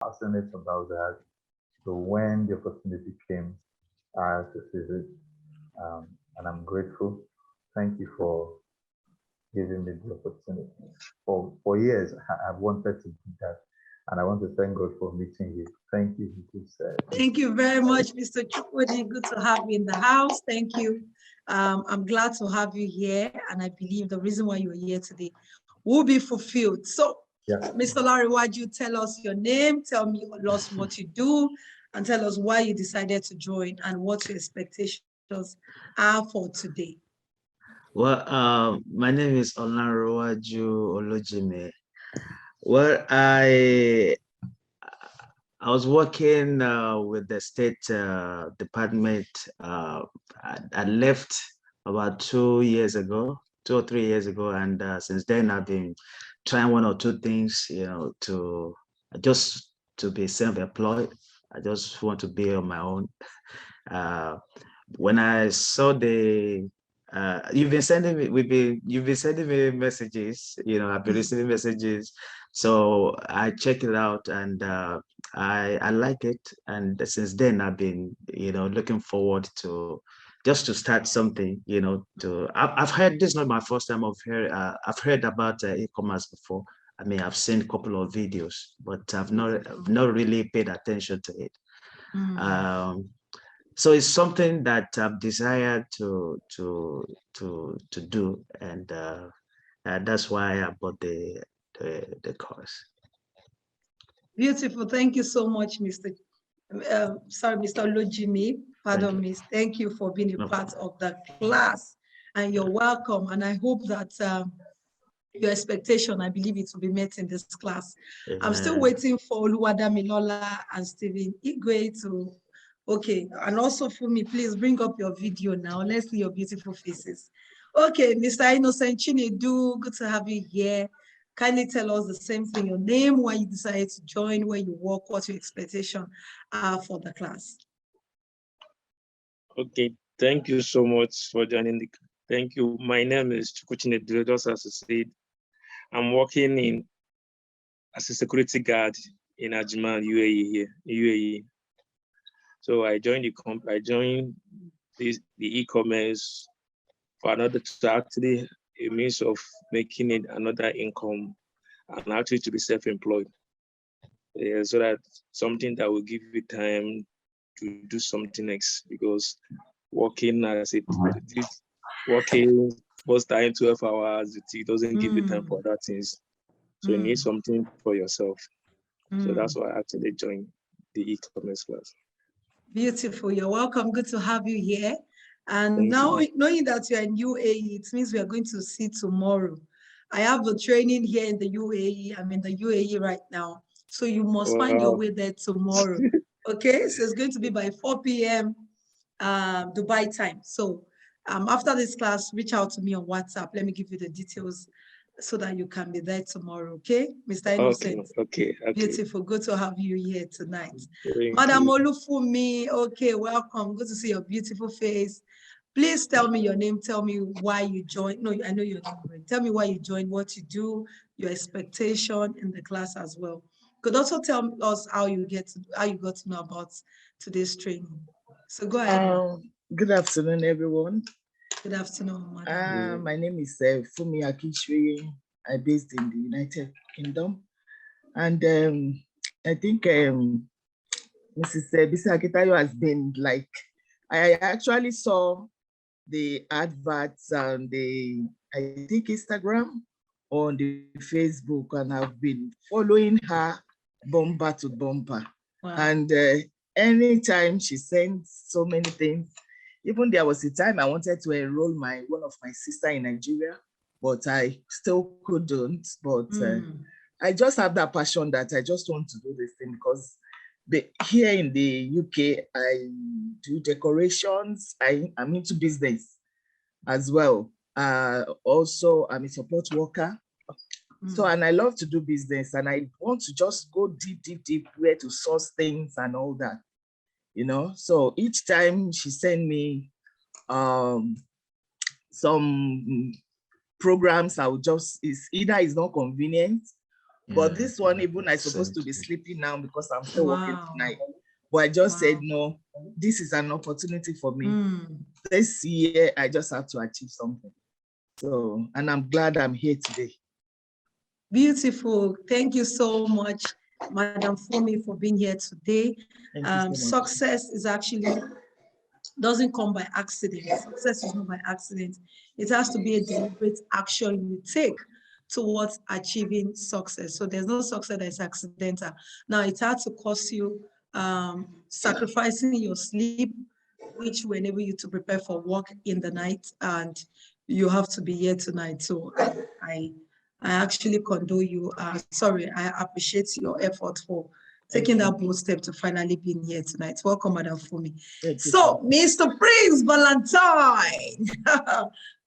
passionate about that. So when the opportunity came, I had to seize it, um, and I'm grateful. Thank you for giving me the opportunity. For years, I've wanted to do that, and I want to thank God for meeting you. Thank you, this Thank you very much, Mr. Chukwudi. Good to have you in the house. Thank you. I'm glad to have you here, and I believe the reason why you're here today will be fulfilled. So, yeah. Mr. Larry, why do you tell us your name, tell me us what you do, and tell us why you decided to join and what your expectations are for today? Well, my name is Olanrewaju Olojime. Well, I was working with the state department. I left about 2 years ago, 2 or 3 years ago, and since then I've been trying one or two things, to just to be self-employed. I just want to be on my own. Uh, when I saw you've been sending me messages. I've been receiving messages, so I check it out, and I like it. And since then, I've been, looking forward to just to start something. I've heard, this is not my first time I've heard about e-commerce before. I mean, I've seen a couple of videos, but I've not really paid attention to it. Um, so it's something that I've desired to do, and that's why I bought the course. Beautiful. Thank you so much, Mr. Mr. Olojimi. Pardon me. Thank you for being a part of the class, and you're welcome. And I hope that your expectation, I believe it will be met in this class. Amen. I'm still waiting for Oluwadamilola and Stephen Igwe to, okay. And also for me, please bring up your video now. Let's see your beautiful faces. Okay, Mr. Innocent Chinedu, good to have you here. Kindly tell us the same thing, your name, why you decided to join, where you work, what's your expectation for the class. Okay, thank you so much for joining. Thank you. My name is Chukwuchinedu, just as I said. I'm working as a security guard in Ajman, UAE here, UAE. So I joined the e-commerce for another, to actually a means of making it another income and actually to be self-employed. Yeah, so that something that will give you time to do something else, because working most time 12 hours, it doesn't give you time for other things. So you need something for yourself. So that's why I actually joined the e-commerce class. Beautiful. You're welcome. Good to have you here. And now, knowing that you're in UAE, it means we are going to see tomorrow. I have a training here in the UAE. I'm in the UAE right now. So you must find your way there tomorrow. Okay? So it's going to be by 4 p.m. Dubai time. So after this class, reach out to me on WhatsApp. Let me give you the details so that you can be there tomorrow. Okay? Mr. Innocent. Okay. Beautiful. Good to have you here tonight. Madam Olufumi, okay, welcome. Good to see your beautiful face. Please tell me your name. Tell me why you joined. No, I know your name. Tell me why you joined, what you do, your expectation in the class as well. Could also tell us how you got to know about today's training. So go ahead. Good afternoon, everyone. Good afternoon, madam. My name is Fumi Akishwe. I'm based in the United Kingdom. And I think Mrs. Bisi Akitayo has been like, I actually saw the adverts on I think Instagram, on the Facebook, and I've been following her bumper to bumper. Wow. And anytime she sends so many things, even there was a time I wanted to enroll one of my sister in Nigeria, but I still couldn't. But I just have that passion that I just want to do this thing, because here in the UK, I do decorations. I'm into business as well. Also, I'm a support worker. So, and I love to do business, and I want to just go deep where to source things and all that, So each time she send me some programs, I would it's not convenient, But Yeah. this one, even I'm supposed to Same. be sleeping now because I'm still working Wow. tonight. But I just said, Wow. no, this is an opportunity for me. Mm. This year, I just have to achieve something. So, and I'm glad I'm here today. Beautiful. Thank you so much, Madam Fumi, for being here today. Thank you so much. Success is actually doesn't come by accident. Success is not by accident. It has to be a deliberate action you take towards achieving success. So there's no success that is accidental. Now it had to cost you sacrificing your sleep, which will enable you to prepare for work in the night, and you have to be here tonight. So I actually condole you. Sorry, I appreciate your effort for taking that bold step to finally being here tonight. Welcome, Madam Fumi. Thank you. So, Mr. Prince Valentine,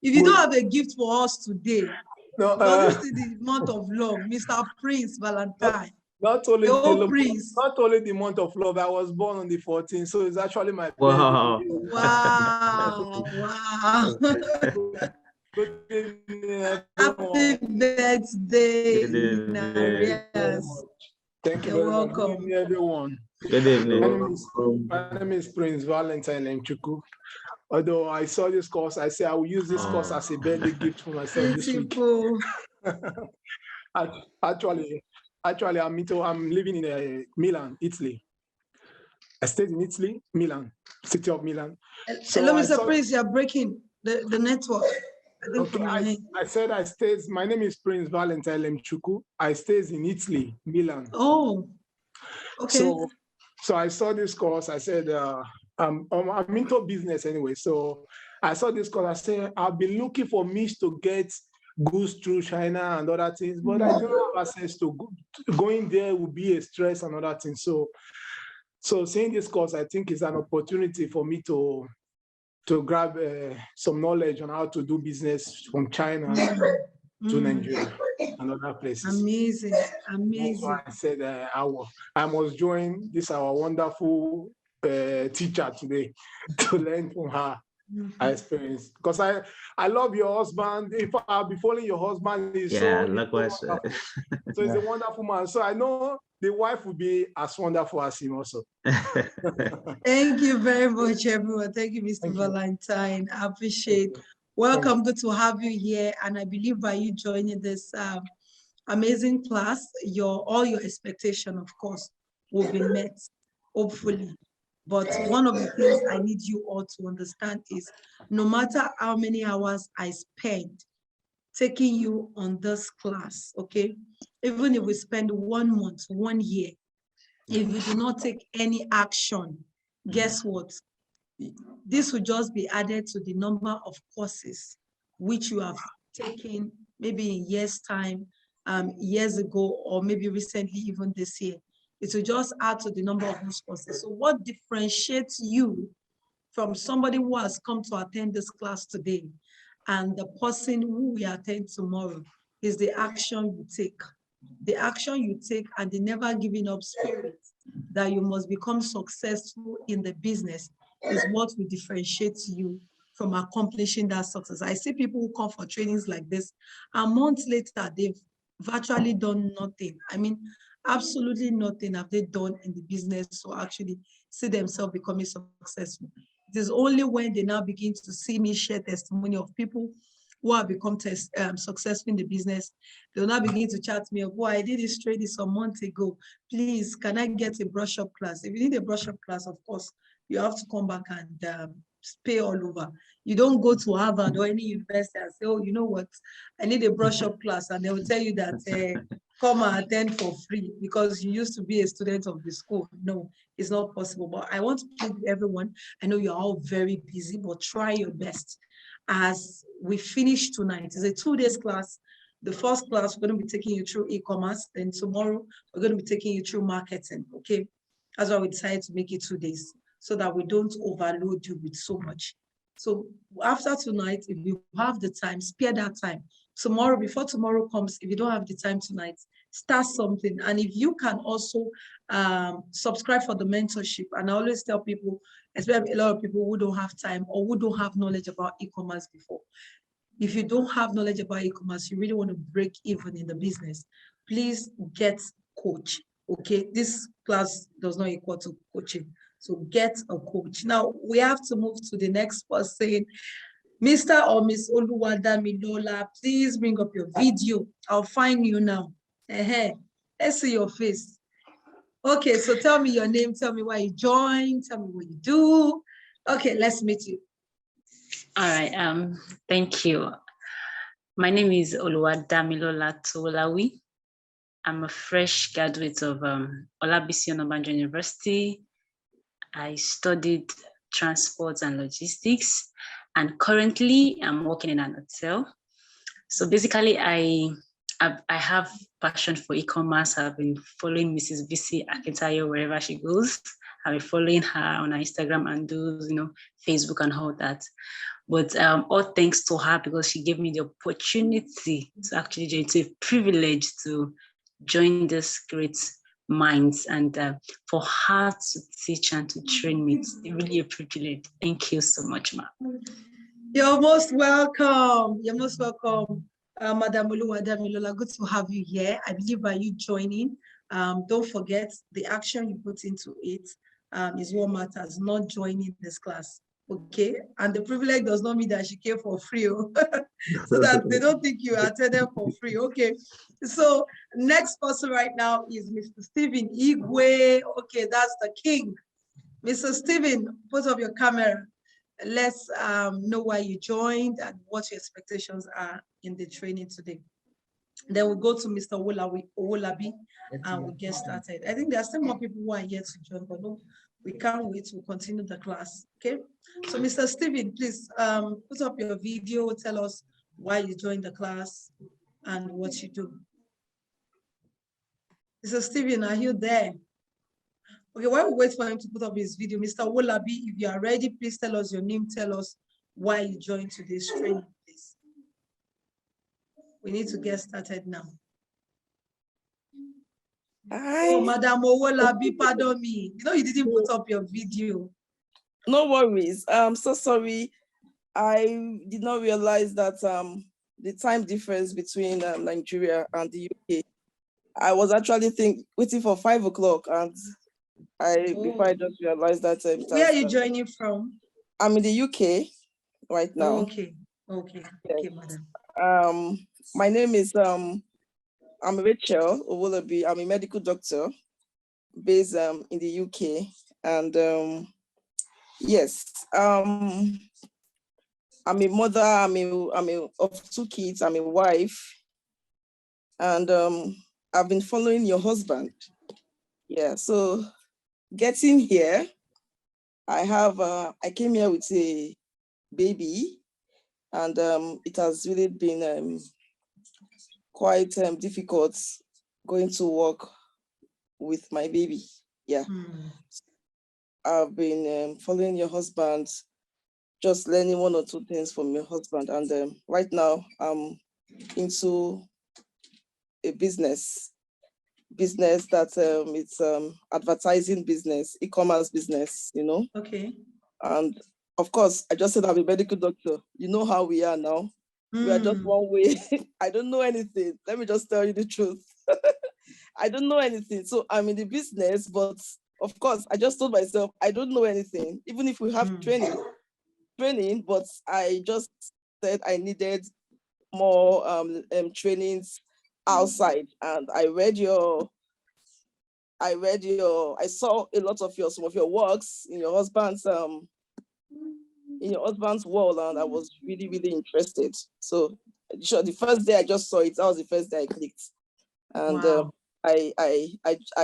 if you don't have a gift for us today, No, because this is the month of love, Mr. Prince Valentine, not only the the old love, Prince. not only the month of love. I was born on the 14th, so it's actually my Wow. birthday. Wow, wow. Good evening, Happy everyone. birthday, Good evening. Narias. Thank you You're very much. Good welcome. evening, everyone. Good evening. My name is Prince Valentine Mchuku. Although I saw this course, I say I will use this course as a birthday gift for myself this week. Beautiful. Actually, I'm living in Milan, Italy. I stayed in Italy, Milan, city of Milan. Hello, I Mr. saw- Prince, you're breaking the network. I think from your Okay, end. I said I stayed. My name is Prince Valentine Lemchuku. I stayed in Italy, Milan. Oh, okay. So I saw this course. I said I'm into business anyway. So I saw this course. I said I've been looking for means to get goods through China and other things, but I don't have access to going there would be a stress and other things. So seeing this course, I think is an opportunity for me to grab some knowledge on how to do business from China to Nigeria and other places. Amazing, That's amazing. why I said I must join this our wonderful teacher today to learn from her experience. Because I love your husband. If I'll be following your husband, Yeah, so likewise. so he's a wonderful man. So I know the wife will be as wonderful as him also. Thank you very much, everyone. Thank you, Mr. Thank you. Valentine. I appreciate. Welcome, good to have you here. And I believe by you joining this amazing class, all your expectation, of course, will be met, hopefully. But one of the things I need you all to understand is no matter how many hours I spend taking you on this class, okay? Even if we spend 1 month, 1 year, if you do not take any action, guess what? This will just be added to the number of courses which you have taken maybe in years' time, years ago, or maybe recently, even this year. It will just add to the number of those courses. So what differentiates you from somebody who has come to attend this class today and the person who will attend tomorrow is the action you take. The action you take and the never giving up spirit that you must become successful in the business is what will differentiate you from accomplishing that success. I see people who come for trainings like this, and months later, they've virtually done nothing. I mean, absolutely nothing have they done in the business to actually see themselves becoming successful. It is only when they now begin to see me share testimony of people who have become successful in the business, they'll now begin to chat me up. Oh, I did this training some months ago. Please, can I get a brush-up class? If you need a brush-up class, of course, you have to come back and pay all over. You don't go to Harvard or any university and say, oh, you know what? I need a brush-up class. And they will tell you that come and attend for free because you used to be a student of the school. No, it's not possible. But I want to plead with everyone. I know you're all very busy, but try your best. As we finish tonight, it's a 2 days class. The first class, we're going to be taking you through e-commerce. Then tomorrow, we're going to be taking you through marketing, okay? That's why we decided to make it 2 days so that we don't overload you with so much. So after tonight, if you have the time, spare that time. Tomorrow, before tomorrow comes, if you don't have the time tonight, start something. And if you can also subscribe for the mentorship, and I always tell people, especially a lot of people who don't have time or who don't have knowledge about e-commerce before. If you don't have knowledge about e-commerce, you really want to break even in the business, please get coach. Okay, this class does not equal to coaching. So get a coach. Now we have to move to the next person. Mr. or Miss Oluwadamilola, please bring up your video. I'll find you now. Let's see your face. Okay, so tell me your name, tell me why you joined, tell me what you do. Okay, let's meet you. All right, thank you. My name is Oluwadamilola Tolawi. I'm a fresh graduate of Olabisi Onabanjo University. I studied transport and logistics, and currently I'm working in an hotel. So basically, I have passion for e-commerce. I've been following Mrs. Bisi Akintayo wherever she goes. I've been following her on her Instagram and Facebook and all that. But all thanks to her, because she gave me the opportunity to actually join. It's a privilege to join this great minds, and for her to teach and to train me. It's really a privilege. Thank you so much, ma'am. You're most welcome. You're most welcome, Madam Oluwadamilola. Good to have you here. I believe by you joining, don't forget the action you put into it is what matters, not joining this class. Okay, and the privilege does not mean that she came for free, so that they don't think you attended for free. Okay, so next person right now is Mr. Stephen Igwe. Okay, that's the king. Mr. Stephen, put up your camera. Let's know why you joined and what your expectations are in the training today. Then we'll go to Mr. Owolabi and we'll get started. I think there are still more people who are yet to join, but no, we can't wait to continue the class. Okay, so Mr. Stephen, please put up your video, tell us why you joined the class and what you do. Mr. Stephen, are you there? Okay, while we wait for him to put up his video, Mr. Owolabi, if you are ready, please tell us your name, tell us why you joined today's training, please. We need to get started now. Hi. Oh, Madam Owolabi, pardon me. You didn't put up your video. No worries. I'm so sorry. I did not realize that the time difference between Nigeria and the UK. I was actually waiting for 5 o'clock, and before I just realized that. Where are you joining from? I'm in the UK right now. Okay, madam. My name is I'm Rachel Owolabi. I'm a medical doctor based in the UK, and yes, I'm a mother. I'm of 2 kids. I'm a wife, and I've been following your husband. Yeah, so getting here, I came here with a baby, and it has really been quite difficult going to work with my baby. Yeah. I've been following your husband, just learning 1 or 2 things from your husband. And right now I'm into a business that it's advertising business, e-commerce business, Okay. And of course, I just said I'm a medical doctor. You know how we are now. We are just one way. I don't know anything. Let me just tell you the truth. I don't know anything. So I'm in the business, but of course, I just told myself, I don't know anything, even if we have training, but I just said I needed more trainings outside. And I saw a lot of some of your works in your husband's wall, and I was really, really interested. So sure, the first day I just saw it, that was the first day I clicked. And wow. I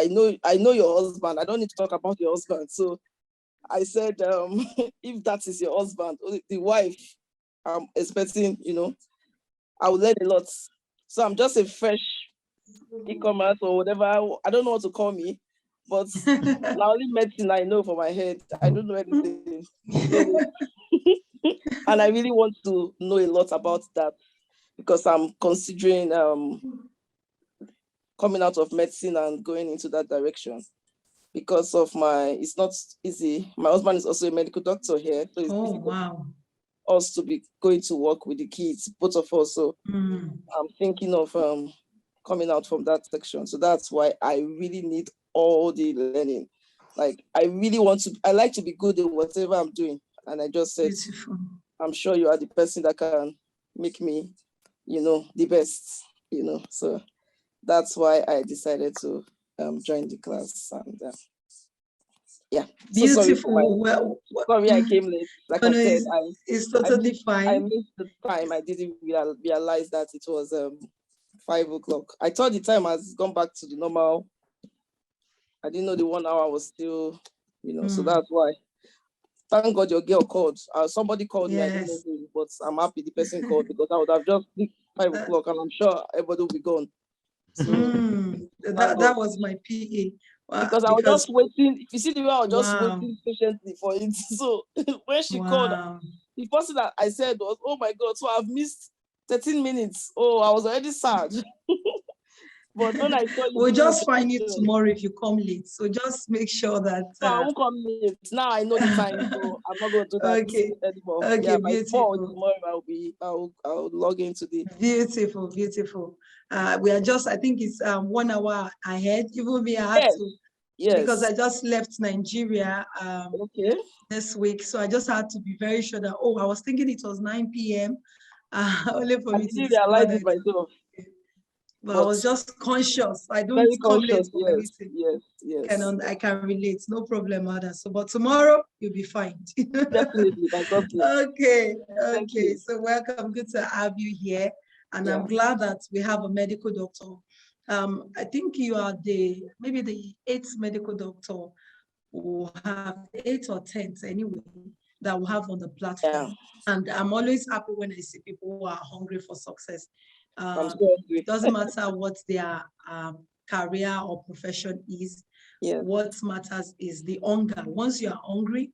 know your husband. I don't need to talk about your husband. So I said, if that is your husband, the wife, I'm expecting, I will learn a lot. So I'm just a fresh e-commerce or whatever. I don't know what to call me, but now only medicine I know for my head. I don't know anything. So, and I really want to know a lot about that, because I'm considering coming out of medicine and going into that direction. Because of it's not easy. My husband is also a medical doctor here, so it's difficult wow. us to be going to work with the kids, both of us. So I'm thinking of coming out from that section. So that's why I really need all the learning. Like I like to be good in whatever I'm doing. And I just said, Beautiful. I'm sure you are the person that can make me, the best, So that's why I decided to join the class. And yeah, so sorry for Beautiful. sorry I came late. Like No, I no, said, it's totally I fine. missed the time. I didn't realize that it was 5 o'clock. I thought the time has gone back to the normal. I didn't know the 1 hour was still, so that's why. Thank God your girl called. Somebody called me, I don't know Yes. who, but I'm happy the person called because I would have just clicked 5 o'clock and I'm sure everybody will be gone. So that was my PA. because I was just waiting. If you see the way I was just Wow. waiting patiently for it. So when she called, the first thing that I said was, "Oh my God!" So I've missed 13 minutes. Oh, I was already sad. But when I saw you, we'll just find you tomorrow if you come late. So just make sure that. No, I won't come late. Now I know the time, so I'm not going to do that anymore. Okay, Yeah, by 4 beautiful. tomorrow I'll log into the. Beautiful. We are just, I think it's 1 hour ahead. Even me, I had to. Yes. Because I just left Nigeria this week. So I just had to be very sure that, I was thinking it was 9 p.m. Only for me to realize it myself. But I was just conscious. I don't come late for anything. Yes. I can relate. No problem, Ada. So, but tomorrow you'll be fine. Definitely. Okay. So welcome. Good to have you here. And I'm glad that we have a medical doctor. I think you are maybe the 8th medical doctor who have 8th or 10th anyway that we have on the platform. And I'm always happy when I see people who are hungry for success. It doesn't matter what their career or profession is. What matters is the hunger. Once you are hungry,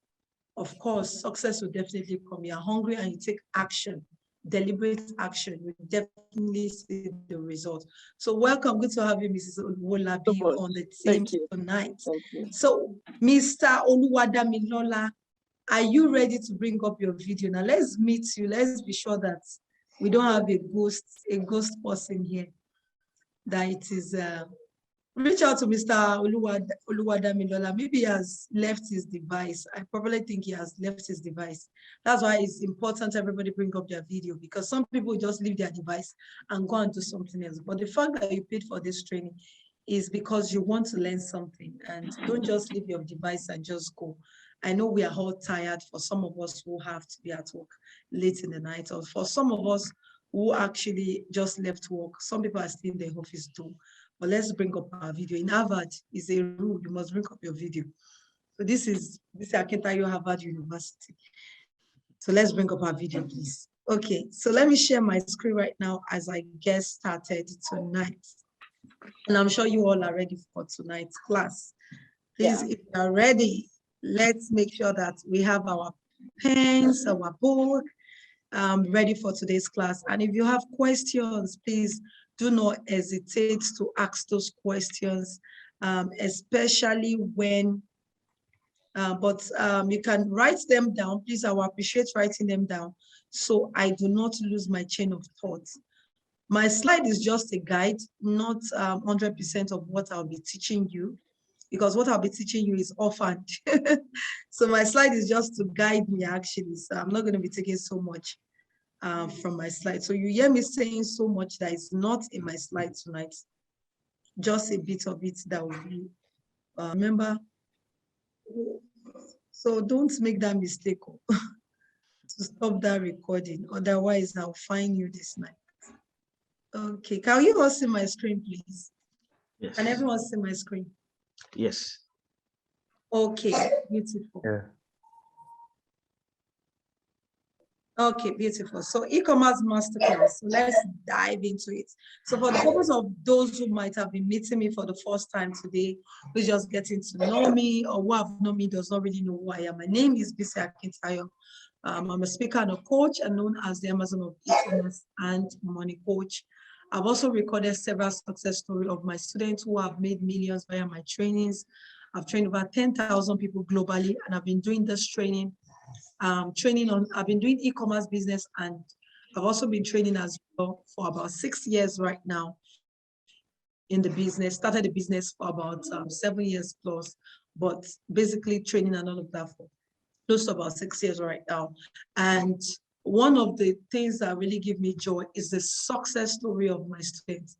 of course, success will definitely come. You're hungry and you take action, deliberate action, you definitely see the result. So welcome. Good to have you, Mrs. Oluwolabi, on the team tonight. So, Mr. Oluwadamilola, are you ready to bring up your video? Now let's meet you. Let's be sure that we don't have a ghost person here. That it is reach out to Mr. Oluwadamilola. Maybe he has left his device. I probably think he has left his device. That's why it's important everybody bring up their video, because some people just leave their device and go and do something else. But the fact that you paid for this training is because you want to learn something, and don't just leave your device and just go. I know we are all tired for some of us who have to be at work late in the night, or for some of us who actually just left work. Some people are still in the office too. But let's bring up our video. In Harvard, it's a rule, you must bring up your video. So this is Akintayo Harvard University. So let's bring up our video, please. Okay, so let me share my screen right now as I get started tonight. And I'm sure you all are ready for tonight's class. Please, if you are ready, let's make sure that we have our pens, our book, ready for today's class. And if you have questions, please do not hesitate to ask those questions, especially when, you can write them down. Please, I will appreciate writing them down so I do not lose my chain of thought. My slide is just a guide, not 100% of what I'll be teaching you, because what I'll be teaching you is offhand. So my slide is just to guide me, actually. So I'm not going to be taking so much from my slide. So you hear me saying so much that is not in my slide tonight. Just a bit of it that will be, remember. So don't make that mistake to stop that recording. Otherwise, I'll fine you this night. Okay, can you all see my screen, please? Yes. Can everyone see my screen? Yes. Okay, beautiful. Yeah. Okay, beautiful. So e-commerce masterclass, so let's dive into it. So for the purpose of those who might have been meeting me for the first time today, who's just getting to know me, or who have known me does not really know who I am. My name is Bisi Akintayo. I'm a speaker and a coach, and known as the Amazon of e-commerce and money coach. I've also recorded several success stories of my students who have made millions via my trainings. I've trained over 10,000 people globally, and I've been doing this training. I've been doing e-commerce business, and I've also been training as well for about 6 years right now. in the business, started the business for about 7 years plus, but basically training and all of that for close to about 6 years right now. And one of the things that really give me joy is the success story of my students.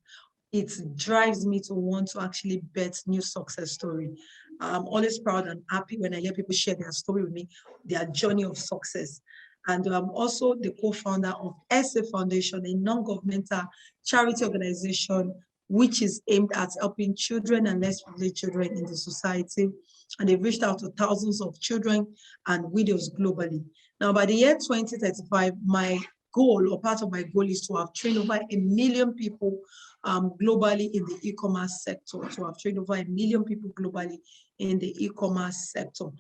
It drives me to want to actually bet new success story. I'm always proud and happy when I hear people share their story with me, their journey of success. And I'm also the co-founder of SA Foundation, a non-governmental charity organization which is aimed at helping children and less privileged children in the society. And they've reached out to thousands of children and widows globally. Now, by the year 2035, my goal, or part of my goal, is to have trained over 1 million people globally in the e-commerce sector, to have trained over 1 million people globally in the e-commerce sector.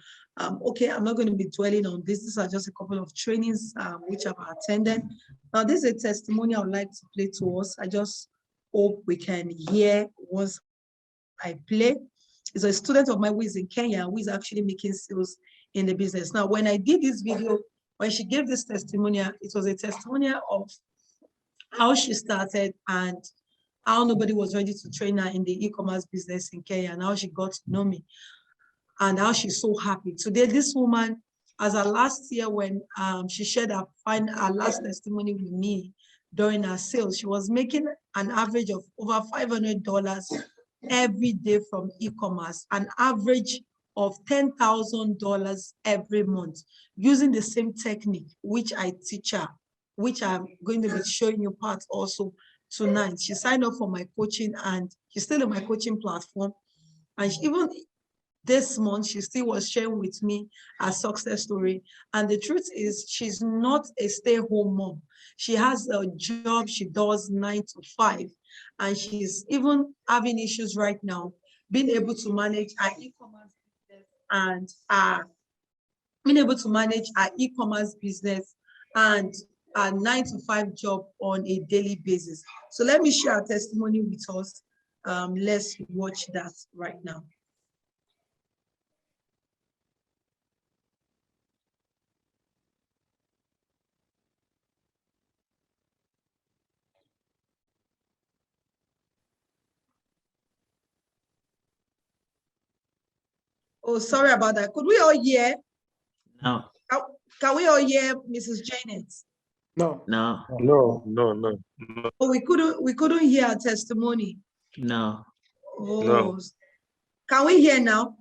Okay, I'm not going to be dwelling on this. These are just a couple of trainings which I've attended. Now, this is a testimony I would like to play to us. I just hope we can hear once I play. It's a student of mine who is in Kenya, who is actually making sales in the business. Now, when I did this video, when she gave this testimonial, it was a testimonial of how she started and how nobody was ready to train her in the e-commerce business in Kenya, and how she got to know me, and how she's so happy. Today, this woman, as her last year when she shared her last testimony with me during her sales, she was making an average of over $500 every day from e-commerce, an average of $10,000 every month, using the same technique which I teach her, which I'm going to be showing you parts also tonight. She signed up for my coaching and she's still in my coaching platform. And even this month, she still was sharing with me a success story. And the truth is, she's not a stay-at-home mom. She has a job she does 9 to 5. And she's even having issues right now, being able to manage her e-commerce business and being able to manage her e-commerce business and a 9 to 5 job on a daily basis. So let me share a testimony with us. Let's watch that right now. Oh, sorry about that. Could we all hear? No, Can we all hear Mrs. Janet? No. no, No. Oh, we couldn't hear her testimony. no. Oh, No. Can we hear now?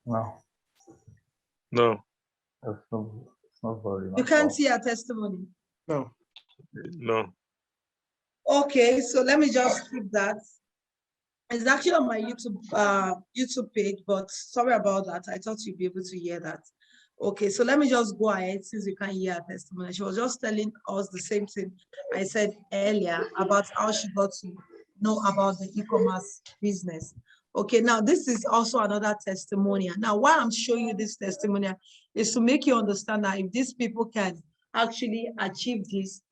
No, No. it's not volume. You at can't all. see her testimony. No. No. Okay, so let me just skip that. It's actually on my YouTube page, but sorry about that. I thought you'd be able to hear that. Okay, so let me just go ahead since you can't hear her testimony. She was just telling us the same thing I said earlier about how she got to know about the e-commerce business. Okay, now this is also another testimonial. Now, why I'm showing you this testimonial is to make you understand that if these people can actually achieve this,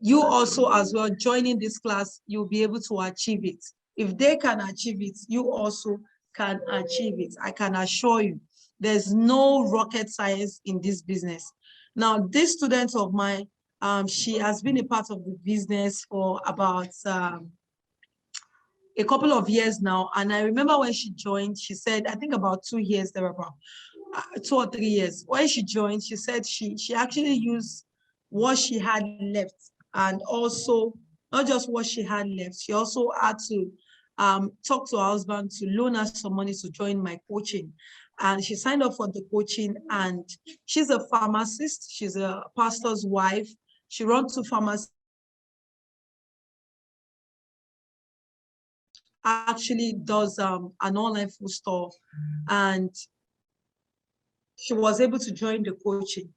you also as well joining this class, you'll be able to achieve it. If they can achieve it, you also can achieve it. I can assure you, there's no rocket science in this business. Now, this student of mine, she has been a part of the business for about a couple of years now. And I remember when she joined, she said, I think about 2 years, there about 2 or 3 years. When she joined, she said she actually used what she had left, and also not just what she had left, she also had to talk to her husband to loan her some money to join my coaching. And she signed up for the coaching, and she's a pharmacist. She's a pastor's wife. She runs 2 pharmacies. Actually does an online food store, and she was able to join the coaching.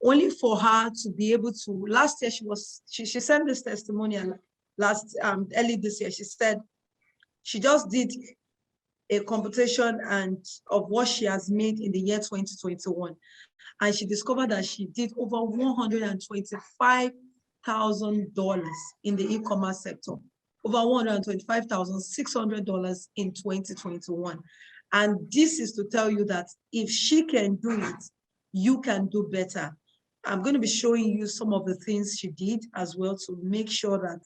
Only for her to be able to, last year she sent this testimonial early this year. She said she just did a computation and of what she has made in the year 2021. And she discovered that she did over $125,000 in the e-commerce sector, over $125,600 in 2021. And this is to tell you that if she can do it, you can do better. I'm going to be showing you some of the things she did as well to make sure that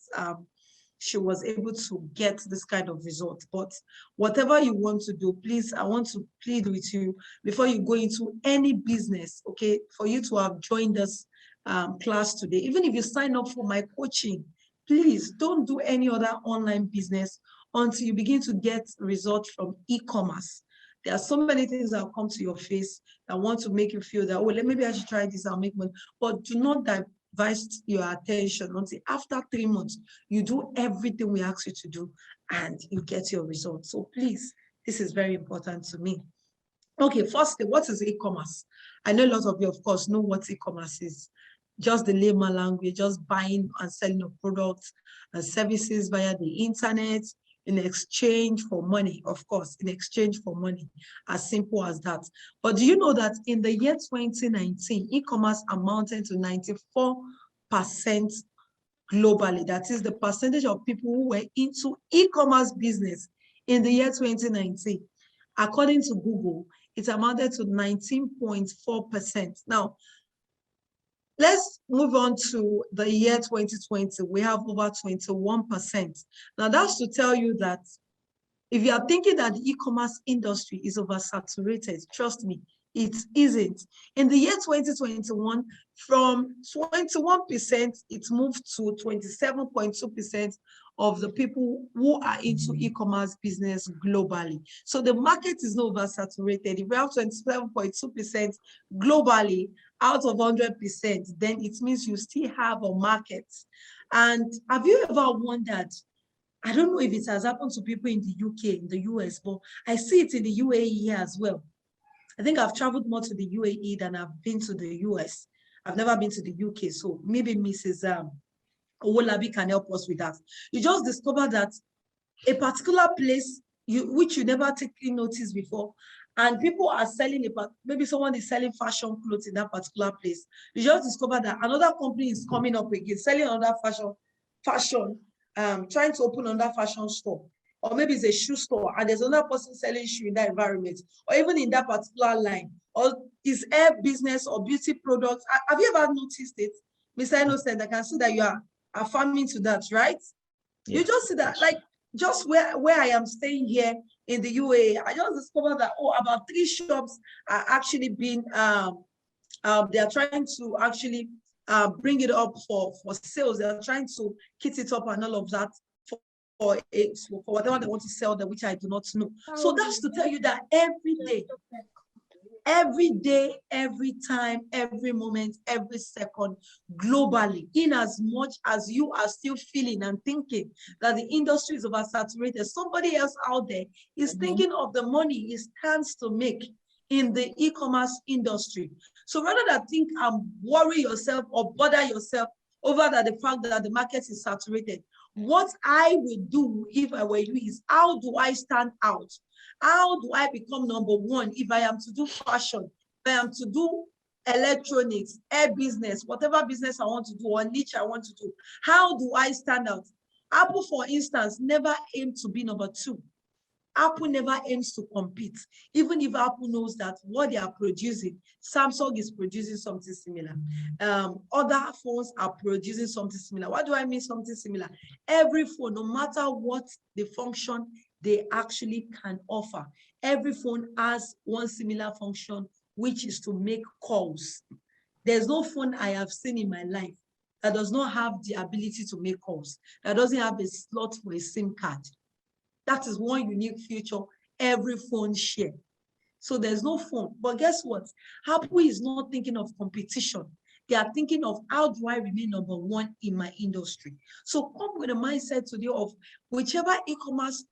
she was able to get this kind of result. But whatever you want to do, please, I want to plead with you before you go into any business, okay, for you to have joined us class today. Even if you sign up for my coaching, please don't do any other online business until you begin to get results from e-commerce. There are so many things that will come to your face that want to make you feel that, oh, maybe I should try this, I'll make money. But do not divest your attention until after 3 months, you do everything we ask you to do and you get your results. So please, this is very important to me. Okay, firstly, what is e-commerce? I know a lot of you, of course, know what e-commerce is. Just the layman language, just buying and selling of products and services via the internet in exchange for money, of course, in exchange for money, as simple as that. But do you know that in the year 2019, e-commerce amounted to 94% globally? That is the percentage of people who were into e-commerce business in the year 2019. According to Google, it amounted to 19.4%. Now, let's move on to the year 2020. We have over 21%. Now, that's to tell you that if you are thinking that the e-commerce industry is oversaturated, trust me, it isn't. In the year 2021, from 21%, it moved to 27.2% of the people who are into e-commerce business globally. So the market is not oversaturated. If we have 27.2% globally out of 100%, then it means you still have a market. And have you ever wondered, I don't know if it has happened to people in the UK, in the US, but I see it in the UAE as well. I think I've traveled more to the UAE than I've been to the US. I've never been to the UK, so maybe Mrs. Owolabi can help us with that. You just discover that a particular place which you never taken notice before, and people are selling maybe someone is selling fashion clothes in that particular place. You just discover that another company is coming up again, selling another fashion, trying to open another fashion store. Or maybe it's a shoe store and there's another person selling shoe in that environment, or even in that particular line, or is hair business or beauty products. Have you ever noticed it? Mr. Innocent, I can see that you are affirming to that, right? Yeah. You just see that, like just where I am staying here in the UAE, I just discovered that, about 3 shops are actually being, they are trying to actually bring it up for sales. They are trying to kit it up and all of that for whatever they want to sell there, which I do not know. So that's to tell you that every day, every time, every moment, every second, globally, in as much as you are still feeling and thinking that the industry is oversaturated, somebody else out there is thinking of the money it stands to make in the e-commerce industry. So rather than think and worry yourself or bother yourself over the fact that the market is saturated, what I would do if I were you is, how do I stand out? How do I become number one if I am to do fashion, if I am to do electronics, air business, whatever business I want to do or niche I want to do? How do I stand out? Apple, for instance, never aimed to be number 2. Apple never aims to compete, even if Apple knows that what they are producing, Samsung is producing something similar. Other phones are producing something similar. What do I mean something similar? Every phone, no matter what the function they actually can offer, every phone has one similar function, which is to make calls. There's no phone I have seen in my life that does not have the ability to make calls, that doesn't have a slot for a SIM card. That is one unique feature every phone shares. So there's no phone. But guess what? Apple is not thinking of competition. They are thinking of, how do I remain number 1 in my industry? So come with a mindset today of whichever e-commerce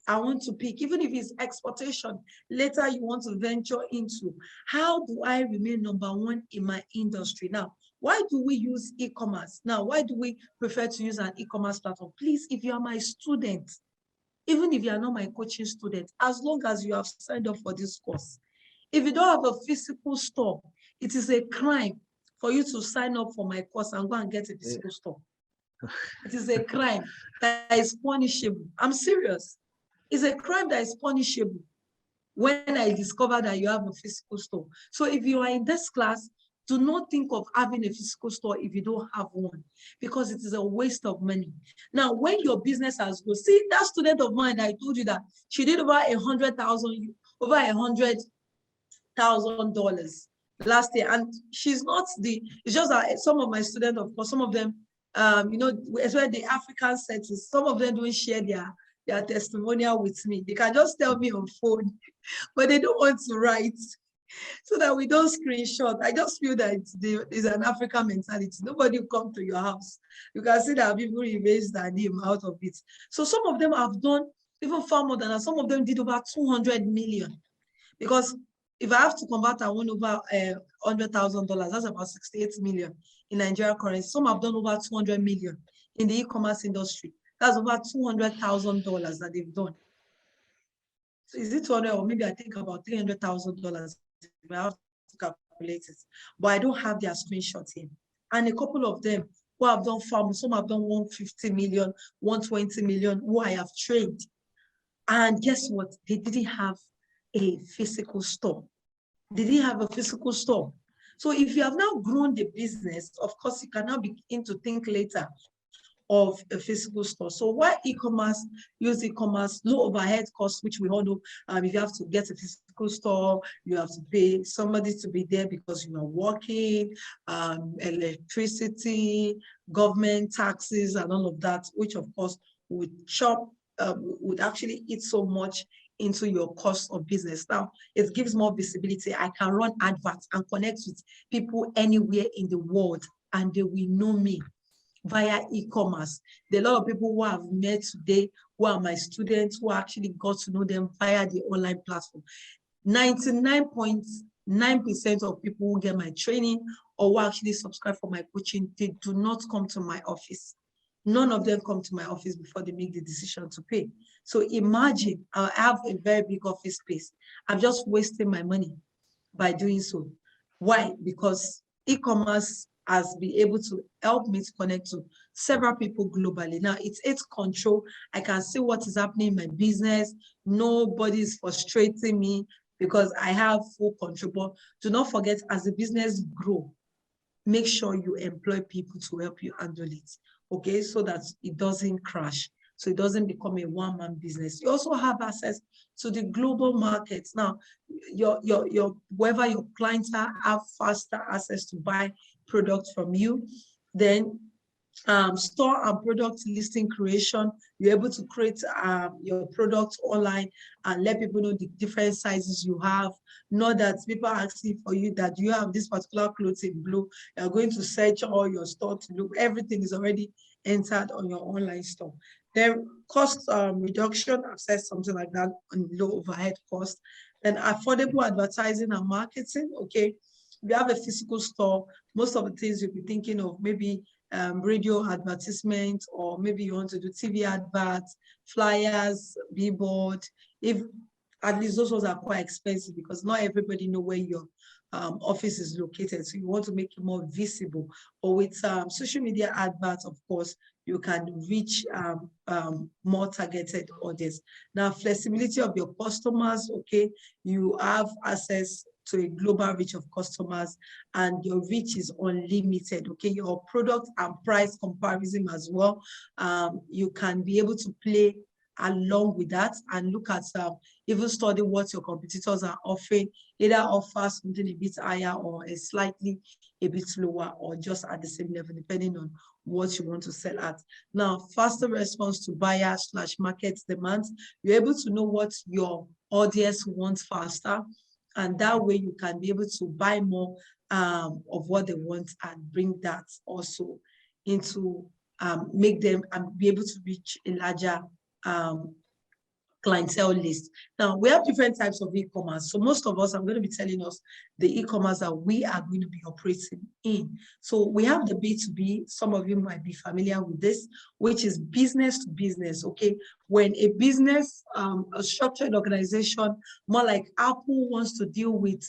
I want to pick, even if it's exportation, later you want to venture into, how do I remain number 1 in my industry? Now, why do we use e-commerce? Now, why do we prefer to use an e-commerce platform? Please, if you are my student, even if you are not my coaching student, as long as you have signed up for this course, if you don't have a physical store, it is a crime for you to sign up for my course and go and get a physical store. It is a crime that is punishable. I'm serious. It's a crime that is punishable when I discover that you have a physical store. So if you are in this class, do not think of having a physical store if you don't have one, because it is a waste of money. Now, when your business has grown, see that student of mine, I told you that she did over $100,000 last year, and she's not it's just that some of my students, of course, some of them, especially the African settings, some of them don't share their testimonial with me. They can just tell me on phone, but they don't want to write, so that we don't screenshot. I just feel that it's an African mentality. Nobody will come to your house. You can see that people erase their name out of it. So some of them have done even far more than that. Some of them did over 200 million. Because if I have to convert that one over $100,000, that's about 68 million in Nigeria currency. Some have done over 200 million in the e-commerce industry. That's over $200,000 that they've done. So is it 200, or maybe I think about $300,000? I have to calculate it, but I don't have their screenshots here. And a couple of them who have done farm, some have done 150 million, 120 million, who I have trained. And guess what? They didn't have a physical store. They didn't have a physical store. So if you have now grown the business, of course, you can now begin to think later of a physical store. So why e-commerce? Use e-commerce, low overhead costs, which we all know. If you have to get a physical store, you have to pay somebody to be there because you are working, electricity, government taxes, and all of that, which of course would would actually eat so much into your cost of business. Now, it gives more visibility. I can run adverts and connect with people anywhere in the world, and they will know me via e-commerce. There are a lot of people who I've met today who are my students, who actually got to know them via the online platform. 99.9% of people who get my training or who actually subscribe for my coaching, they do not come to my office. None of them come to my office before they make the decision to pay. So imagine I have a very big office space. I'm just wasting my money by doing so. Why? Because e-commerce has been able to help me to connect to several people globally. Now it's control. I can see what is happening in my business. Nobody's frustrating me because I have full control. But do not forget, as the business grows, make sure you employ people to help you handle it, okay? So that it doesn't crash, so it doesn't become a one-man business. You also have access to the global markets. Now, wherever your clients are, have faster access to buy products from you. Then store and product listing creation. You're able to create your products online and let people know the different sizes you have. Not that people are asking for you that you have this particular clothes in blue. You're going to search all your store to look. Everything is already entered on your online store. Then cost reduction, I've said something like that, on low overhead cost. Then affordable advertising and marketing. Okay, if you have a physical store, most of the things you'll be thinking of, maybe radio advertisement, or maybe you want to do TV adverts, flyers, billboard. If at least those ones are quite expensive because not everybody know where your office is located, so you want to make it more visible. Or with social media adverts, of course, you can reach more targeted audience. Now, flexibility of your customers, okay, you have access to a global reach of customers, and your reach is unlimited, okay? Your product and price comparison as well. You can be able to play along with that and look at even study what your competitors are offering, either offer something a bit higher or a bit lower, or just at the same level, depending on what you want to sell at. Now, faster response to buyer/market demands. You're able to know what your audience wants faster, and that way you can be able to buy more of what they want and bring that also into, make them and be able to reach a larger clientele list. Now, we have different types of e-commerce. So most of us, I'm going to be telling us the e-commerce that we are going to be operating in. So we have the B2B. Some of you might be familiar with this, which is business to business, okay? When a business, a structured organization, more like Apple, wants to deal with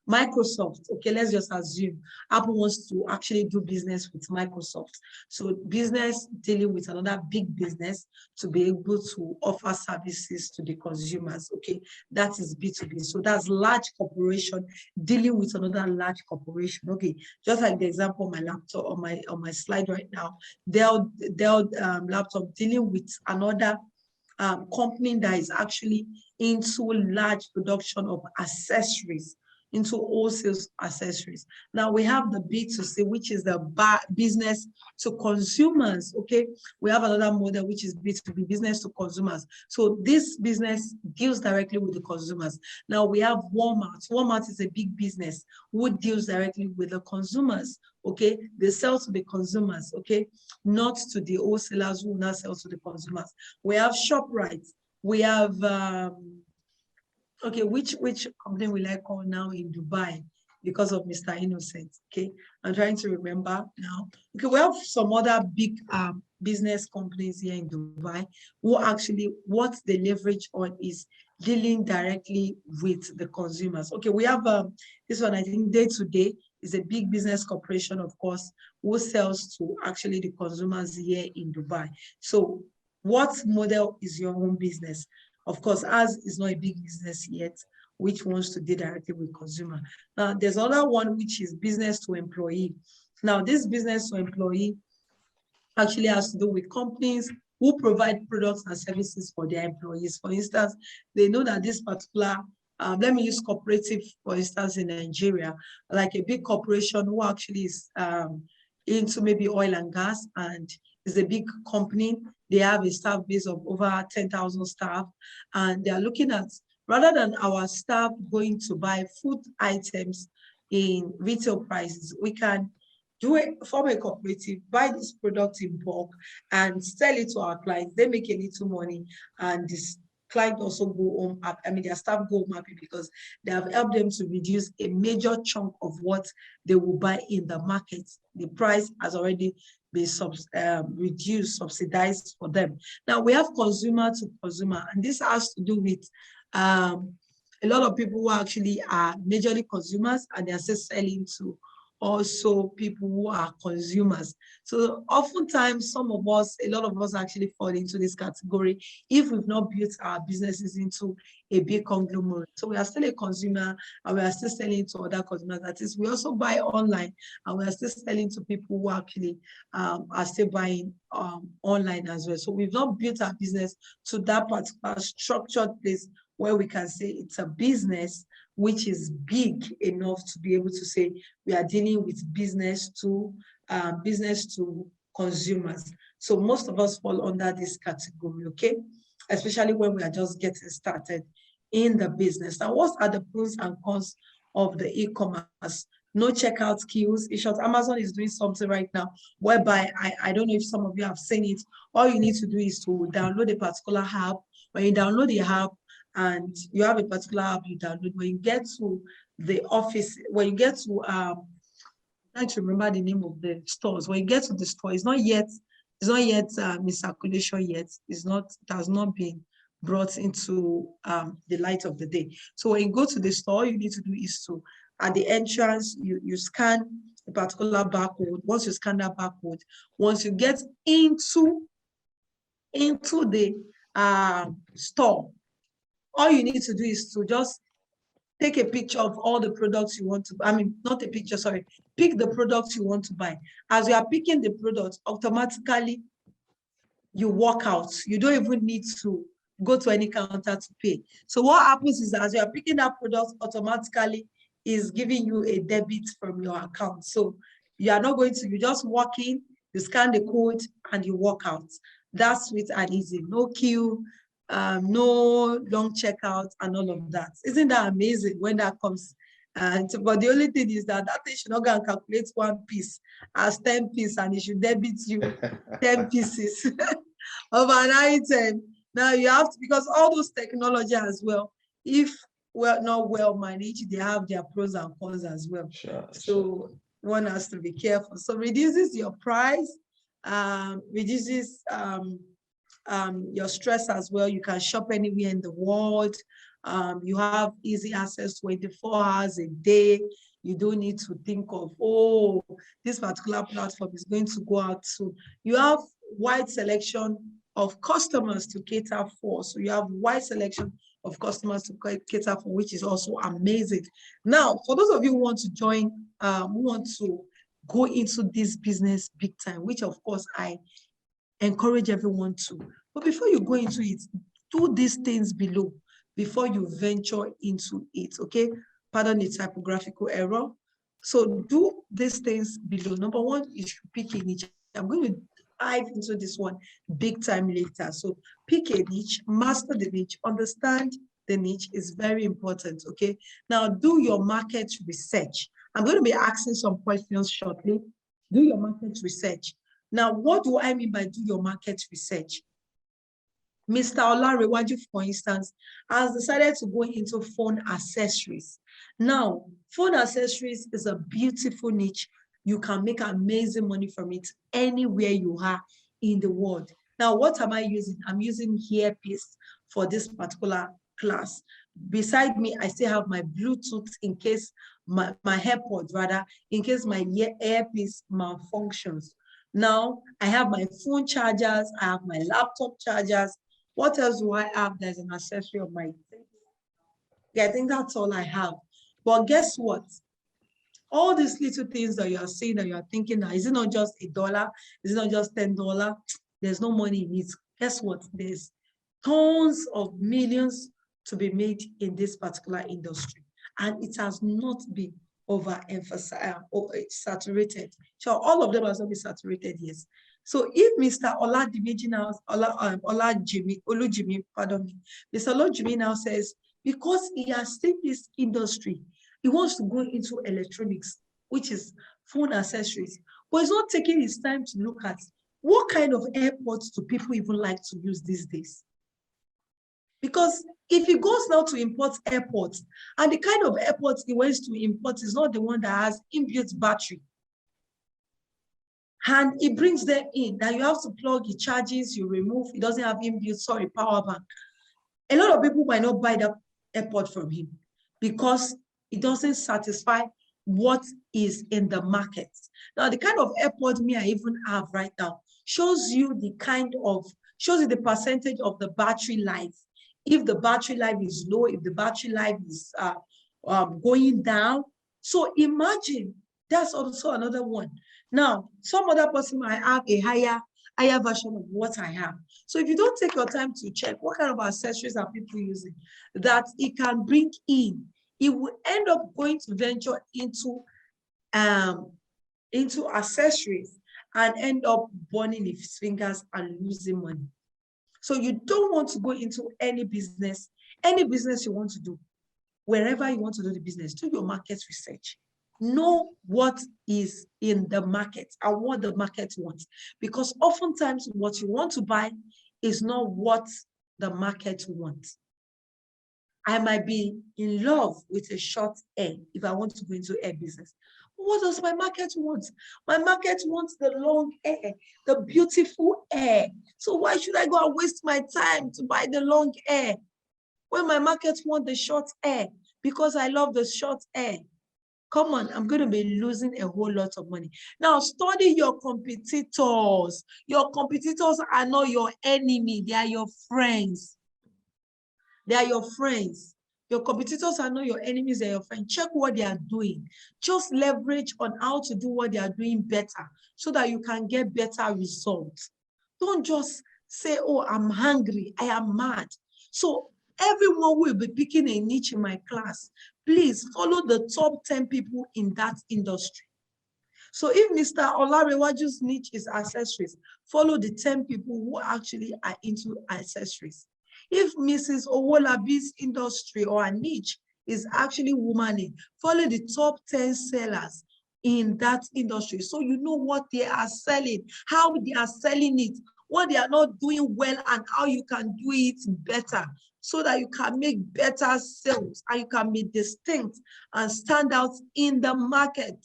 Microsoft, okay, let's just assume Apple wants to actually do business with Microsoft. So business dealing with another big business to be able to offer services to the consumers, okay, that is B2B. So that's large corporation dealing with another large corporation, okay. Just like the example on my laptop, on my slide right now, Dell laptop dealing with another company that is actually into large production of accessories, into wholesale accessories. Now we have the B2C, which is the business to consumers, okay? We have another model, which is B2B, business to consumers. So this business deals directly with the consumers. Now we have Walmart. Walmart is a big business who deals directly with the consumers, okay? They sell to the consumers, okay? Not to the wholesalers who now sell to the consumers. We have ShopRite. We have, okay, which company will I call now in Dubai because of Mr. Innocent? Okay, I'm trying to remember now. Okay, we have some other big business companies here in Dubai who actually what they leverage on is dealing directly with the consumers. Okay, we have this one, I think Day to Day is a big business corporation, of course, who sells to actually the consumers here in Dubai. So what model is your own business? Of course, ours is not a big business yet, which wants to deal directly with consumer. Now, there's another one, which is business to employee. Now, this business to employee actually has to do with companies who provide products and services for their employees. For instance, they know that this particular, let me use cooperative, for instance, in Nigeria, like a big corporation who actually is into maybe oil and gas and is a big company. They have a staff base of over 10,000 staff, and they are looking at, rather than our staff going to buy food items in retail prices, we can form a cooperative, buy this product in bulk and sell it to our clients. They make a little money, and this client also go home happy. I mean, their staff go home happy because they have helped them to reduce a major chunk of what they will buy in the market. The price has already been reduced, subsidized for them. Now we have consumer to consumer, and this has to do with a lot of people who actually are majorly consumers, and they are still selling to also people who are consumers. So oftentimes, a lot of us actually fall into this category if we've not built our businesses into a big conglomerate. So we are still a consumer, and we are still selling to other consumers. That is, we also buy online, and we are still selling to people who actually are still buying online as well. So we've not built our business to that particular structured place where we can say it's a business which is big enough to be able to say we are dealing with business to consumers. So most of us fall under this category, okay? Especially when we are just getting started in the business. Now, what are the pros and cons of the e-commerce? No checkout queues. In short, Amazon is doing something right now whereby, I don't know if some of you have seen it, all you need to do is to download a particular app. When you download the app, and you have a particular app you download, when you get to the office, when you get to, I'm trying to remember the name of the stores. When you get to the store, it's not yet in circulation yet. It has not been brought into the light of the day. So when you go to the store, all you need to do is to, at the entrance, you scan a particular barcode. Once you scan that barcode, once you get into the store, all you need to do is to just take a picture of all the products you want to, not a picture, sorry, pick the products you want to buy. As you are picking the products, automatically you walk out. You don't even need to go to any counter to pay. So what happens is that as you are picking that product, automatically is giving you a debit from your account. So you are not going to, you just walk in, you scan the code, and you walk out. That's sweet and easy. No queue, no long checkout, and all of that. Isn't that amazing when that comes? But the only thing is that thing should not go and calculate one piece as 10 pieces, and it should debit you 10 pieces of an item. Now you have to, because all those technology as well, if not well managed, they have their pros and cons as well. So one has to be careful. So reduces your price, reduces your stress as well. You can shop anywhere in the world. You have easy access 24 hours a day. You don't need to think of, oh, this particular platform is going to go out soon. You have wide selection of customers to cater for. So you have wide selection of customers to cater for, which is also amazing. Now, for those of you who want to join, who want to go into this business big time, which of course I encourage everyone to. But before you go into it, do these things below before you venture into it, okay? Pardon the typographical error. So do these things below. Number one, you should pick a niche. I'm going to dive into this one big time later. So pick a niche, master the niche, understand the niche is very important, okay? Now do your market research. I'm going to be asking some questions shortly. Do your market research. Now, what do I mean by do your market research? Mr. Olarewaju, for instance, has decided to go into phone accessories. Now, phone accessories is a beautiful niche. You can make amazing money from it anywhere you are in the world. Now, what am I using? I'm using earpiece for this particular class. Beside me, I still have my Bluetooth in case my AirPods, rather, in case my earpiece malfunctions. Now, I have my phone chargers, I have my laptop chargers. What else do I have? There's an accessory of my thing. Yeah, I think that's all I have. But guess what? All these little things that you are saying that you are thinking, is it not just $1? Is it not just $10? There's no money in it. Guess what? There's tons of millions to be made in this particular industry. And it has not been overemphasized or saturated. So all of them has not been saturated, yes. So if Mr. Olajimi now, Olujimi, pardon me, Mr. Olujimi now says, because he has seen this industry, he wants to go into electronics, which is phone accessories, but he's not taking his time to look at what kind of AirPods do people even like to use these days. Because if he goes now to import AirPods, and the kind of AirPods he wants to import is not the one that has inbuilt battery, and he brings them in, that you have to plug, it charges, you remove, it doesn't have inbuilt, power bank. A lot of people might not buy that AirPod from him because it doesn't satisfy what is in the market. Now, the kind of AirPod me I even have right now shows you the percentage of the battery life. If the battery life is low, if the battery life is going down. So imagine, that's also another one. Now, some other person might have a higher version of what I have. So if you don't take your time to check what kind of accessories are people using that it can bring in, it will end up going to venture into accessories and end up burning his fingers and losing money. So you don't want to go into any business you want to do, wherever you want to do the business, do your market research. Know what is in the market and what the market wants. Because oftentimes what you want to buy is not what the market wants. I might be in love with a short hair if I want to go into hair business. What does my market want? My market wants the long hair, the beautiful hair. So why should I go and waste my time to buy the long hair when my market wants the short hair? Because I love the short hair. Come on, I'm going to be losing a whole lot of money. Now, study your competitors. Your competitors are not your enemy. They are your friends. They are your friends. Your competitors are not your enemies, they're your friends. Check what they are doing. Just leverage on how to do what they are doing better so that you can get better results. Don't just say, oh, I'm hungry, I am mad. So everyone will be picking a niche in my class. Please follow the top 10 people in that industry. So if Mr. Olarewaju's niche is accessories, follow the 10 people who actually are into accessories. If Mrs. Owolabi's industry or a niche is actually womaning, follow the top 10 sellers in that industry so you know what they are selling, how they are selling it, what they are not doing well, and how you can do it better so that you can make better sales and you can be distinct and stand out in the market.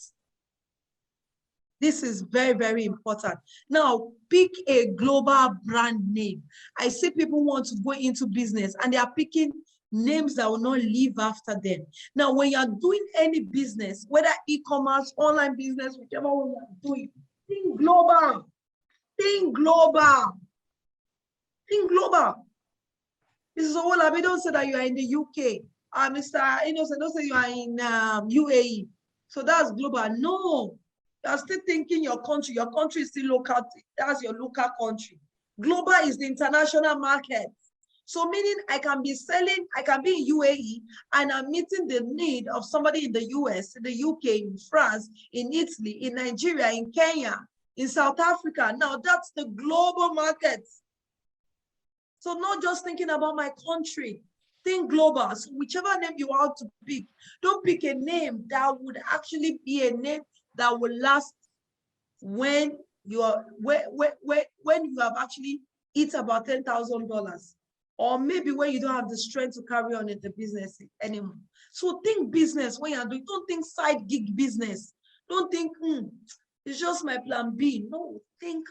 This is very, very important. Now, pick a global brand name. I see people want to go into business and they are picking names that will not live after them. Now, when you're doing any business, whether e-commerce, online business, whichever one you're doing, think global. Think global. Think global. Mrs. Owolabi, don't say that you are in the UK. Mr. Innocent, don't say you are in UAE. So that's global. No, you're still thinking your country. Your country is still local. That's your local country. Global is the international market. So meaning I can be selling, I can be in UAE and I'm meeting the need of somebody in the US, in the UK, in France, in Italy, in Nigeria, in Kenya, in South Africa. Now that's the global market. So not just thinking about my country, think global. So whichever name you want to pick, don't pick a name that would actually be a name that will last when you are when you have actually hit about $10,000, or maybe when you don't have the strength to carry on in the business anymore. So think business when you're doing. Don't think side gig business. Don't think it's just my plan B. No, think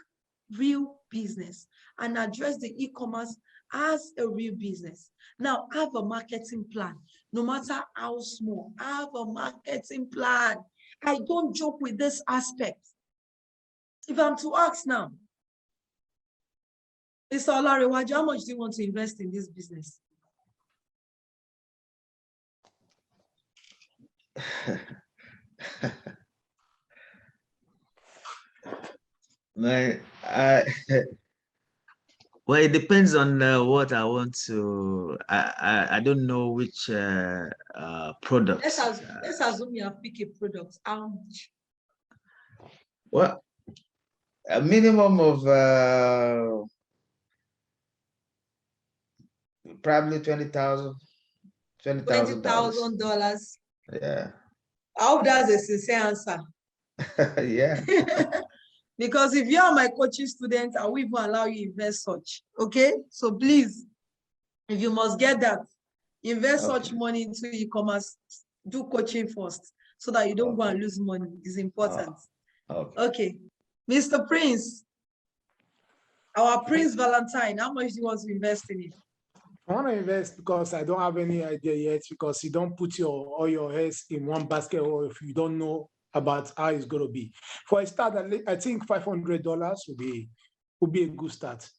real business and address the e-commerce as a real business. Now, have a marketing plan. No matter how small, have a marketing plan. I don't joke with this aspect. If I'm to ask now, Mr. Olarewaju, how much do you want to invest in this business? Well, it depends on what I want to. I don't know which product. Let's assume you have picked a product. How much? Well, a minimum of probably $20,000. $20,000. Yeah. I hope that's a sincere answer. Yeah. Because if you are my coaching student, I will even allow you to invest such. Okay? So please, if you must get that, invest such money into e-commerce, do coaching first so that you don't go and lose money. It's important. Okay. Mr. Prince, our Prince Valentine, how much do you want to invest in it? I want to invest because I don't have any idea yet, because you don't put all your eggs in one basket, or if you don't know about how it's going to be. For a start, I think $500 would be a good start.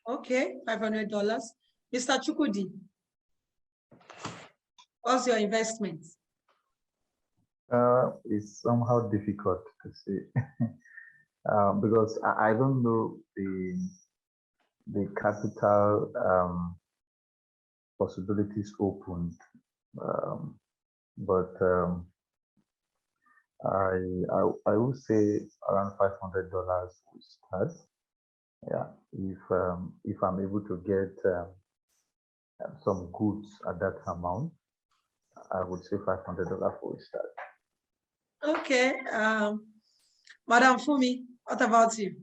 Okay, $500. Mr. Chukwudi, what's your investment? It's somehow difficult to say because I don't know the capital possibilities opened, but I would say around $500 to start. Yeah, if I'm able to get some goods at that amount, I would say $500 for a start. Okay, Madam Fumi, what about you?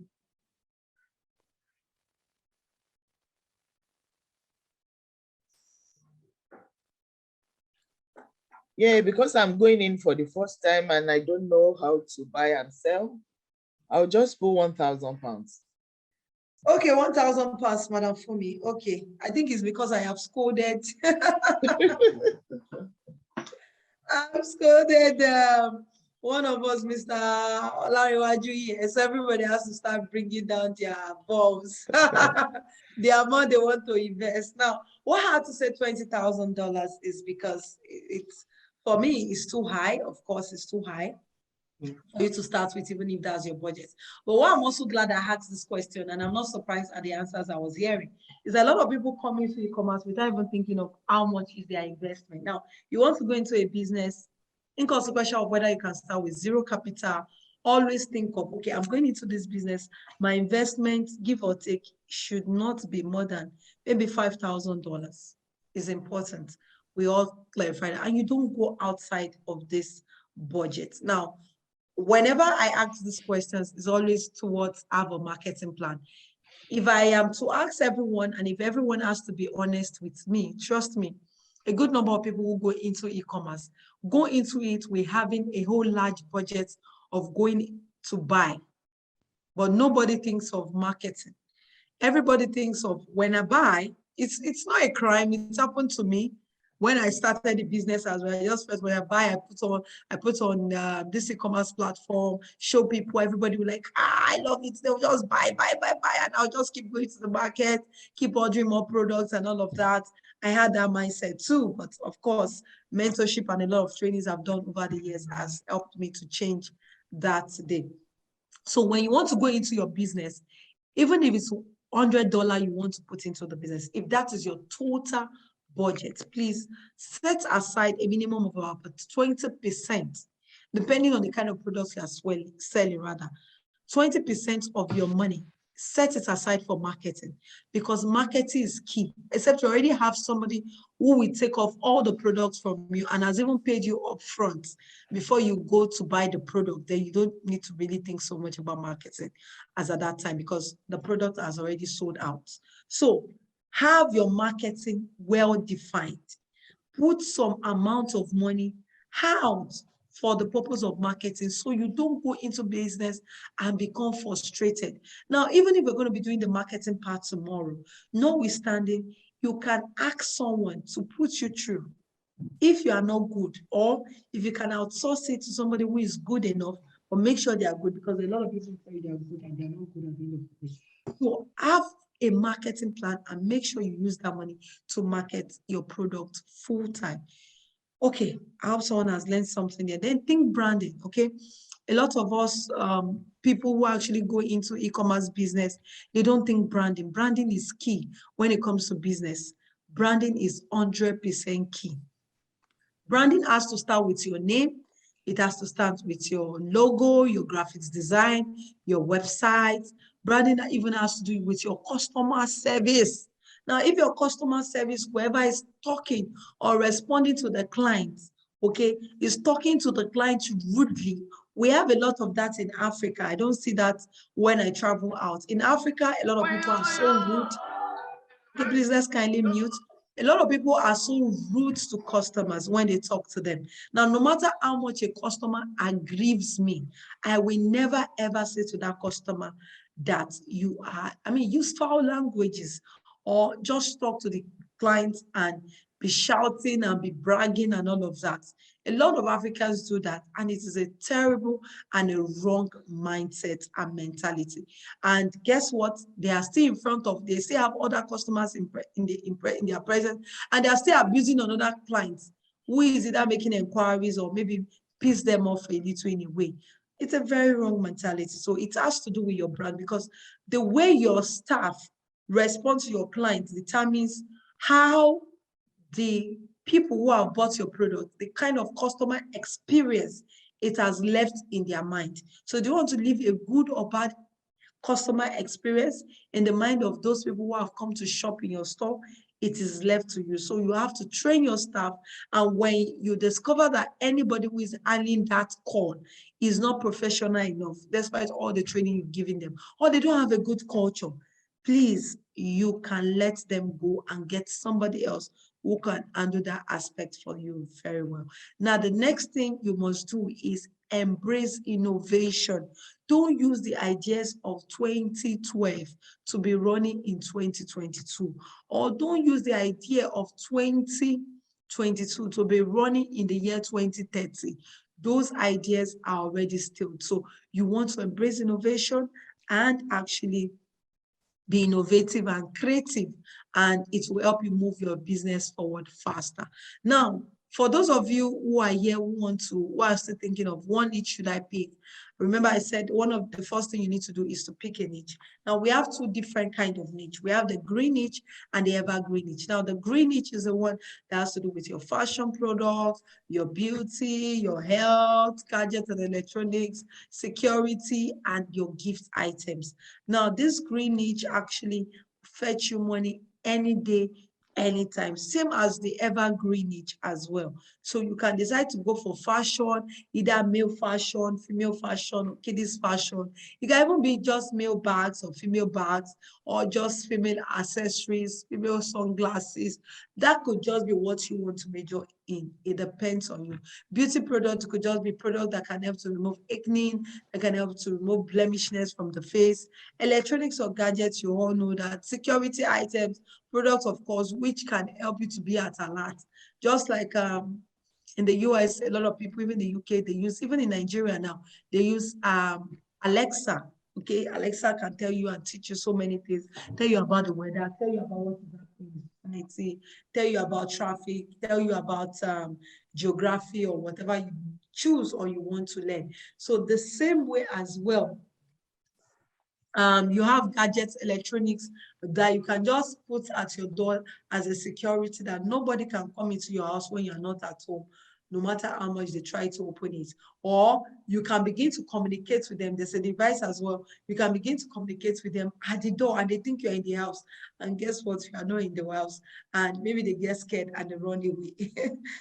Yeah, because I'm going in for the first time and I don't know how to buy and sell, I'll just put £1,000. Okay, £1,000, Madam Fumi. Okay, I think it's because I have scolded. I've scolded one of us, Mr. Olarewaju. Yes, everybody has to start bringing down their bombs. The amount they want to invest. Now, what I had to say $20,000 is because it's, for me, it's too high. Of course, it's too high for you to start with, even if that's your budget. But what I'm also glad I asked this question, and I'm not surprised at the answers I was hearing, is a lot of people come into e-commerce without even thinking of how much is their investment. Now, you want to go into a business, inconsequential of whether you can start with zero capital, always think of, okay, I'm going into this business, my investment, give or take, should not be more than maybe $5,000. Is important. We all clarify that, and you don't go outside of this budget. Now, whenever I ask these questions, it's always towards have a marketing plan. If I am to ask everyone, and if everyone has to be honest with me, trust me, a good number of people who go into e-commerce go into it with having a whole large budget of going to buy, but nobody thinks of marketing. Everybody thinks of when I buy, it's not a crime. It's happened to me. when I started the business as well, I just first when I buy, I put on this e-commerce platform, show people, everybody will like, I love it. They'll just buy, and I'll just keep going to the market, keep ordering more products and all of that. I had that mindset too, but of course, mentorship and a lot of trainings I've done over the years has helped me to change that today. So when you want to go into your business, even if it's $100 you want to put into the business, if that is your total budget, please set aside a minimum of about 20%, depending on the kind of products you are selling, 20% of your money, set it aside for marketing, because marketing is key, except you already have somebody who will take off all the products from you and has even paid you up front before you go to buy the product. Then you don't need to really think so much about marketing as at that time, because the product has already sold out. So have your marketing well defined. Put some amount of money out for the purpose of marketing, so you don't go into business and become frustrated. Now, even if we're going to be doing the marketing part tomorrow, notwithstanding, you can ask someone to put you through if you are not good, or if you can outsource it to somebody who is good enough, but make sure they are good, because a lot of people say they are good and they are not good at the end of the day. So have a marketing plan and make sure you use that money to market your product full time. Okay, I hope someone has learned something there. Then think branding, okay? A lot of us, people who actually go into e-commerce business, they don't think branding. Branding is key when it comes to business. Branding is 100% key. Branding has to start with your name. It has to start with your logo, your graphics design, your website. Branding even has to do with your customer service. Now, if your customer service, whoever is talking or responding to the client, okay, is talking to the client rudely, we have a lot of that in Africa. I don't see that when I travel out. In Africa, a lot of people are so rude. Okay, please, let's kindly mute. A lot of people are so rude to customers when they talk to them. Now, no matter how much a customer aggrieves me, I will never ever say to that customer that you are, use foul languages, or just talk to the client and be shouting and be bragging and all of that. A lot of Africans do that, and it is a terrible and a wrong mindset and mentality. And guess what? They are still they still have other customers in their presence, and they are still abusing on other clients who is either making inquiries or maybe piss them off a little in a way. It's a very wrong mentality. So it has to do with your brand, because the way your staff respond to your clients determines how the people who have bought your product, the kind of customer experience it has left in their mind. So do you want to leave a good or bad customer experience in the mind of those people who have come to shop in your store? It is left to you. So you have to train your staff. And when you discover that anybody who is handling that call is not professional enough, despite all the training you've given them, or they don't have a good culture, please, you can let them go and get somebody else who can handle that aspect for you very well. Now, the next thing you must do is embrace innovation. Don't use the ideas of 2012 to be running in 2022, or don't use the idea of 2022 to be running in the year 2030. Those ideas are already stale. So you want to embrace innovation and actually be innovative and creative, and it will help you move your business forward faster. Now, for those of you who are here who are still thinking of what niche should I pick, remember I said one of the first thing you need to do is to pick a niche. Now, we have two different kinds of niche. We have the green niche and the evergreen niche. Now, the green niche is the one that has to do with your fashion products, your beauty, your health, gadgets and electronics, security, and your gift items. Now, this green niche actually fetch you money any day, anytime, same as the evergreen niche as well. So you can decide to go for fashion, either male fashion, female fashion, kiddies fashion. You can even be just male bags or female bags, or just female accessories, female sunglasses. That could just be what you want to major in. It depends on you. Beauty products could just be products that can help to remove acne, that can help to remove blemishness from the face. Electronics or gadgets, you all know that. Security items, products, of course, which can help you to be at alert. Just like in the US, a lot of people, even the UK, they use, even in Nigeria now, they use Alexa. Okay, Alexa can tell you and teach you so many things, tell you about the weather, tell you about what is happening in society, tell you about traffic, tell you about geography or whatever you choose or you want to learn. So the same way as well, you have gadgets, electronics that you can just put at your door as a security, that nobody can come into your house when you're not at home, no matter how much they try to open it. Or you can begin to communicate with them. There's a device as well. You can begin to communicate with them at the door and they think you're in the house. And guess what? You are not in the house. And maybe they get scared and they run away.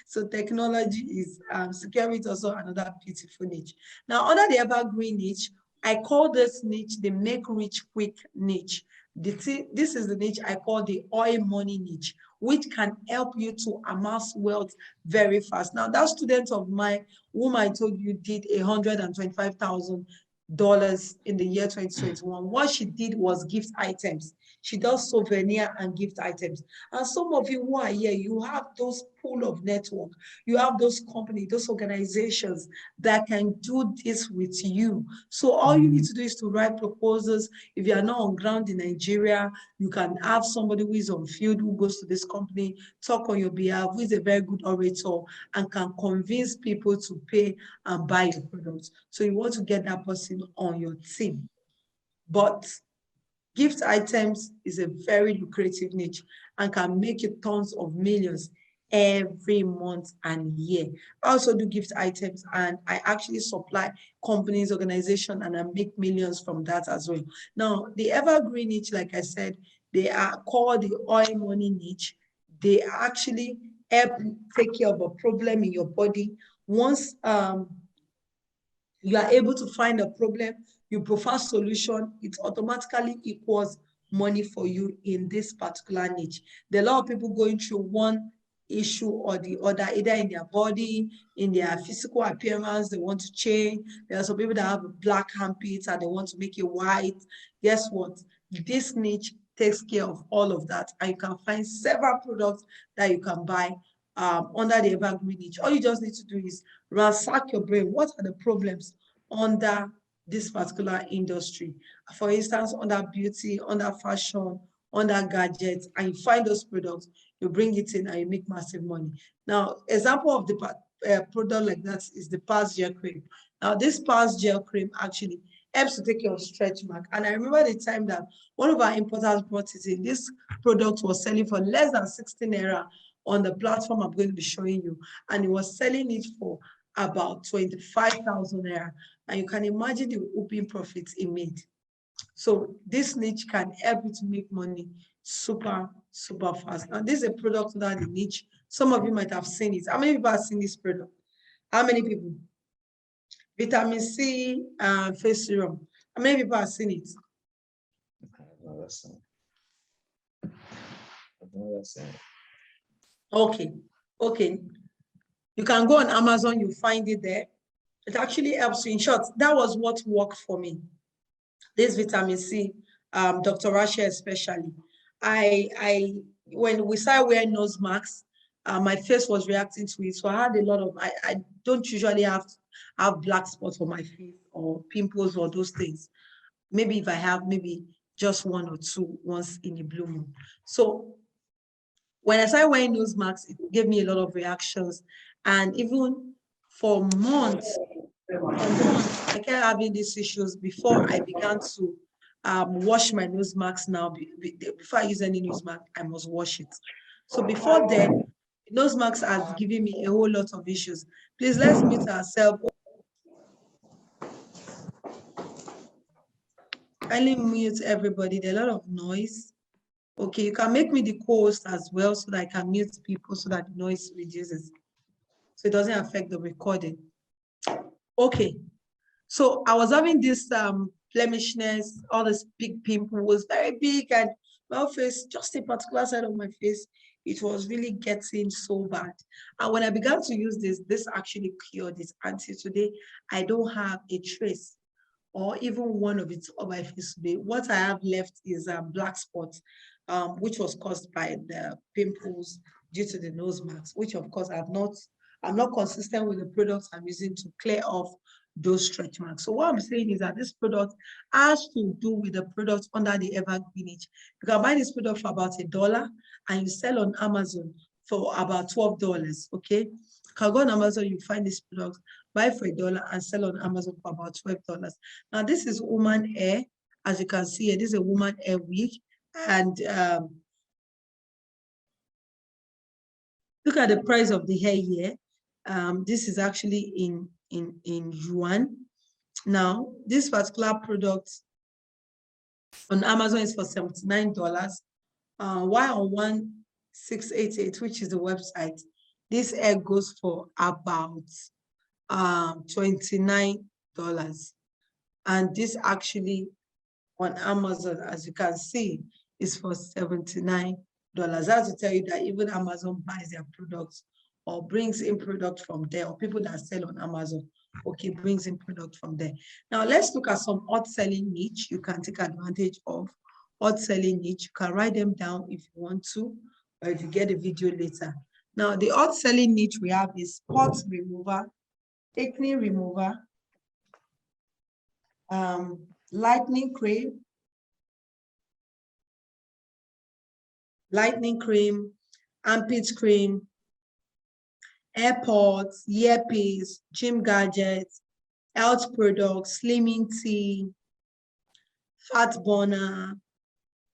So technology is security, also another beautiful niche. Now, under the evergreen niche, I call this niche the make rich quick niche. This is the niche I call the oil money niche, which can help you to amass wealth very fast. Now, that student of mine, whom I told you did $125,000 in the year 2021, what she did was gift items. She does souvenir and gift items. And some of you who are here, you have those pool of network. You have those companies, those organizations that can do this with you. So all you need to do is to write proposals. If you are not on ground in Nigeria, you can have somebody who is on field, who goes to this company, talk on your behalf, who is a very good orator and can convince people to pay and buy your products. So you want to get that person on your team. But gift items is a very lucrative niche and can make you tons of millions every month and year. I also do gift items and I actually supply companies, organizations, and I make millions from that as well. Now, the evergreen niche, like I said, they are called the oil money niche. They actually help take care of a problem in your body. Once you are able to find a problem, you prefer solution, it automatically equals money for you in this particular niche. There are a lot of people going through one issue or the other, either in their body, in their physical appearance, they want to change. There are some people that have black armpits and they want to make it white. Guess what? This niche takes care of all of that. And you can find several products that you can buy under the evergreen niche. All you just need to do is ransack your brain. What are the problems under this particular industry? For instance, under beauty, under fashion, under gadgets, and you find those products, you bring it in and you make massive money. Now, example of the product like that is the Pars Gel Cream. Now, this Pars Gel Cream actually helps to take care of stretch mark. And I remember the time that one of our importers brought it in. This product was selling for less than 16 naira on the platform I'm going to be showing you. And he was selling it for about 25,000 naira. And you can imagine the whooping profits he made. So this niche can help you to make money super, super fast. Now, this is a product that the niche. Some of you might have seen it. How many people have seen this product? How many people? Vitamin C face serum. How many people have seen it? Okay, okay. You can go on Amazon, you find it there. It actually helps you. In short, that was what worked for me. This vitamin C, Dr. Rasha especially. When we started wearing nose masks, my face was reacting to it. So I had a lot of, I don't usually have black spots on my face or pimples or those things. Maybe if I have, maybe just one or two once in a blue moon. So when I started wearing nose masks, it gave me a lot of reactions. And even for months, I kept having these issues before I began to wash my nose masks now. Before I use any nose mask, I must wash it. So before then, nose masks has given me a whole lot of issues. Please, let's mute ourselves. Kindly mute everybody. There's a lot of noise. Okay, you can make me the co-host as well so that I can mute people so that the noise reduces. So it doesn't affect the recording. Okay, so I was having this blemishness, all this big pimple was very big, and my face, just a particular side of my face, it was really getting so bad. And when I began to use this actually cured it. Until today, I don't have a trace or even one of it on my face today. What I have left is a black spot, which was caused by the pimples due to the nose marks, which of course I'm not consistent with the products I'm using to clear off those stretch marks. So what I'm saying is that this product has to do with the products under the evergreenage. You can buy this product for about $1 and you sell on Amazon for about $12. Okay, you can go on Amazon, you find this product, buy for $1 and sell on Amazon for about $12. Now this is woman hair. As you can see here, this is a woman hair wig, and look at the price of the hair here. This is actually in yuan. Now, this particular product on Amazon is for $79. While on 1688, which is the website, this hair goes for about $29. And this actually on Amazon, as you can see, is for $79. That's to tell you that even Amazon buys their products or brings in product from there, or people that sell on Amazon, okay, brings in product from there. Now let's look at some odd selling niche you can take advantage of. Odd selling niche, you can write them down if you want to, or if you get a video later. Now the odd selling niche we have is spot remover, acne remover, lightning cream, armpit cream, AirPods, earpiece, gym gadgets, health products, slimming tea, fat burner,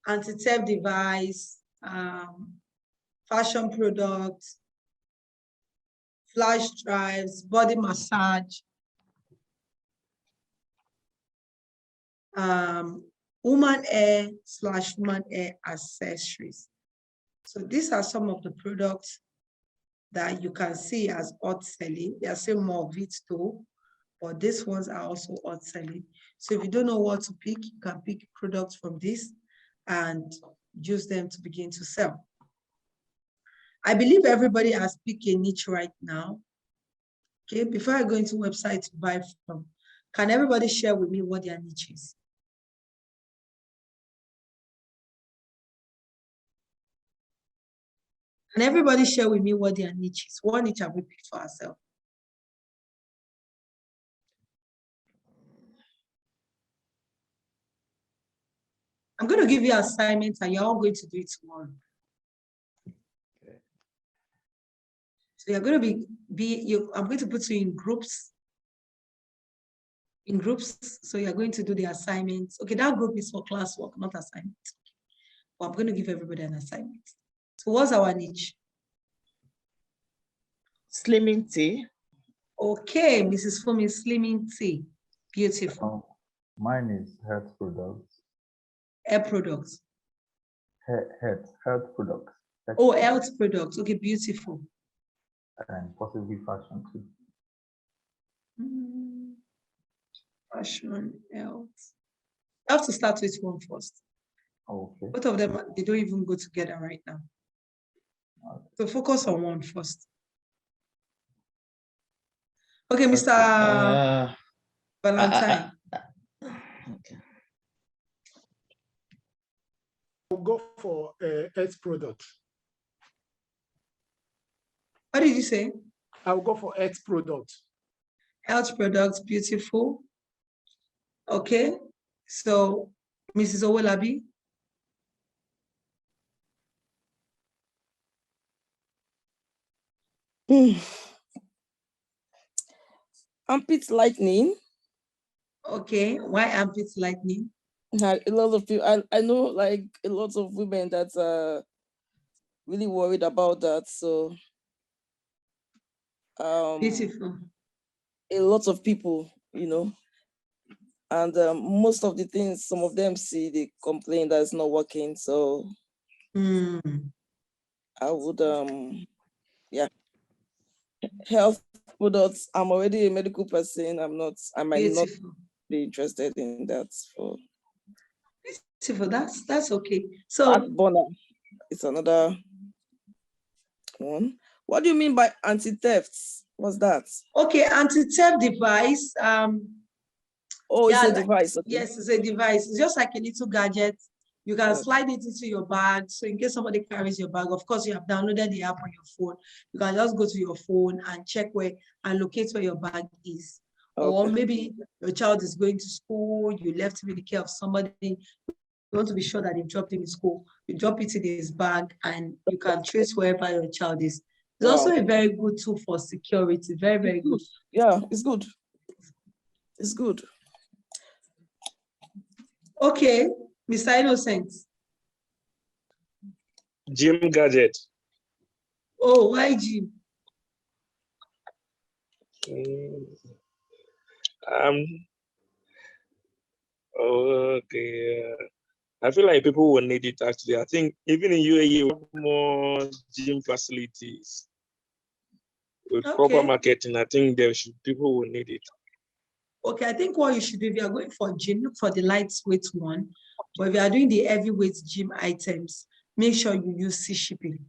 anti-theft device, fashion products, flash drives, body massage, woman hair / woman hair accessories. So these are some of the products that you can see as odd selling. There are still more of it too, but these ones are also odd selling. So if you don't know what to pick, you can pick products from this and use them to begin to sell. I believe everybody has picked a niche right now. Okay, before I go into website to buy from, can everybody share with me what their niche is? Can everybody share with me what their niche is? What niche have we picked for ourselves? I'm going to give you assignments and you're all going to do it tomorrow. Okay. So you're going to I'm going to put you in groups. So you're going to do the assignments. Okay, that group is for classwork, not assignments. But I'm going to give everybody an assignment. So what's our niche? Slimming tea. Okay, Mrs. Fumi, slimming tea. Beautiful. Mine is health products. Hair products. Health products. Oh, health products. Okay, beautiful. And possibly fashion too. Fashion, health. I have to start with one first. Okay. Both of them, they don't even go together right now. So focus on one first. Okay, Mr. Valentine. Okay. I'll go for health products. What did you say? I'll go for health products. Health products, beautiful. Okay, so Mrs. Owolabi. Armpit lightning. Okay, why armpit lightning? A lot of people, I know like a lot of women that are really worried about that. So Beautiful. A lot of people, you know, and most of the things, some of them see, they complain that it's not working. So I would, yeah, health products. I'm already a medical person. I might not be interested in that. For beautiful, that's okay. So burner, it's another one. What do you mean by anti-thefts? What's that? Okay, anti-theft device. Oh, yeah, it's a device. Okay. Yes, it's a device. It's just like a little gadget You can Okay. slide it into your bag. So in case somebody carries your bag, of course, you have downloaded the app on your phone. You can just go to your phone and check where and locate where your bag is. Or Okay. maybe your child is going to school, you left him in the care of somebody. You want to be sure that you dropped him in school. You drop it in his bag and you can trace wherever your child is. It's also Wow. a very good tool for security. Very, very good. Yeah, it's good. It's good. Okay, Mr. Innocent. Gym gadget. Oh, why Jim? Okay. I feel like people will need it actually. I think even in UAE, more gym facilities with proper Okay. marketing. I think people will need it. Okay, I think what you should do if you are going for gym, look for the lightweight one. But if you are doing the heavyweight gym items, make sure you use sea shipping.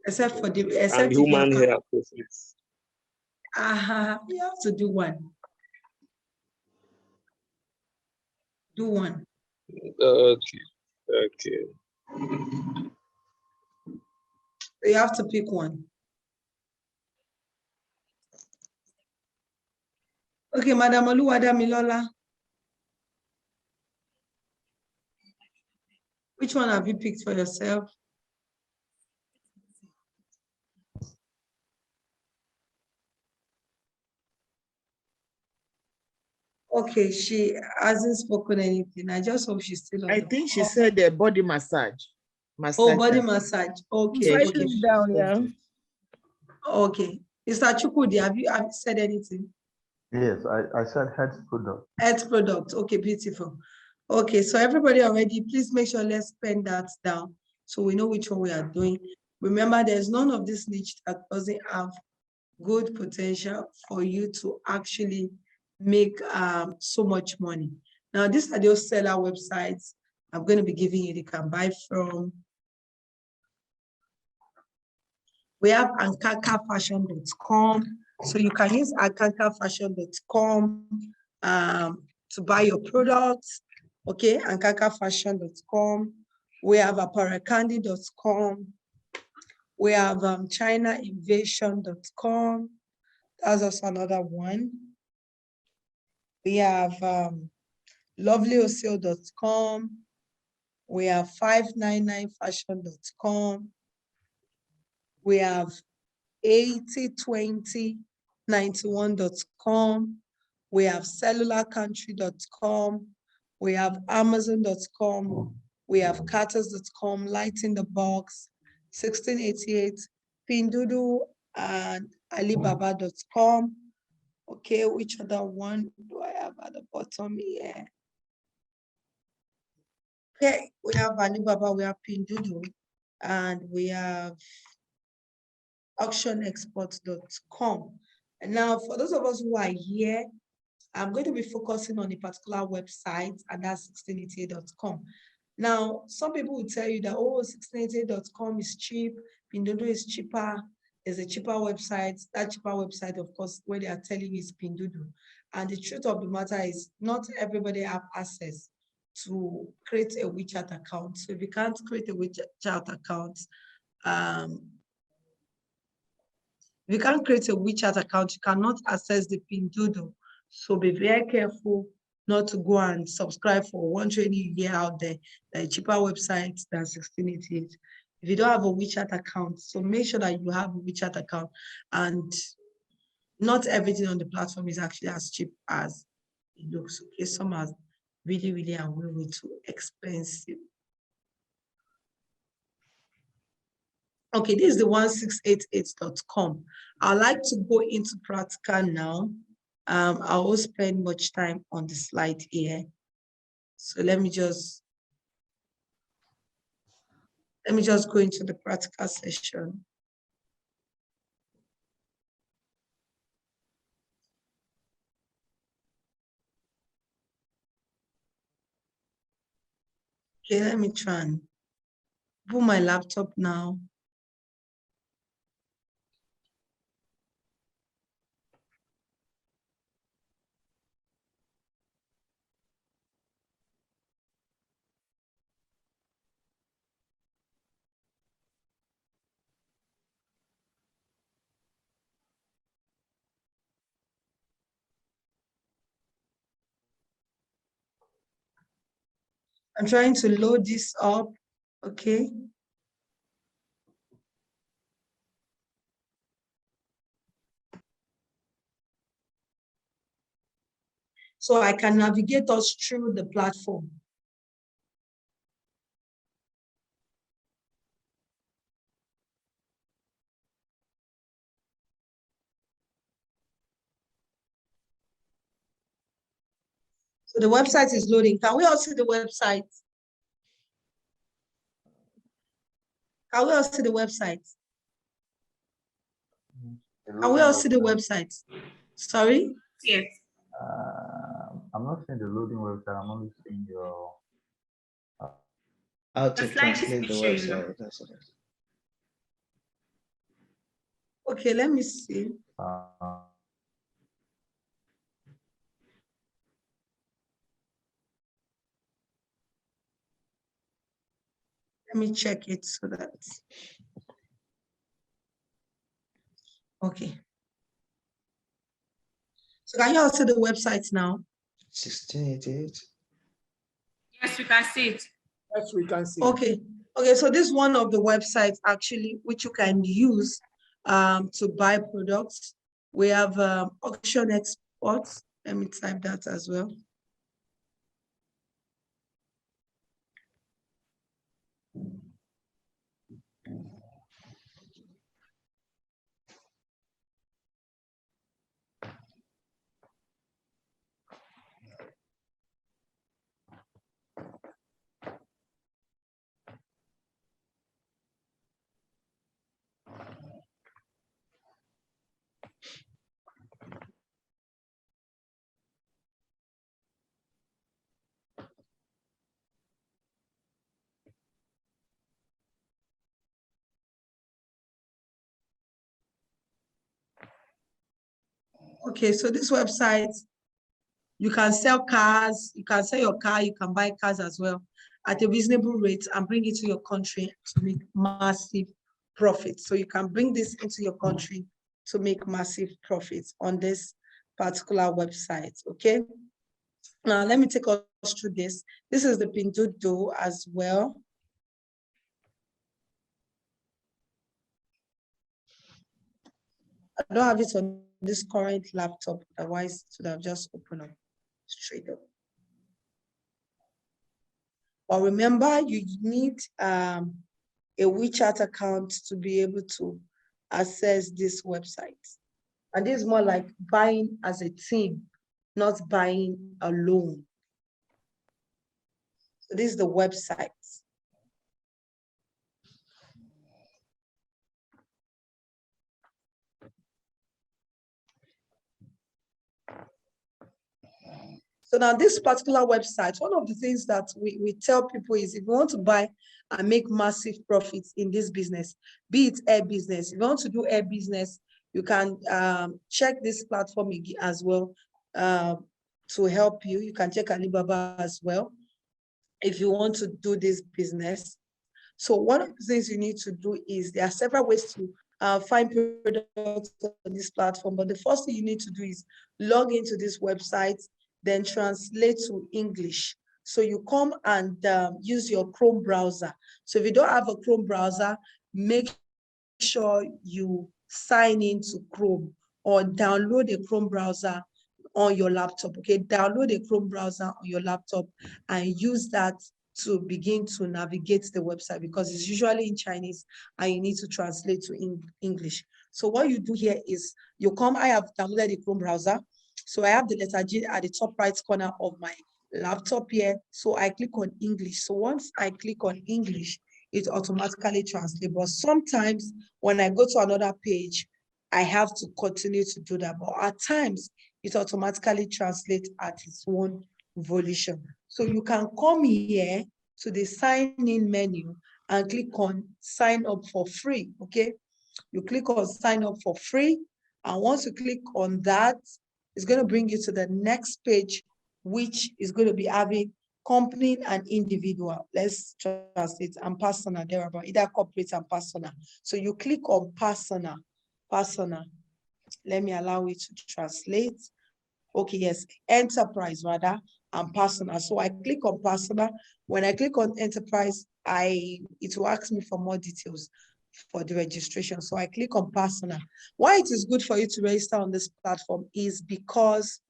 Except And if you human are, hair profits. you have to do one. Do one. Okay. Okay. You have to pick one. Okay, Madam Oluwadamilola. Which one have you picked for yourself? Okay, she hasn't spoken anything. I just hope she's still on I the think she call. said the body massage. Oh, body therapy. massage. Okay, Yeah, okay. she Down, said yeah. it. Okay. Mr. Chukwudi, have you said anything? Yes, I said head product. Health product. Okay, beautiful. Okay, so everybody already, please make sure let's pen that down so we know which one we are doing. Remember, there's none of this niche that doesn't have good potential for you to actually make so much money. Now, these are those seller websites I'm going to be giving you. You can buy from. We have ankakafashion.com. So you can use ankakafashion.com to buy your products. Okay, ankakafashion.com. We have apparelcandy.com. We have chinainvasion.com. That's also another one. We have lovelyosale.com. We have 599fashion.com. We have 802091.com. We have cellularcountry.com. We have amazon.com. We have carters.com, Light in the Box, 1688, Pindudu, and alibaba.com. Okay, which other one do I have at the bottom here? Okay, we have Alibaba, we have Pindudu, and we have auctionexport.com. And now for those of us who are here, I'm going to be focusing on a particular website, and that's 1688.com. Now, some people will tell you that, oh, 1688.com is cheap, Pinduoduo is cheaper, there's a cheaper website. That cheaper website, of course, where they are telling you is Pinduoduo. And the truth of the matter is not everybody have access to create a WeChat account. So if you can't create a WeChat account, if you can't create a WeChat account, you cannot access the Pinduoduo. So be very careful not to go and subscribe for one training you hear out there, the cheaper websites than 1688. If you don't have a WeChat account, so make sure that you have a WeChat account, and not everything on the platform is actually as cheap as it looks. Okay, some are really, really and way too expensive. Okay, this is the 1688.com. I'd like to go into practical now. I won't spend much time on the slide here. So let me just go into the practical session. Okay, let me try and put my laptop now. I'm trying to load this up. Okay. So I can navigate us through the platform. So the website is loading. Can we all see the website? Can we all see the website? Can we all see the website? Sorry? Yes. I'm not seeing the loading website. I'm only seeing your. How The to slide is translate the showing. website. That's it. Okay, let me see. Let me check it so that. Okay. So can you all see the website now? 1688. Yes, we can see it. Yes, we can see. Okay. Okay, so this is one of the websites actually which you can use to buy products. We have auction exports. Let me type that as well. Okay, so this website, you can sell cars, you can sell your car, you can buy cars as well at a reasonable rate and bring it to your country to make massive profits. So you can bring this into your country to make massive profits on this particular website, okay? Now, let me take us through this. This is the Pinduoduo as well. I don't have it on this current laptop, otherwise it would have just opened up straight up. But remember, you need a WeChat account to be able to access this website. And this is more like buying as a team, not buying alone. So this is the website. So now this particular website, one of the things that we tell people is if you want to buy and make massive profits in this business, be it air business, if you want to do air business, you can check this platform as well to help you. You can check Alibaba as well if you want to do this business. So one of the things you need to do is there are several ways to find products on this platform, but the first thing you need to do is log into this website, then translate to English. So you come and use your Chrome browser. So if you don't have a Chrome browser, make sure you sign into Chrome or download a Chrome browser on your laptop, okay? Download a Chrome browser on your laptop and use that to begin to navigate the website because it's usually in Chinese and you need to translate to English. So what you do here is you come, I have downloaded the Chrome browser. So I have the letter G at the top right corner of my laptop here. So I click on English. So once I click on English, it automatically translates. But sometimes when I go to another page, I have to continue to do that. But at times, it automatically translates at its own volition. So you can come here to the sign in menu and click on sign up for free, okay? You click on sign up for free. And once you click on that, it's going to bring you to the next page, which is going to be having company and individual. Let's translate and personal there about either corporate and personal. So you click on personal. Let me allow it to translate. Okay, yes, enterprise rather, and personal. So I click on personal. When I click on enterprise, it will ask me for more details for the registration. So I click on personal. Why it is good for you to register on this platform is because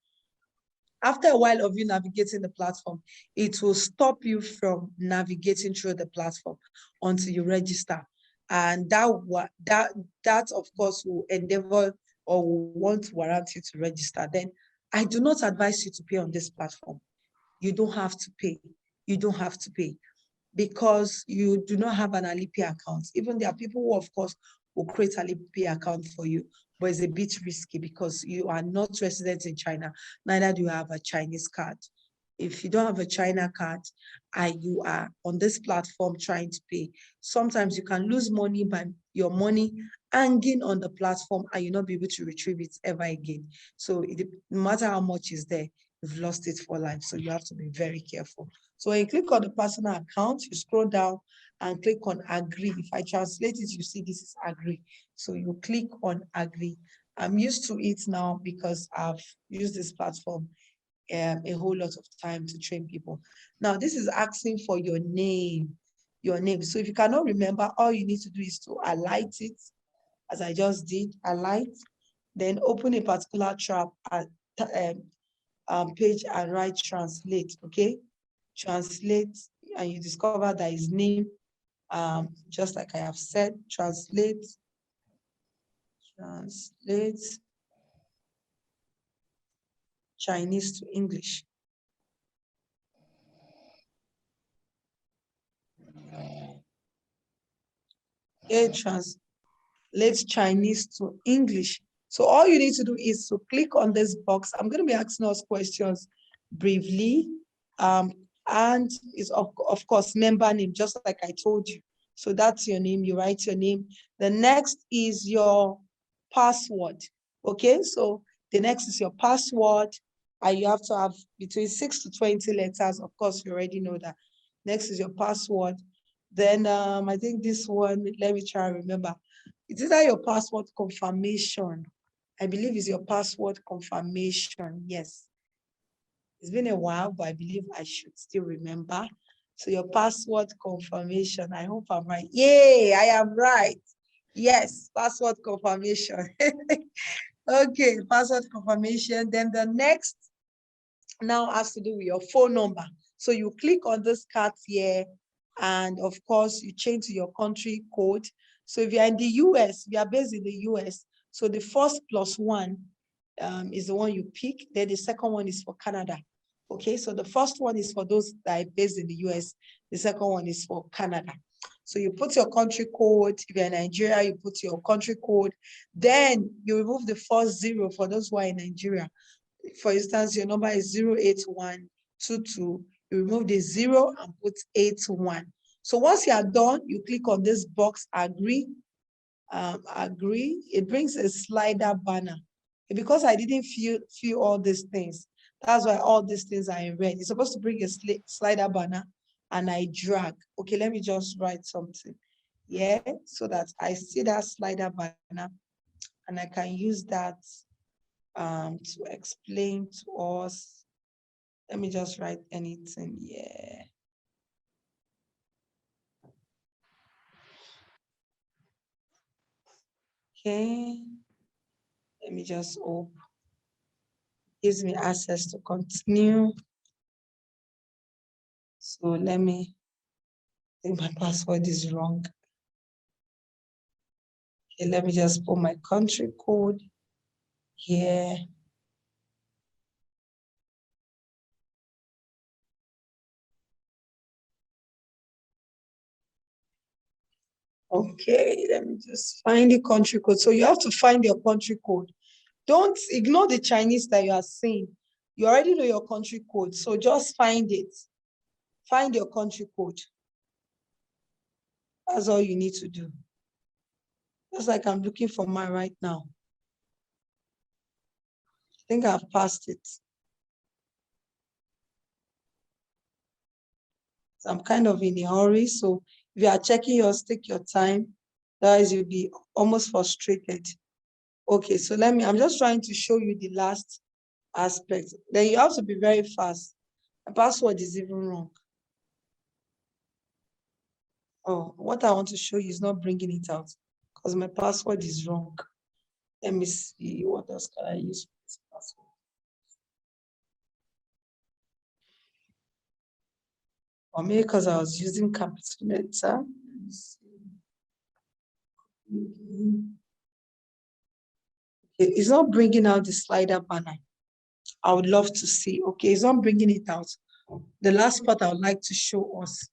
after a while of you navigating the platform, it will stop you from navigating through the platform until you register. And that of course will endeavor or will want to warrant you to register. Then I do not advise you to pay on this platform. You don't have to pay. You don't have to pay because you do not have an Alipay account. Even there are people who, of course, will create an Alipay account for you, but it's a bit risky because you are not resident in China, neither do you have a Chinese card. If you don't have a China card and you are on this platform trying to pay, sometimes you can lose money by your money hanging on the platform and you'll not be able to retrieve it ever again. So no matter how much is there, you've lost it for life. So you have to be very careful. So when you click on the personal account, you scroll down and click on agree. If I translate it, you see this is agree. So you click on agree. I'm used to it now because I've used this platform a whole lot of time to train people. Now, this is asking for your name. So if you cannot remember, all you need to do is to highlight it, as I just did, highlight, then open a particular tab page and write translate, okay? Translate, and you discover that his name, just like I have said, translate, Chinese to English. Okay, translate Chinese to English. So all you need to do is to click on this box. I'm going to be asking us questions briefly. And it's of course member name, just like I told you. So that's your name, you write your name. The next is your password. Okay, so the next is your password, and you have to have between 6 to 20 letters. Of course, you already know that. Next is your password. Then I think this one, let me try and remember. It's either your password confirmation. I believe it's your password confirmation. Yes. It's been a while, but I believe I should still remember. So your password confirmation. I hope I'm right. Yay, I am right. Yes, password confirmation. Okay, password confirmation. Then the next now has to do with your phone number. So you click on this card here, and of course you change to your country code. So if you're in the US, you are based in the US, so the first +1 is the one you pick. Then the second one is for Canada. Okay, so the first one is for those that are based in the US. The second one is for Canada. So you put your country code. If you're in Nigeria, you put your country code. Then you remove the first 0 for those who are in Nigeria. For instance, your number is 08122. You remove the 0 and put 81. So once you are done, you click on this box, agree. Agree. It brings a slider banner. Because I didn't fill all these things, that's why all these things are in red. It's supposed to bring a slider banner, and I drag. Okay, let me just write something. Yeah, so that I see that slider banner, and I can use that to explain to us. Let me just write anything. Yeah. Okay. Let me just open. Gives me access to continue. So let me, I think my password is wrong. Okay, let me just put my country code here. Okay, let me just find the country code. So you have to find your country code. Don't ignore the Chinese that you are seeing. You already know your country code, so just find it. Find your country code. That's all you need to do. Just like I'm looking for mine right now. I think I've passed it. So I'm kind of in a hurry, so if you are checking yours, take your time. Otherwise, you'll be almost frustrated. Okay, so I'm just trying to show you the last aspect. Then you have to be very fast. The password is even wrong. Oh, what I want to show you is not bringing it out because my password is wrong. Let me see, what else can I use for this password? Or maybe because I was using capital letter. It's not bringing out the slider banner. I would love to see. Okay, it's not bringing it out. The last part I would like to show us.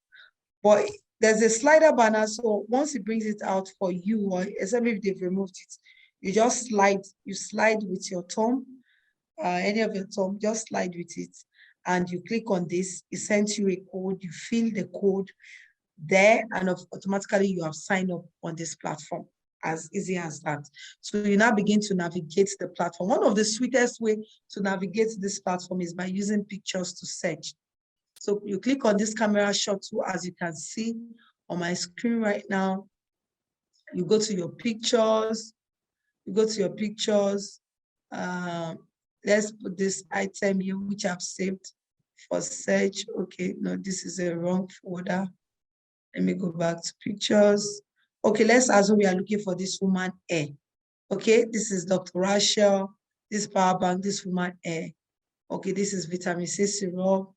But there's a slider banner, so once it brings it out for you, or except if they've removed it, you just slide, you slide with your thumb, any of your thumb, just slide with it, and you click on this, it sends you a code, you fill the code there, and automatically you have signed up on this platform. As easy as that. So you now begin to navigate the platform. One of the sweetest way to navigate this platform is by using pictures to search. So you click on this camera shot tool, as you can see on my screen right now. You go to your pictures. Let's put this item here, which I've saved for search. Okay, no, this is a wrong folder. Let me go back to pictures. Okay, let's assume we are looking for this woman hair. Okay, this is Dr. Rachel, this power bank, this woman hair. Okay, this is vitamin C syrup.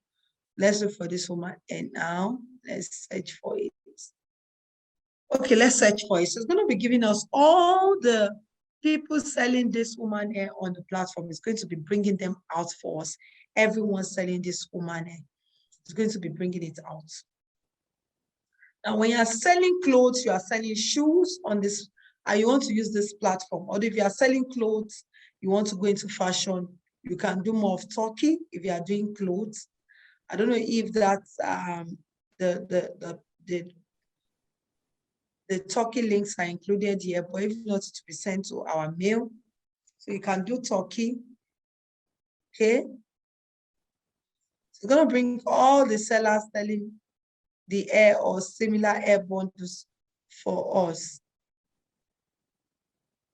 Let's look for this woman hair now. Let's search for it. Okay, let's search for it. So it's going to be giving us all the people selling this woman hair on the platform. It's going to be bringing them out for us. Everyone selling this woman hair is going to be bringing it out. Now, when you are selling clothes, you are selling shoes on this, and you want to use this platform. Or if you are selling clothes, you want to go into fashion, you can do more of talking if you are doing clothes. I don't know if that's the talking links are included here, but if not, to be sent to our mail. So you can do talking. Okay. So it's going to bring all the sellers selling the air or similar air bundles for us.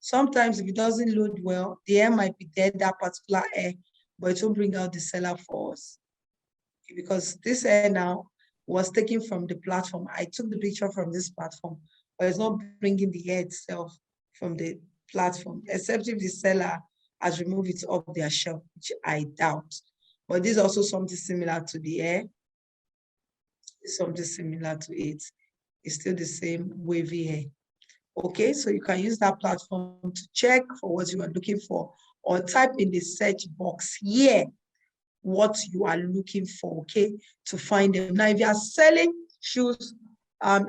Sometimes if it doesn't load well, the air might be dead, that particular air, but it will bring out the seller for us. Because this air now was taken from the platform. I took the picture from this platform, but it's not bringing the air itself from the platform, except if the seller has removed it off their shelf, which I doubt. But this is also something similar to the air. It's something similar to it. It's still the same wavy hair. Okay, so you can use that platform to check for what you are looking for, or type in the search box here what you are looking for, okay, to find them. Now, if you are selling shoes,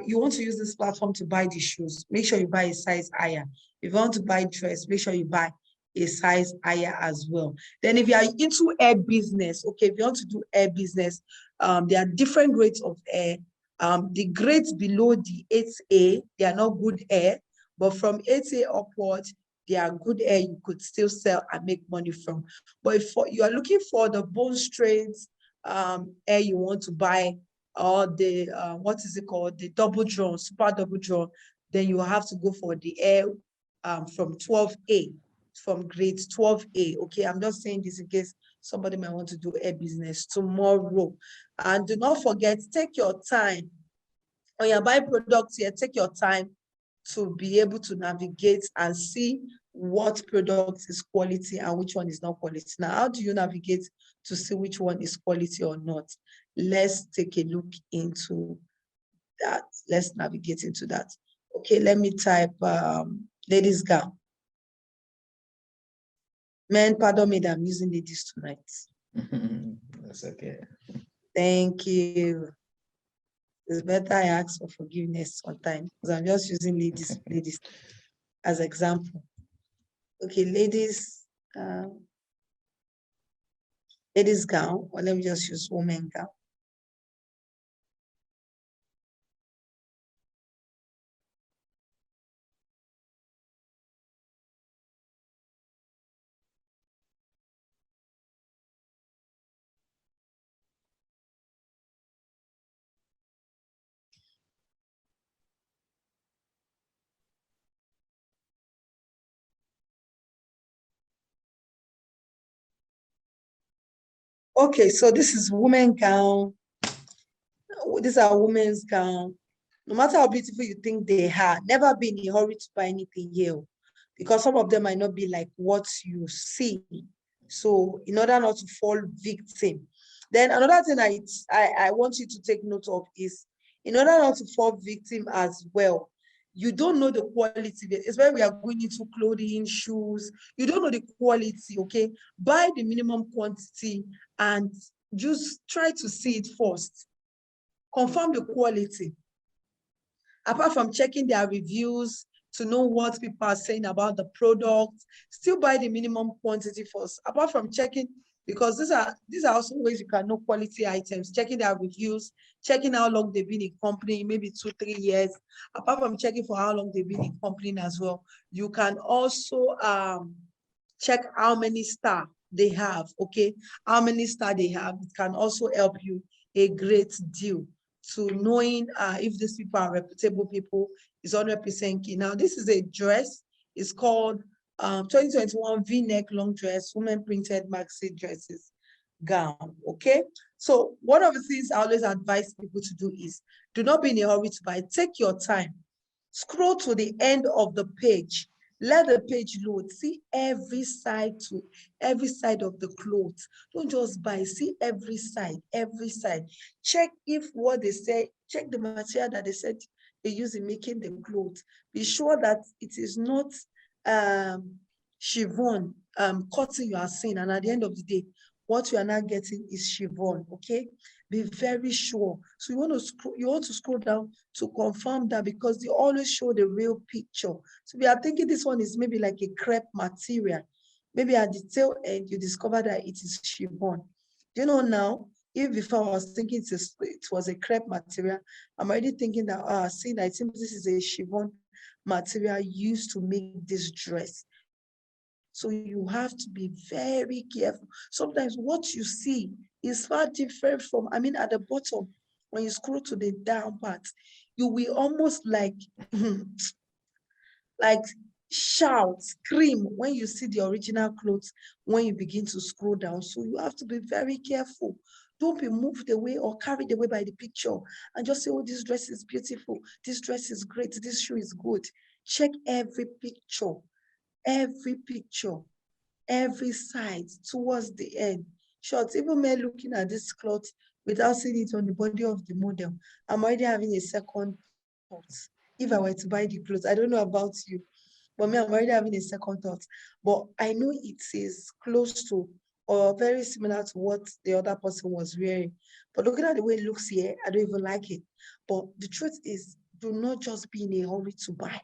you want to use this platform to buy the shoes, make sure you buy a size higher. If you want to buy dress, make sure you buy a size higher as well. Then if you are into hair business, okay, if you want to do hair business, there are different grades of hair. The grades below the 8A, they are not good hair, but from 8A upwards, they are good hair you could still sell and make money from. But if you are looking for the bone straight hair you want to buy, or the, what is it called? The double drawn, super double drawn, then you have to go for the hair from 12A, from grade 12A. Okay, I'm just saying this in case somebody might want to do hair business tomorrow. And do not forget, take your time. When you buy products here, take your time to be able to navigate and see what product is quality and which one is not quality. Now, how do you navigate to see which one is quality or not? Let's take a look into that. Let's navigate into that. Okay, let me type ladies gown. Men, pardon me that I'm using ladies tonight. That's okay. Thank you. It's better I ask for forgiveness sometimes because I'm just using ladies as example. Okay, ladies gown, or let me just use women gown. Okay, so this is women gown. These are women's gown. No matter how beautiful you think they are, never be in a hurry to buy anything here, because some of them might not be like what you see. So in order not to fall victim. Then another thing I want you to take note of is, in order not to fall victim as well, you don't know the quality. It's where we are going into clothing, shoes. You don't know the quality, okay? Buy the minimum quantity and just try to see it first. Confirm the quality. Apart from checking their reviews to know what people are saying about the product, still buy the minimum quantity first. Apart from checking, because these are also ways you can know quality items, checking their reviews, checking how long they've been in company, maybe 2-3 years. Apart from checking for how long they've been in company as well, you can also check how many stars they have, okay? How many stars they have. It can also help you a great deal to knowing if these people are reputable people is 100% key. Now, this is a dress. It's called 2021 V-neck long dress, women printed maxi dresses gown, okay? So one of the things I always advise people to do is, do not be in a hurry to buy. Take your time. Scroll to the end of the page. Let the page load. See every side of the clothes. Don't just buy. See every side, every side. Check if what they say, check the material that they said they use in making the clothes. Be sure that it is not chiffon cotton you are seeing. And at the end of the day, what you are not getting is chiffon, okay? Be very sure. So you want to scroll down to confirm that, because they always show the real picture. So we are thinking this one is maybe like a crepe material. Maybe at the tail end, you discover that it is chiffon. You know now, if before I was thinking it was a crepe material, I'm already thinking that, seeing that it seems this is a chiffon material used to make this dress. So you have to be very careful. Sometimes what you see is far different from, at the bottom, when you scroll to the down part, you will almost like shout, scream when you see the original clothes when you begin to scroll down. So you have to be very careful. Don't be moved away or carried away by the picture and just say, oh, this dress is beautiful. This dress is great. This shoe is good. Check every picture, every side towards the end. Short, even me looking at this cloth without seeing it on the body of the model, I'm already having a second thought. If I were to buy the clothes, I don't know about you, but me, I'm already having a second thought. But I know it is close to or very similar to what the other person was wearing. But looking at the way it looks here, I don't even like it. But the truth is, do not just be in a hurry to buy.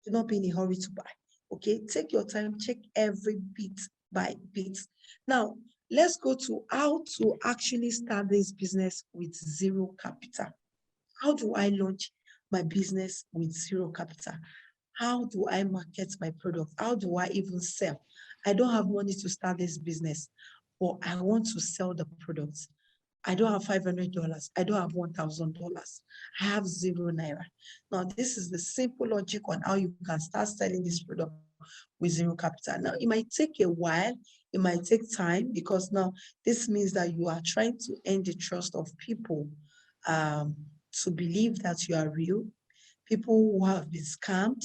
Do not be in a hurry to buy. Okay, take your time, check every bit by bit. Now, let's go to how to actually start this business with zero capital. How do I launch my business with zero capital? How do I market my product? How do I even sell? I don't have money to start this business, but I want to sell the products. I don't have $500. I don't have $1,000. I have €0. Now, this is the simple logic on how you can start selling this product with zero capital. Now, it might take a while. It might take time, because now this means that you are trying to earn the trust of people to believe that you are real. People who have been scammed,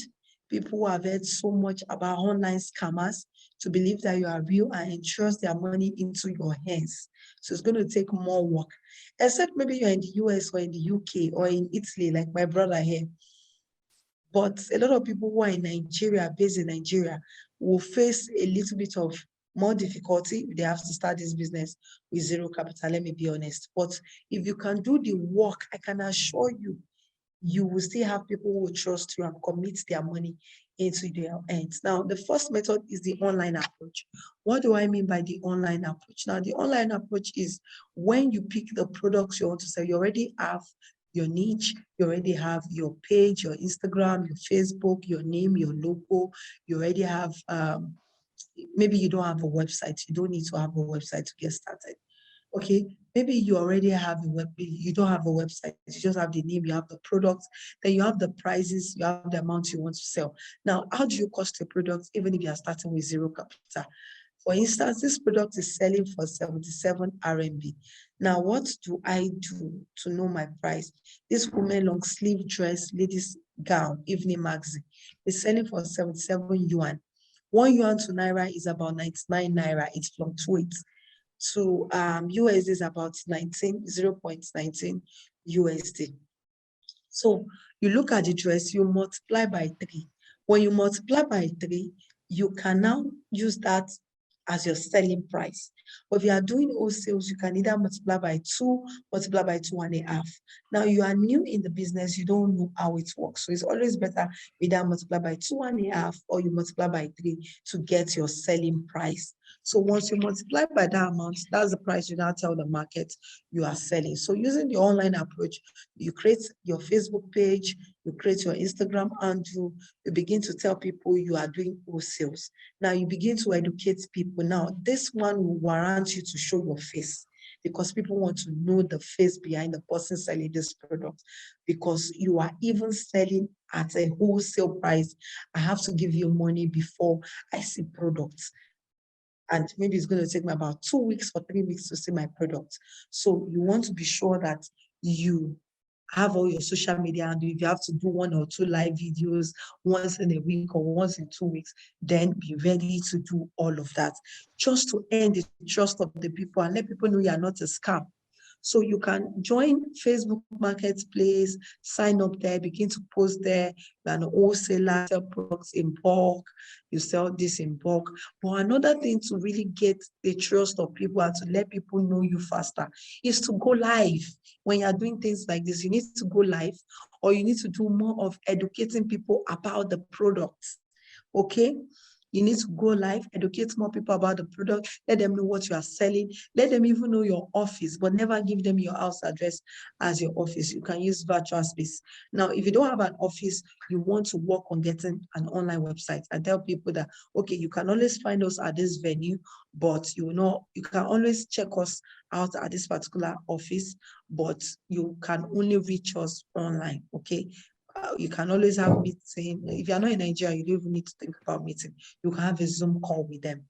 people who have heard so much about online scammers, to believe that you are real and entrust their money into your hands. So it's going to take more work, except maybe you're in the US or in the UK or in Italy, like my brother here. But a lot of people who are in Nigeria, based in Nigeria, will face a little bit of more difficulty if they have to start this business with zero capital, let me be honest. But if you can do the work, I can assure you, you will still have people who will trust you and commit their money into their hands. Now, the first method is the online approach. What do I mean by the online approach? Now, the online approach is when you pick the products you want to sell, you already have your niche, you already have your page, your Instagram, your Facebook, your name, your logo, you already have, maybe you don't have a website, you don't need to have a website to get started. Okay, maybe you already have you don't have a website, you just have the name, you have the products, then you have the prices, you have the amount you want to sell. Now, how do you cost your products even if you are starting with zero capital? For instance, this product is selling for 77 RMB. Now, what do I do to know my price? This woman long sleeve dress, ladies gown, evening magazine is selling for 77 yuan. 1 yuan to Naira is about 99 Naira. It fluctuates. To USD is about 0.19 USD. So you look at the dress, you multiply by 3. When you multiply by 3, you can now use that as your selling price. But if you are doing wholesales, you can either multiply by 2, multiply by 2.5. Now you are new in the business, you don't know how it works. So it's always better either multiply by 2.5 or you multiply by 3 to get your selling price. So once you multiply by that amount, that's the price you now tell the market you are selling. So using the online approach, you create your Facebook page, you create your Instagram handle, you begin to tell people you are doing wholesales. Now you begin to educate people. Now this one will warrant you to show your face because people want to know the face behind the person selling this product because you are even selling at a wholesale price. I have to give you money before I see products. And maybe it's going to take me about 2 weeks or 3 weeks to see my product. So you want to be sure that you have all your social media, and if you have to do 1 or 2 live videos once in a week or once in 2 weeks, then be ready to do all of that just to earn the trust of the people and let people know you are not a scam. So you can join Facebook Marketplace, sign up there, begin to post there. You're an wholesaler, sell products in bulk, you sell this in bulk. But another thing to really get the trust of people and to let people know you faster is to go live. When you're doing things like this, you need to go live or you need to do more of educating people about the products, okay? You need to go live, educate more people about the product, let them know what you are selling, let them even know your office, but never give them your house address as your office. You can use virtual space. Now, if you don't have an office, you want to work on getting an online website. I tell people that, okay, you can always find us at this venue, but you can always check us out at this particular office, but you can only reach us online, okay? You can always have meeting. If you're not in Nigeria, you don't even need to think about meeting. You can have a Zoom call with them.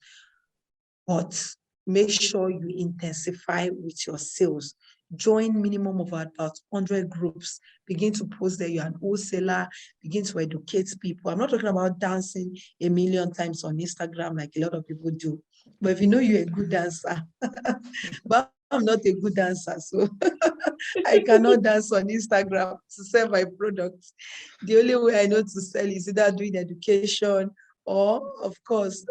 But make sure you intensify with your sales. Join minimum of about 100 groups. Begin to post there. You're an wholesaler. Begin to educate people. I'm not talking about dancing 1,000,000 times on Instagram like a lot of people do. But if you know you're a good dancer, but I'm not a good dancer, so I cannot dance on Instagram to sell my products. The only way I know to sell is either doing education or, of course,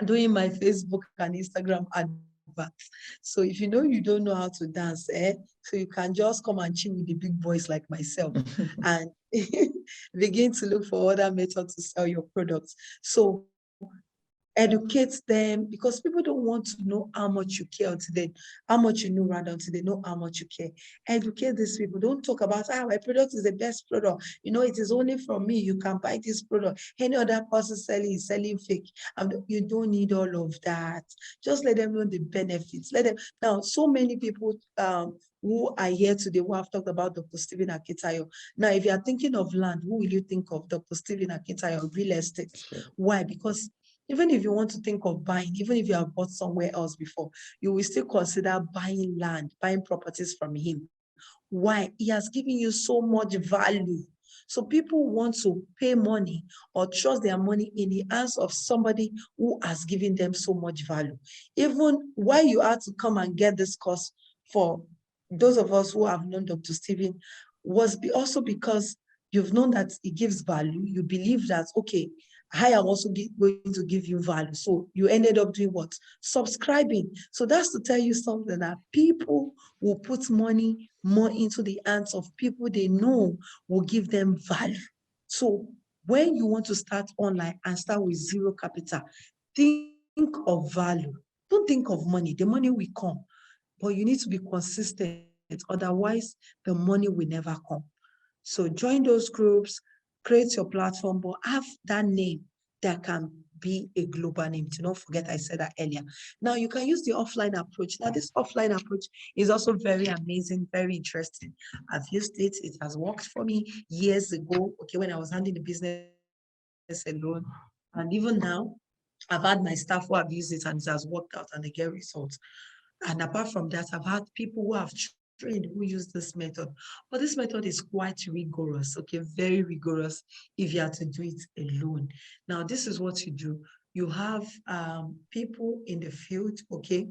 doing my Facebook and Instagram adverts. So if you know you don't know how to dance, so you can just come and chill with the big boys like myself and begin to look for other methods to sell your products. So educate them because people don't want to know how much you care until they, how much you know rather until they know how much you care. Educate these people. Don't talk about, my product is the best product. You know, it is only from me. You can buy this product. Any other person selling is selling fake. You don't need all of that. Just let them know the benefits. Let them, now, so many people who are here today who have talked about Dr. Stephen Akintayo. Now, if you are thinking of land, who will you think of? Dr. Stephen Akintayo, real estate. Why? Because even if you want to think of buying, even if you have bought somewhere else before, you will still consider buying land, buying properties from him. Why? He has given you so much value. So people want to pay money or trust their money in the hands of somebody who has given them so much value. Even why you had to come and get this course for those of us who have known Dr. Stephen was also because you've known that he gives value. You believe that, okay, I am also going to give you value. So you ended up doing what? Subscribing. So that's to tell you something that people will put money more into the hands of people they know will give them value. So when you want to start online and start with zero capital, think of value. Don't think of money. The money will come, but you need to be consistent. Otherwise, the money will never come. So join those groups, create your platform, but have that name that can be a global name. Do not forget I said that earlier. Now you can use the offline approach. Now this offline approach is also very amazing, very interesting. I've used it. It has worked for me years ago, okay, when I was handling the business alone. And even now, I've had my staff who have used it and it has worked out and they get results. And apart from that, I've had people who have trained who use this method. But this method is quite rigorous, okay, very rigorous if you have to do it alone. Now, this is what you do. You have people in the field, okay,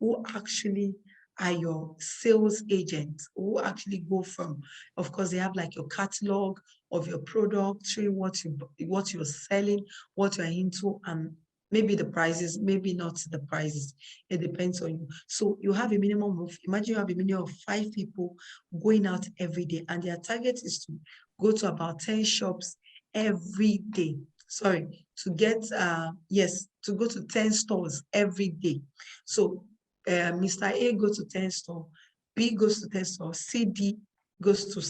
who actually are your sales agents, who actually go from, of course, they have like your catalog of your product, showing what you're selling, what you're into, and maybe the prices, maybe not the prices. It depends on you. So you have a minimum of, imagine you have a minimum of 5 people going out every day, and their target is to go to about 10 shops every day. Sorry, to get, to go to 10 stores every day. So Mr. A goes to 10 stores, B goes to 10 stores, C, D goes to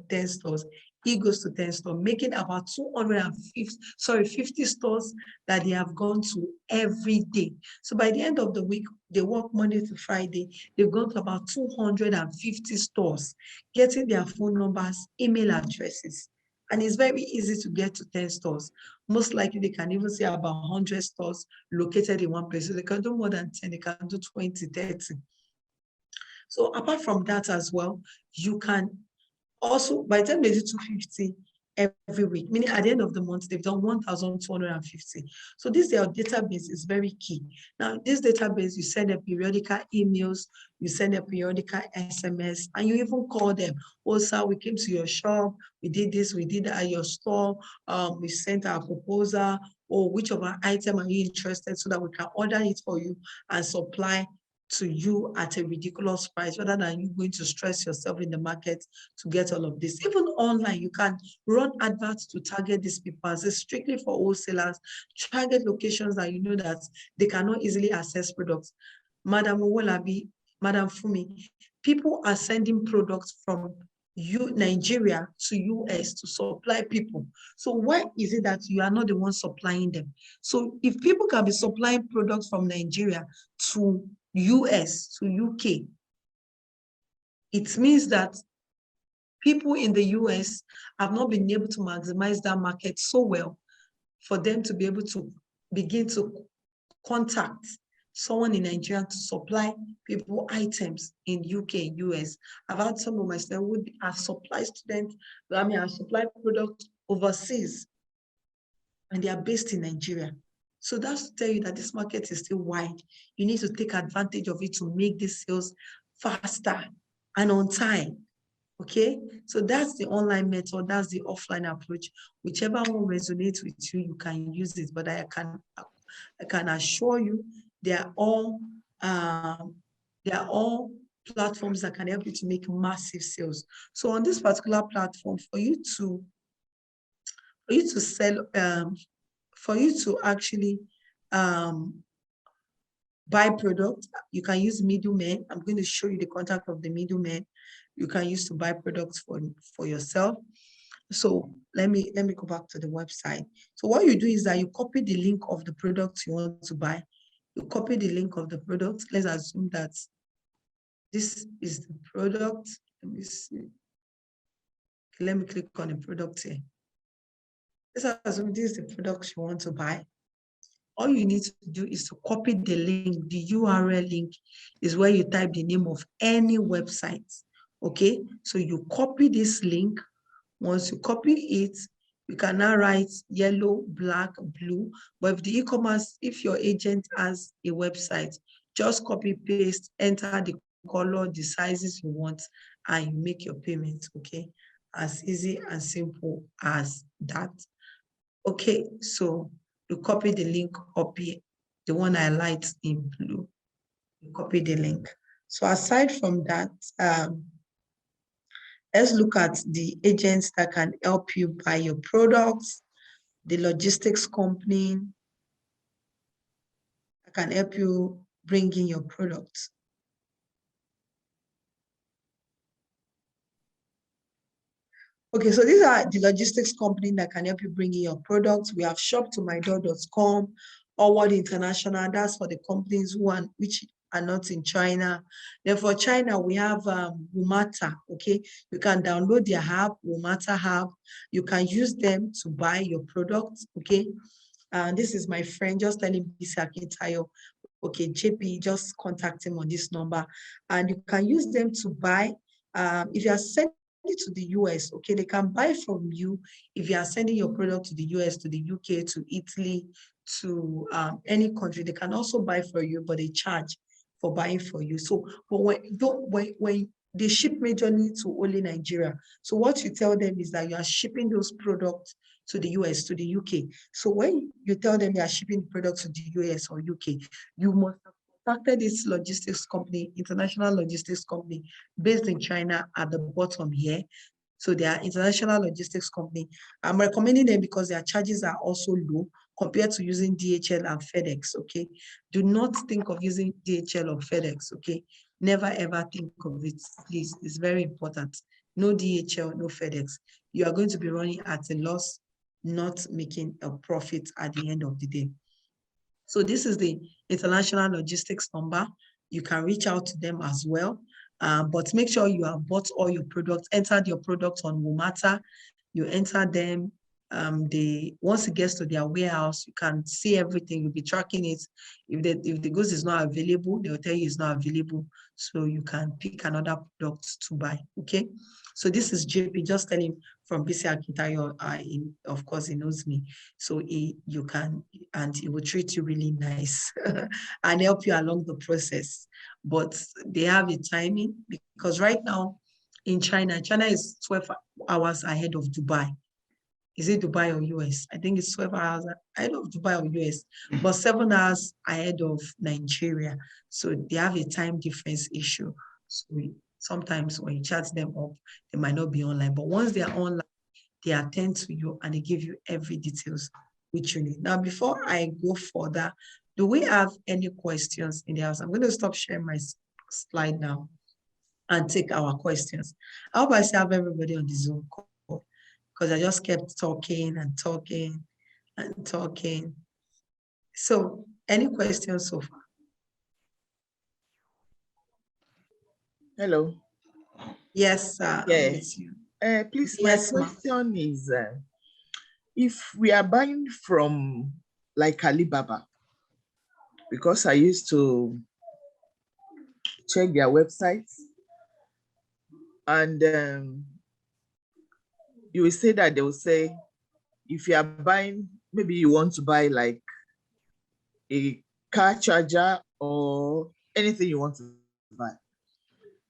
10 stores, E goes to 10 stores, making about 50 stores that they have gone to every day. So by the end of the week, they work Monday to Friday, they've gone to about 250 stores, getting their phone numbers, email addresses. And it's very easy to get to 10 stores. Most likely they can even say about 100 stores located in one place. So they can do more than 10, they can do 20, 30. So apart from that as well, you can also, by the time they do 250 every week, meaning at the end of the month, they've done 1,250. So this their database is very key. Now, this database, you send a periodical emails, you send a periodical SMS, and you even call them. Oh, sir, we came to your shop, we did this, we did that at your store, we sent our proposal, or which of our item are you interested, so that we can order it for you and supply to you at a ridiculous price, rather than you going to stress yourself in the market to get all of this. Even online, you can run adverts to target these people. As it's strictly for wholesalers, target locations that you know that they cannot easily access products. Madam Owolabi, Madam Fumi, people are sending products from Nigeria to US to supply people. So why is it that you are not the one supplying them? So if people can be supplying products from Nigeria to US, to UK, it means that people in the US have not been able to maximize that market so well for them to be able to begin to contact someone in Nigeria to supply people items in UK, US. I've had some of my students who are supply students, I supply products overseas, and they are based in Nigeria. So that's to tell you that this market is still wide. You need to take advantage of it to make these sales faster and on time. Okay, so that's the online method, that's the offline approach. Whichever one resonates with you, you can use it. But I can assure you, they are all platforms that can help you to make massive sales. So on this particular platform, for you to sell, for you to actually buy product, you can use middlemen. I'm going to show you the contact of the middlemen you can use to buy products for yourself. So let me go back to the website. So what you do is that you copy the link of the product you want to buy. You copy the link of the product. Let's assume that this is the product. Let me see. Okay, let me click on the product here. Let's assume this is the product you want to buy. All you need to do is to copy the link. The URL link is where you type the name of any website. Okay, so you copy this link. Once you copy it, you can now write yellow, black, blue. But if the e-commerce, if your agent has a website, just copy, paste, enter the color, the sizes you want, and you make your payment. Okay, as easy and simple as that. Okay, so you copy the link up here, the one I light in blue. You copy the link. So aside from that, let's look at the agents that can help you buy your products, the logistics company that can help you bring in your products. Okay, so these are the logistics company that can help you bring in your products. We have shoptomydoor.com, Onward International, that's for the companies which are not in China. Then for China, we have Wumata, okay? You can download their app, Wumata app. You can use them to buy your products, okay? This is my friend, just tell him Bisi Akintayo, okay, JP, just contact him on this number. And you can use them to buy, if you are sending it to the US, okay, they can buy from you if you are sending your product to the US, to the UK, to Italy, to any country. They can also buy for you, but they charge for buying for you. So, but when they ship majorly to only Nigeria. So what you tell them is that you are shipping those products to the US, to the UK. So when you tell them you are shipping products to the US or UK, you must have contacted this logistics company, international logistics company based in China at the bottom here. So they are international logistics company. I'm recommending them because their charges are also low compared to using DHL and FedEx, okay? Do not think of using DHL or FedEx, okay? Never ever think of it, please. It's very important. No DHL, no FedEx. You are going to be running at a loss, not making a profit at the end of the day. So this is the international logistics number. You can reach out to them as well. But make sure you have bought all your products, entered your products on Wumata. You enter them. Once it gets to their warehouse, you can see everything. You'll be tracking it. If the goods is not available, they'll tell you it's not available. So you can pick another product to buy. Okay. So this is JP. Just tell him from Bisi Akintayo. Of course, he knows me. So you can, and he will treat you really nice and help you along the process. But they have a timing, because right now in China is 12 hours ahead of Dubai. Is it Dubai or US? I think it's 12 hours ahead of Dubai or US, but 7 hours ahead of Nigeria. So they have a time difference issue. So sometimes when you chat them up, they might not be online, but once they are online, they attend to you and they give you every details which you need. Now, before I go further, do we have any questions in the house? I'm going to stop sharing my slide now and take our questions. I hope I still have everybody on the Zoom call, because I just kept talking and talking and talking. So, any questions so far? Hello. Yes, sir. Yeah. With you. Please, Yes, my question is, if we are buying from like Alibaba, because I used to check their websites, and you will say that they will say, if you are buying, maybe you want to buy like a car charger or anything you want to buy,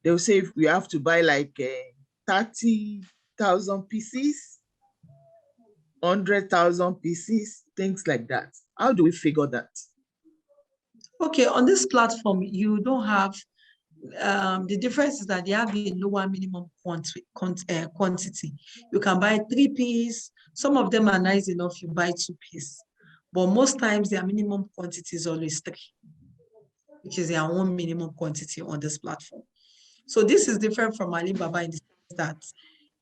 they will say you have to buy like 30,000 pieces, 100,000 pieces, things like that. How do we figure that? Okay, on this platform, you don't have, the difference is that they have a lower minimum quantity. You can buy 3 pieces. Some of them are nice enough, you buy 2 pieces. But most times their minimum quantity is always 3, which is their own minimum quantity on this platform. So this is different from Alibaba in the sense that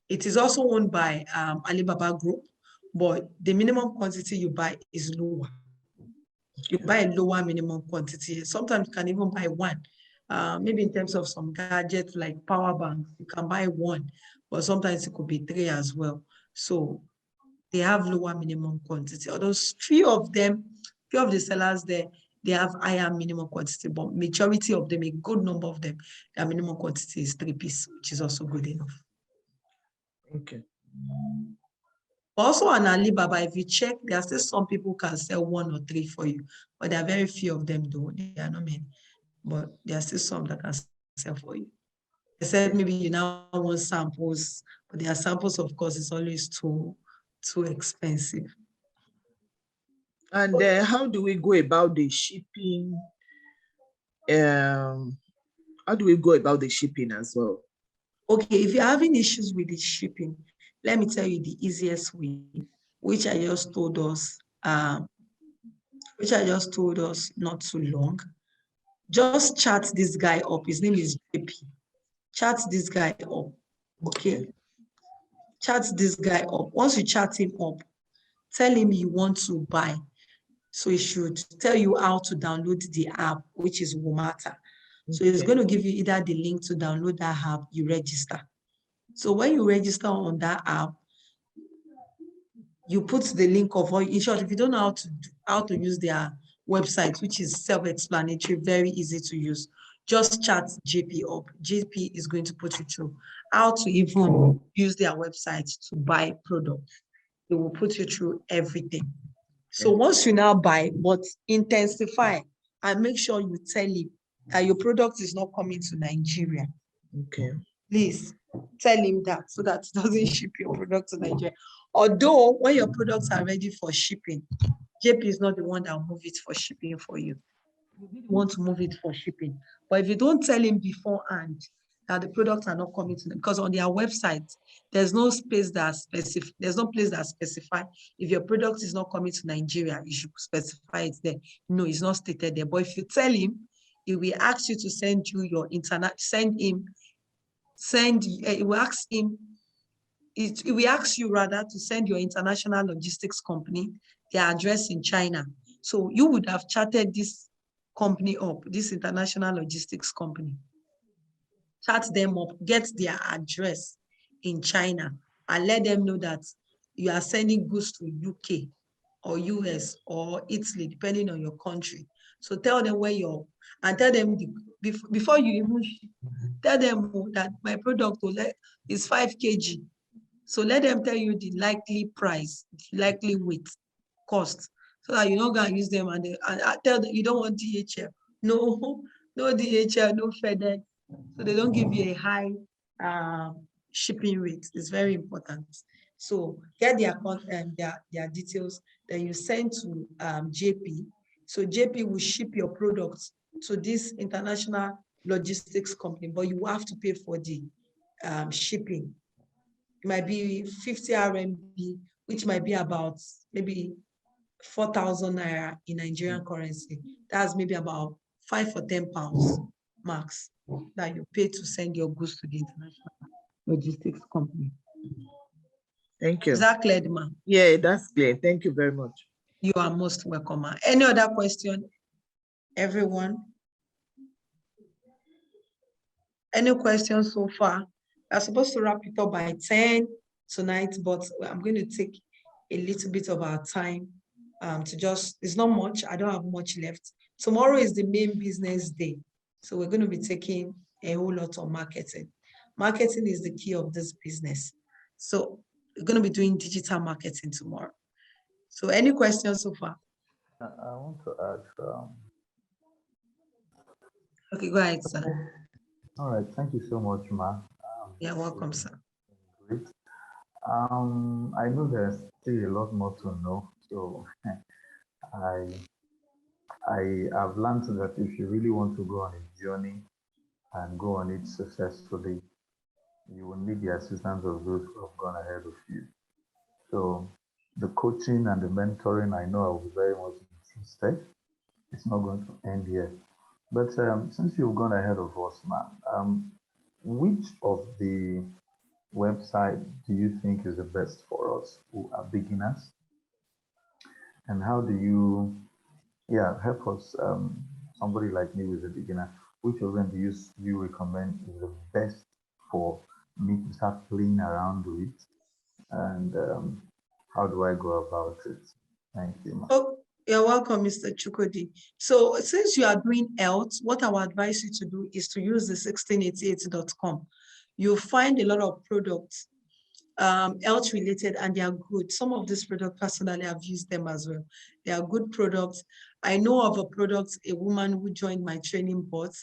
it is also owned by Alibaba Group, but the minimum quantity you buy is lower. You buy a lower minimum quantity. Sometimes you can even buy 1. Maybe in terms of some gadgets like power banks, you can buy 1, but sometimes it could be 3 as well. So they have lower minimum quantity. Although few of the sellers there, they have higher minimum quantity, but majority of them, a good number of them, their minimum quantity is 3 pieces, which is also good enough. Okay. Also on Alibaba, if you check, there are still some people who can sell 1 or 3 for you, but there are very few of them though. There are not many, but there are still some that can sell for you. Except maybe you now want samples, but their samples, of course, is always too expensive. And how do we go about the shipping? How do we go about the shipping as well? Okay, if you're having issues with the shipping, let me tell you the easiest way, which I just told us not too long. Just chat this guy up. His name is JP. Chat this guy up. Okay. Chat this guy up. Once you chat him up, tell him you want to buy. So he should tell you how to download the app, which is Wumata. So it's going to give you either the link to download that app, you register. So when you register on that app, you put the link of, or in short, if you don't know how to use their website, which is self-explanatory, very easy to use, just chat JP up. JP is going to put you through how to even use their website to buy products. They will put you through everything. So once you now buy, but intensify and make sure you tell him that your product is not coming to Nigeria. Okay. Please tell him that so that he doesn't ship your product to Nigeria. Although when your products are ready for shipping, JP is not the one that will move it for shipping for you. You want to move it for shipping. But if you don't tell him beforehand that the products are not coming to them, because on their website, there's no space that specific, there's no place that specify if your product is not coming to Nigeria, you should specify it there. No, it's not stated there. But if you tell him, he will ask you to send you your internet, it will ask him, it will ask you rather to send your international logistics company their address in China. So you would have chatted this company up, this international logistics company. Chat them up, get their address in China, and let them know that you are sending goods to UK or US or Italy, depending on your country. So tell them where you're, and tell them before you even ship, tell them that my product is 5 kg. So let them tell you the likely price, likely weight, cost, so that you don't go and use them and tell them you don't want DHL. No DHL, no FedEx. So they don't give you a high shipping rate. It's very important. So get their details, then you send to JP. So JP will ship your products to this international logistics company, but you have to pay for the shipping. It might be 50 RMB, which might be about maybe 4,000 naira in Nigerian currency. That's maybe about 5 or 10 pounds max that you pay to send your goods to the international logistics company. Thank you. Is that clear, ma'am? Yeah, that's clear. Thank you very much. You are most welcome, ma'am. Any other question, everyone? Any questions so far? I'm supposed to wrap it up by 10 tonight, but I'm going to take a little bit of our time to just, it's not much, I don't have much left. Tomorrow is the main business day. So we're going to be taking a whole lot of marketing. Marketing is the key of this business. So we're going to be doing digital marketing tomorrow. So any questions so far? I want to ask. Okay, go ahead, sir. All right, thank you so much, Ma. You're welcome, sir. Great. I know there's still a lot more to know, so I have learned that if you really want to go on a journey and go on it successfully, you will need the assistance of those who have gone ahead of you. So the coaching and the mentoring, I know I will be very much interested. It's not going to end here. But since you've gone ahead of us, ma'am, which of the website do you think is the best for us who are beginners? And how do you, help us, somebody like me who's a beginner, which of them do you recommend is the best for me to start playing around with? And how do I go about it? Thank you, ma'am. Oh, you're welcome, Mr. Chukudi. So since you are doing health, what I would advise you to do is to use the 1688.com. You'll find a lot of products, health related, and they are good. Some of these products, personally, I've used them as well. They are good products. I know of a product, a woman who joined my training bought.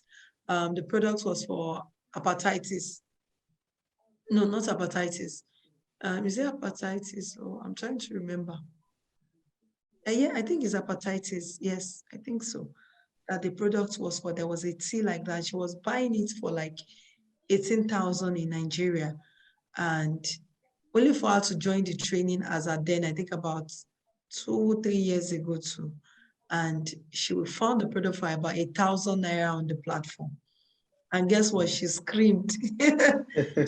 The product was for hepatitis. No, not hepatitis. Is it hepatitis? Oh, I'm trying to remember. Yeah, I think it's hepatitis. Yes, I think so. That the product was for, there was a tea like that. She was buying it for like 18,000 in Nigeria. And only for her to join the training as at then, I think about 2-3 years ago too. And she found the product for about 1,000 naira on the platform. And guess what? She screamed.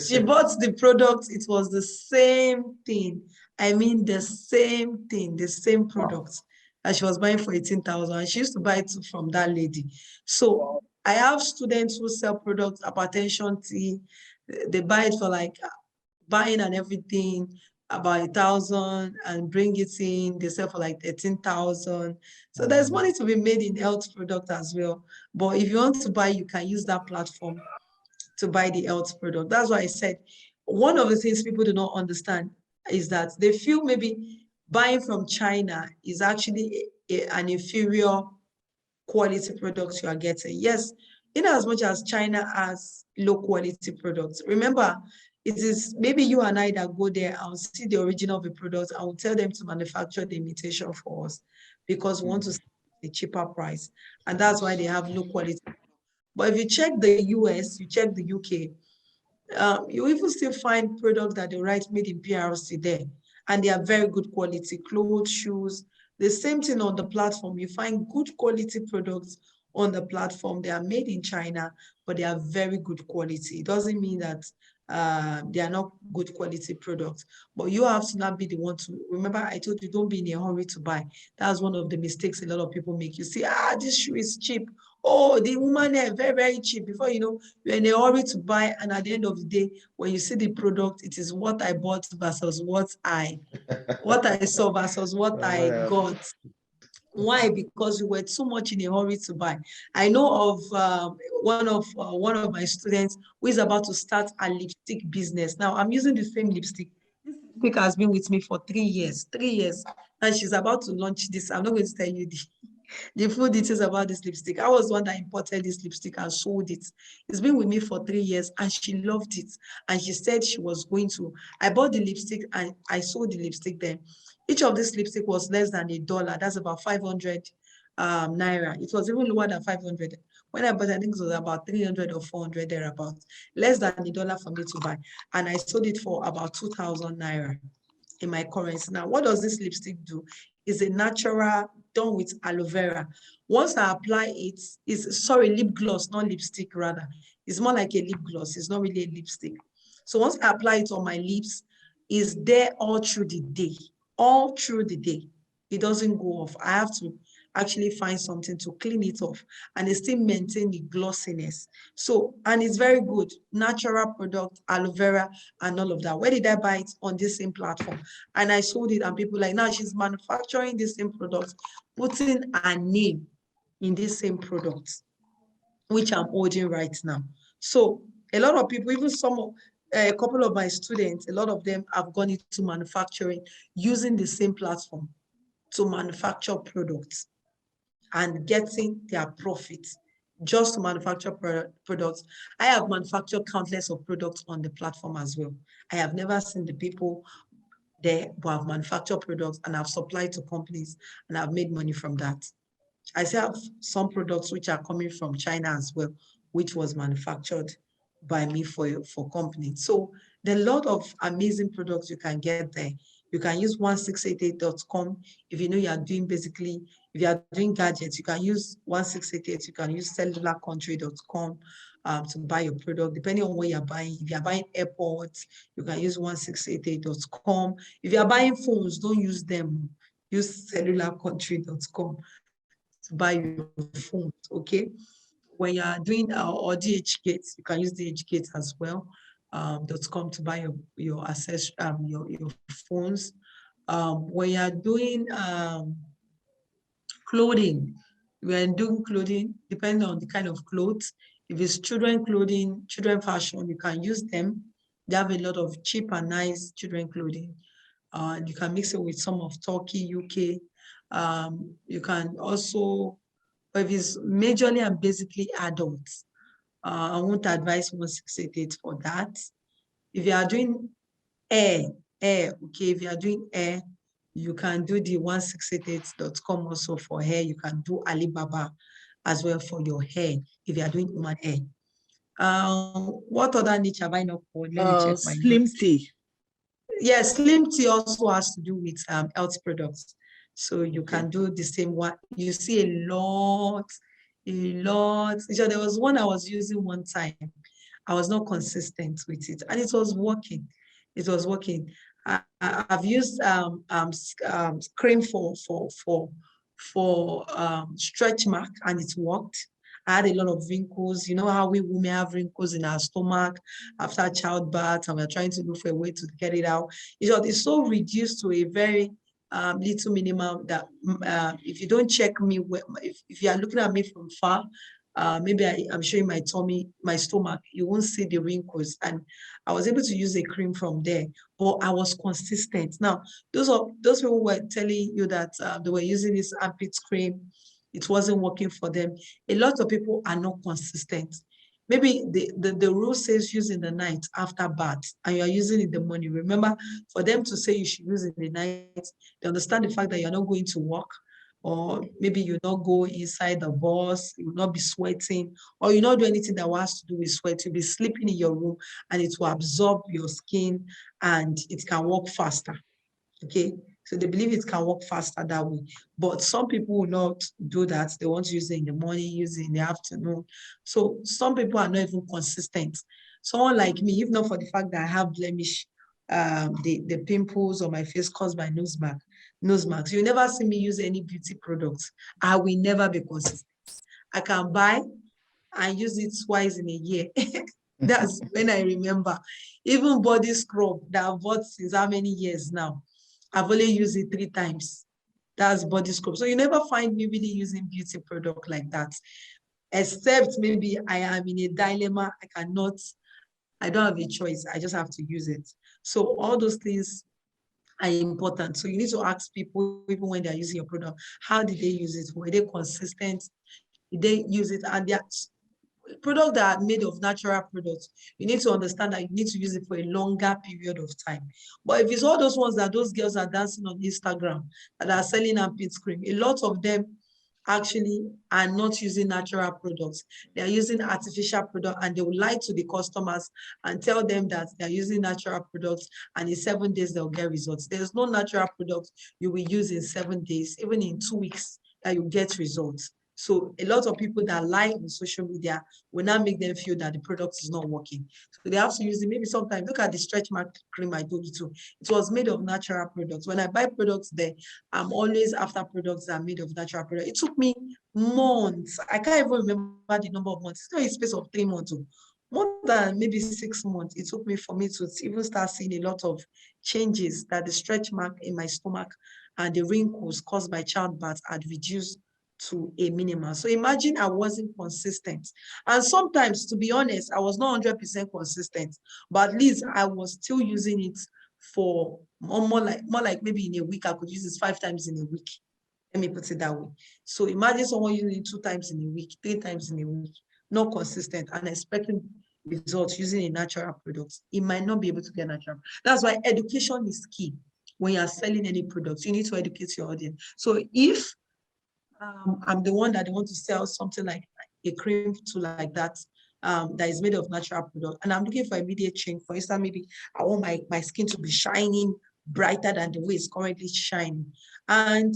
She bought the product. It was the same thing. I mean, the same thing, the same product that she was buying for 18,000. And she used to buy it from that lady. So I have students who sell products, hypertension tea. They buy it for like buying and everything. about 1,000 and bring it in, they sell for like 13,000. So there's money to be made in health product as well. But if you want to buy, you can use that platform to buy the health product. That's why I said, one of the things people do not understand is that they feel maybe buying from China is actually an inferior quality product you are getting. Yes, in as much as China has low quality products. Remember, it is maybe you and I that go there and see the origin of the product and we'll tell them to manufacture the imitation for us because we want to sell a cheaper price. And that's why they have low quality. But if you check the US, you check the UK, you even still find products that they write made in PRC there. And they are very good quality, clothes, shoes. The same thing on the platform. You find good quality products on the platform. They are made in China, but they are very good quality. It doesn't mean that they are not good quality products, but you have to not be the one to, remember I told you, don't be in a hurry to buy. That's one of the mistakes a lot of people make. You see, this shoe is cheap. Oh, the woman there, very, very cheap. Before you know, you're in a hurry to buy. And at the end of the day, when you see the product, it is what I bought versus what I saw versus what I got. Why? Because we were too much in a hurry to buy. I know of one of my students who is about to start a lipstick business. Now I'm using the same lipstick. This lipstick has been with me for 3 years. 3 years, and she's about to launch this. I'm not going to tell you the full details about this lipstick. I was the one that imported this lipstick and sold it. It's been with me for 3 years and she loved it. And she said she was going to, I bought the lipstick and I sold the lipstick then. Each of this lipstick was less than $1. That's about 500 naira. It was even lower than 500. When I bought, I think it was about 300 or 400 thereabouts. Less than $1 for me to buy. And I sold it for about 2,000 naira in my currency. Now, what does this lipstick do? It's a natural, done with aloe vera. Once I apply it, lip gloss, not lipstick rather. It's more like a lip gloss. It's not really a lipstick. So once I apply it on my lips, it's there all through the day. All through the day. It doesn't go off. I have to actually find something to clean it off and it still maintain the glossiness. So, and it's very good, natural product, aloe vera and all of that. Where did I buy it? On this same platform. And I sold it and people like, now she's manufacturing the same product, putting a name in this same product, which I'm holding right now. So a lot of people, even a couple of my students, a lot of them have gone into manufacturing using the same platform to manufacture products and getting their profits just to manufacture products. I have manufactured countless of products on the platform as well. I have never seen the people there who have manufactured products and have supplied to companies and have made money from that. I still have some products which are coming from China as well, which was manufactured by me for companies. So there are a lot of amazing products you can get there. You can use 1688.com if you know you are doing basically, if you are doing gadgets, you can use 1688, you can use cellularcountry.com to buy your product, depending on what you're buying. If you're buying AirPods, you can use 1688.com. If you're buying phones, don't use them. Use cellularcountry.com to buy your phones, okay? When you are doing or DHgate, you can use DHgate as well. .com to buy your access your phones. When you are doing clothing, depending on the kind of clothes. If it's children clothing, children fashion, you can use them. They have a lot of cheap and nice children clothing. You can mix it with some of Turkey, UK. You can also, if it's majorly and basically adults, I won't advise 1688 for that. If you are doing hair, okay, if you are doing hair, you can do the 1688.com also for hair. You can do Alibaba as well for your hair, if you are doing human hair. What other niche have I not called? Let me check my Slim notes. tea. Yes, Slim tea also has to do with health products. So you can do the same one. You see a lot. So there was one I was using one time. I was not consistent with it, and it was working. It was working. I've used cream for stretch mark, and it worked. I had a lot of wrinkles. You know how we women have wrinkles in our stomach after childbirth, and we're trying to look for a way to get it out. It's so reduced to a very little minimum that if you don't check me, if you are looking at me from far, maybe I'm showing my tummy, my stomach, you won't see the wrinkles. And I was able to use a cream from there, but I was consistent. Now, those people were telling you that they were using this armpit cream, it wasn't working for them. A lot of people are not consistent. Maybe the rule says use in the night after bath, and you are using it in the morning. Remember, for them to say you should use it in the night, they understand the fact that you're not going to work, or maybe you not go inside the bus, you will not be sweating, or you not do anything that has to do with sweat. You'll be sleeping in your room, and it will absorb your skin, and it can work faster. Okay, so they believe it can work faster that way. But some people will not do that. They want to use it in the morning, use it in the afternoon. So some people are not even consistent. Someone like me, if not for the fact that I have blemish, the pimples on my face caused by nose marks, you never see me use any beauty products. I will never be consistent. I can buy and use it twice in a year. That's when I remember. Even body scrub that I've bought since how many years now, I've only used it 3 times. That's body scrub. So you never find me really using beauty product like that, except maybe I am in a dilemma. I don't have a choice. I just have to use it. So all those things are important. So you need to ask people, even when they're using your product, how did they use it? Were they consistent? Did they use it? And they're products that are made of natural products, you need to understand that you need to use it for a longer period of time. But if it's all those ones that those girls are dancing on Instagram that are selling armpit cream, a lot of them actually are not using natural products. They are using artificial products, and they will lie to the customers and tell them that they're using natural products, and in 7 days they'll get results. There's no natural product you will use in 7 days, even in 2 weeks, that you get results. So a lot of people that lie on social media will not make them feel that the product is not working. So they have to use it. Maybe sometimes, look at the stretch mark cream I told you to. It was made of natural products. When I buy products there, I'm always after products that are made of natural products. It took me months. I can't even remember the number of months. It's not a space of 3 months. More than maybe 6 months. It took me for me to even start seeing a lot of changes, that the stretch mark in my stomach and the wrinkles caused by childbirth had reduced to a minimum. So imagine I wasn't consistent. And sometimes, to be honest, I was not 100% consistent, but at least I was still using it for more like maybe in a week, I could use it 5 times in a week. Let me put it that way. So imagine someone using it 2 times in a week, 3 times in a week, not consistent, and expecting results using a natural product. It might not be able to get natural. That's why education is key. When you are selling any products, you need to educate your audience. So if I'm the one that they want to sell something like a cream to like that, that is made of natural product, and I'm looking for immediate change. For instance, maybe I want my skin to be shining brighter than the way it's currently shining. And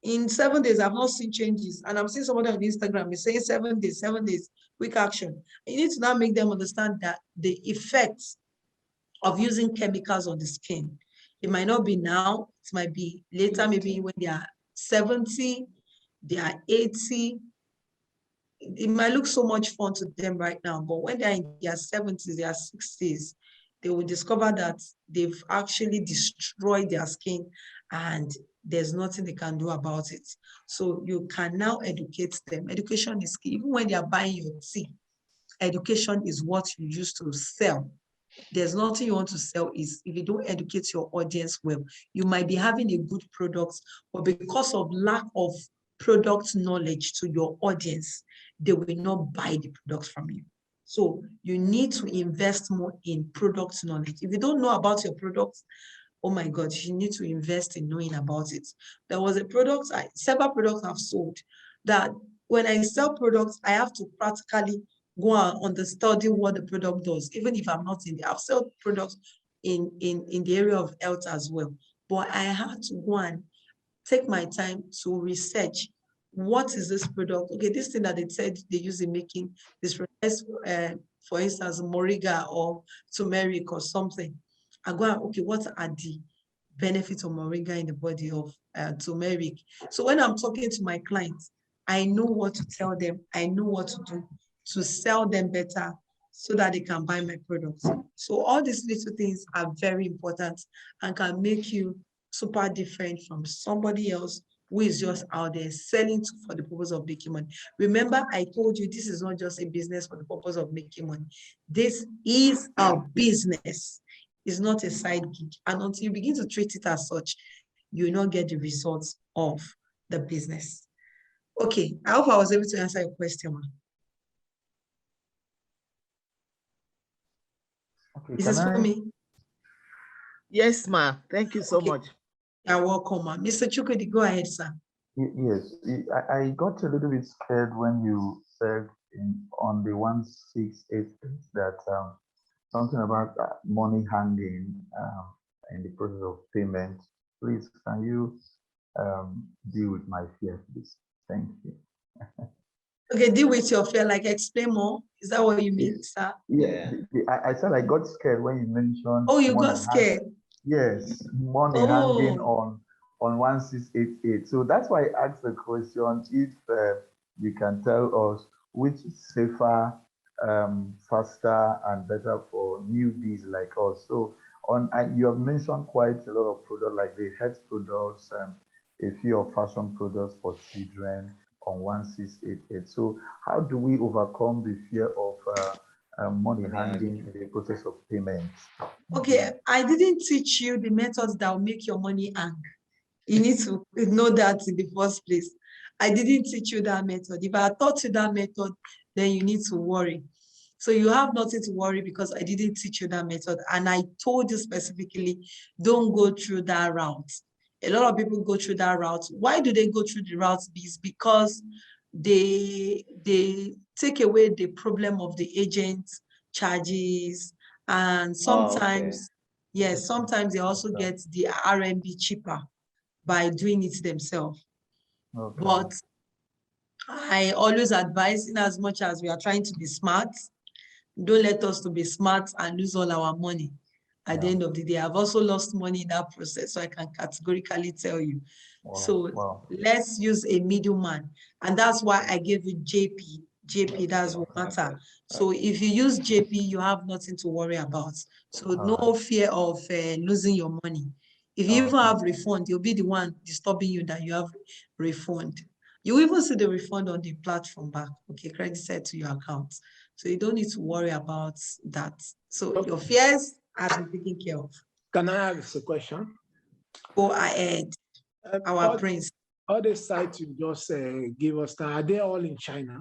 in 7 days, I've not seen changes. And I'm seeing somebody on Instagram is saying 7 days, quick action. You need to now make them understand that the effects of using chemicals on the skin, it might not be now, it might be later, maybe when they are 70, they are 80. It might look so much fun to them right now, but when they're in their 70s, their 60s, they will discover that they've actually destroyed their skin and there's nothing they can do about it. So you can now educate them. Education is key. Even when they are buying your tea, education is what you use to sell. There's nothing you want to sell is if you don't educate your audience well. You might be having a good product, but because of lack of product knowledge to your audience, they will not buy the product from you. So you need to invest more in product knowledge. If you don't know about your product, oh my God, you need to invest in knowing about it. There was a product, several products I've sold, that when I sell products, I have to practically go and understudy what the product does, even if I'm not in there. I've sold products in the area of health as well. But I had to go and take my time to research, what is this product? Okay, this thing that they said they use in making this product, for instance, moringa or turmeric or something. I go, okay, what are the benefits of moringa in the body of turmeric? So when I'm talking to my clients, I know what to tell them. I know what to do to sell them better so that they can buy my products. So all these little things are very important and can make you super different from somebody else who is just out there selling for the purpose of making money. Remember, I told you this is not just a business for the purpose of making money. This is a business. It's not a side gig. And until you begin to treat it as such, you will not get the results of the business. Okay, I hope I was able to answer your question, ma. Okay, Is this for me? Yes, ma. Thank you so Okay. much. You're welcome, ma. Mr. Chukwudi, go ahead, sir. Yes, I got a little bit scared when you said on the 1688 that something about money hanging in the process of payment. Please, can you deal with my fear, please? Thank you. Okay, deal with your fear, like explain more. Is that what you mean, sir? Yeah, I said I got scared when you mentioned. Oh, you got scared. Yes, money hanging Oh, on 1688. So that's why I asked the question if you can tell us which is safer, faster, and better for newbies like us. So you have mentioned quite a lot of products like the health products, a few of fashion products for children on 1688. So how do we overcome the fear of money hanging in the process of payment? okay. I didn't teach you the methods that will make your money hang. You need to know that in the first place. I didn't teach you that method. If I had taught you that method, then you need to worry. So you have nothing to worry because I didn't teach you that method. And I told you specifically, don't go through that route. A lot of people go through that route. Why do they go through the route? Because they take away the problem of the agent charges. And sometimes, yes, sometimes they also get the RMB cheaper by doing it themselves. Okay. But I always advise, in as much as we are trying to be smart, don't let us to be smart and lose all our money at the end of the day. I've also lost money in that process, so I can categorically tell you. So let's use a middleman. And that's why I gave you JP. JP, that's what matter. So if you use JP, you have nothing to worry about. So no fear of losing your money. If you even have refund, you'll be the one disturbing you that you have refund. You even see the refund on the platform back, okay, credited to your account. So you don't need to worry about that. So your fears have been taken care of. Can I ask a question? Go ahead, our prince. All the sites you just give us now, are they all in China?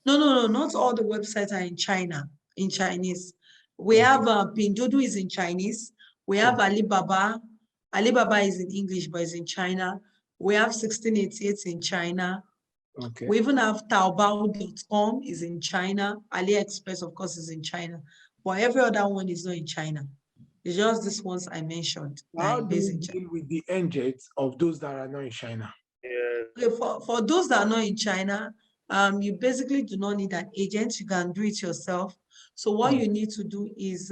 No, not all the websites are in China, in Chinese. We have Pinduoduo is in Chinese. We have Alibaba. Alibaba is in English, but it's in China. We have 1688 in China. Okay. We even have Taobao.com is in China. AliExpress, of course, is in China. But every other one is not in China. It's just these ones I mentioned. How do you deal with the agents of those that are not in China? Okay, for those that are not in China, you basically do not need an agent. You can do it yourself. So what you need to do is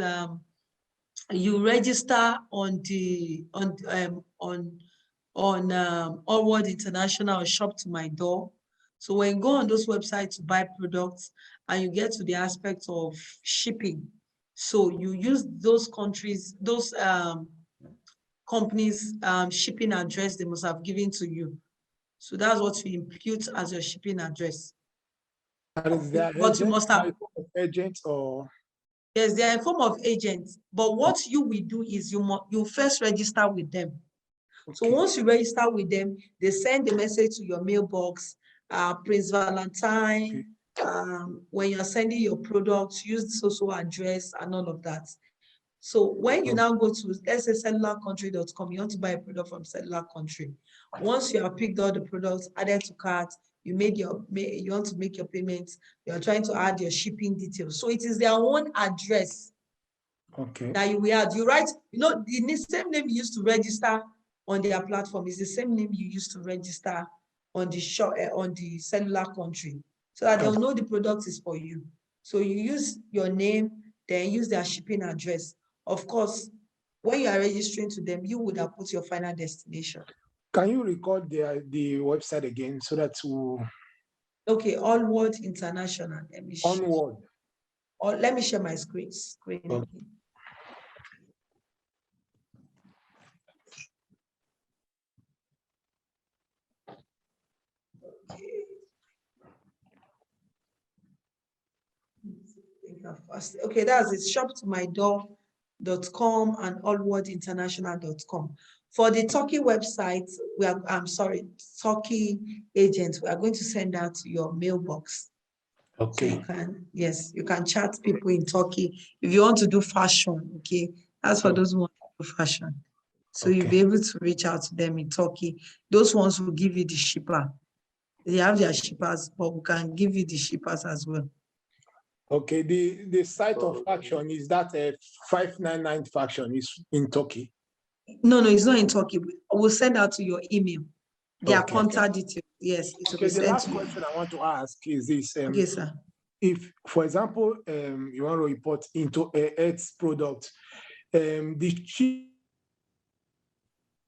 you register on the Allworld International or Shop to My Door. So when you go on those websites to buy products and you get to the aspect of shipping, so you use those countries, those companies' shipping address they must have given to you. So that's what you impute as your shipping address. But you must have agents or yes, they are in form of agents. But what you will do is you first register with them. Okay. So once you register with them, they send the message to your mailbox, Prince Valentine. Okay. When you're sending your products, use the social address and all of that. So when you now go to, let's say, cellularcountry.com, you want to buy a product from Cellular Country. Once you have picked all the products, added to cart, you want to make your payments, you're trying to add your shipping details. So it is their own address that you will add. You write, the same name you used to register on their platform is the same name you used to register on the shop, on the Cellular Country, so that they'll know the product is for you. So you use your name, then use their shipping address. Of course, when you are registering to them, you would have put your final destination. Can you record the website again so that we'll Okay, All World International. Let me share, onward? or let me share my screen. Okay. Again. Okay, that's it. shoptomydoor.com and allworldinternational.com. For the Turkey website, Turkey agents, we are going to send out to your mailbox. So you Okay. can, yes, you can chat people in Turkey. If you want to do fashion, okay, that's for those who want to do fashion. So you'll be able to reach out to them in Turkey. Those ones will give you the shipper. They have their shippers, but we can give you the shippers as well. Okay, the site of faction is that a 599 faction is in Turkey. No, it's not in Turkey. We'll send out to your email. Their Okay. contact details. Yes, it will Okay, be the sent last to you. question I want to ask is this. Okay, sir. If, for example, you want to report into a health product, the chief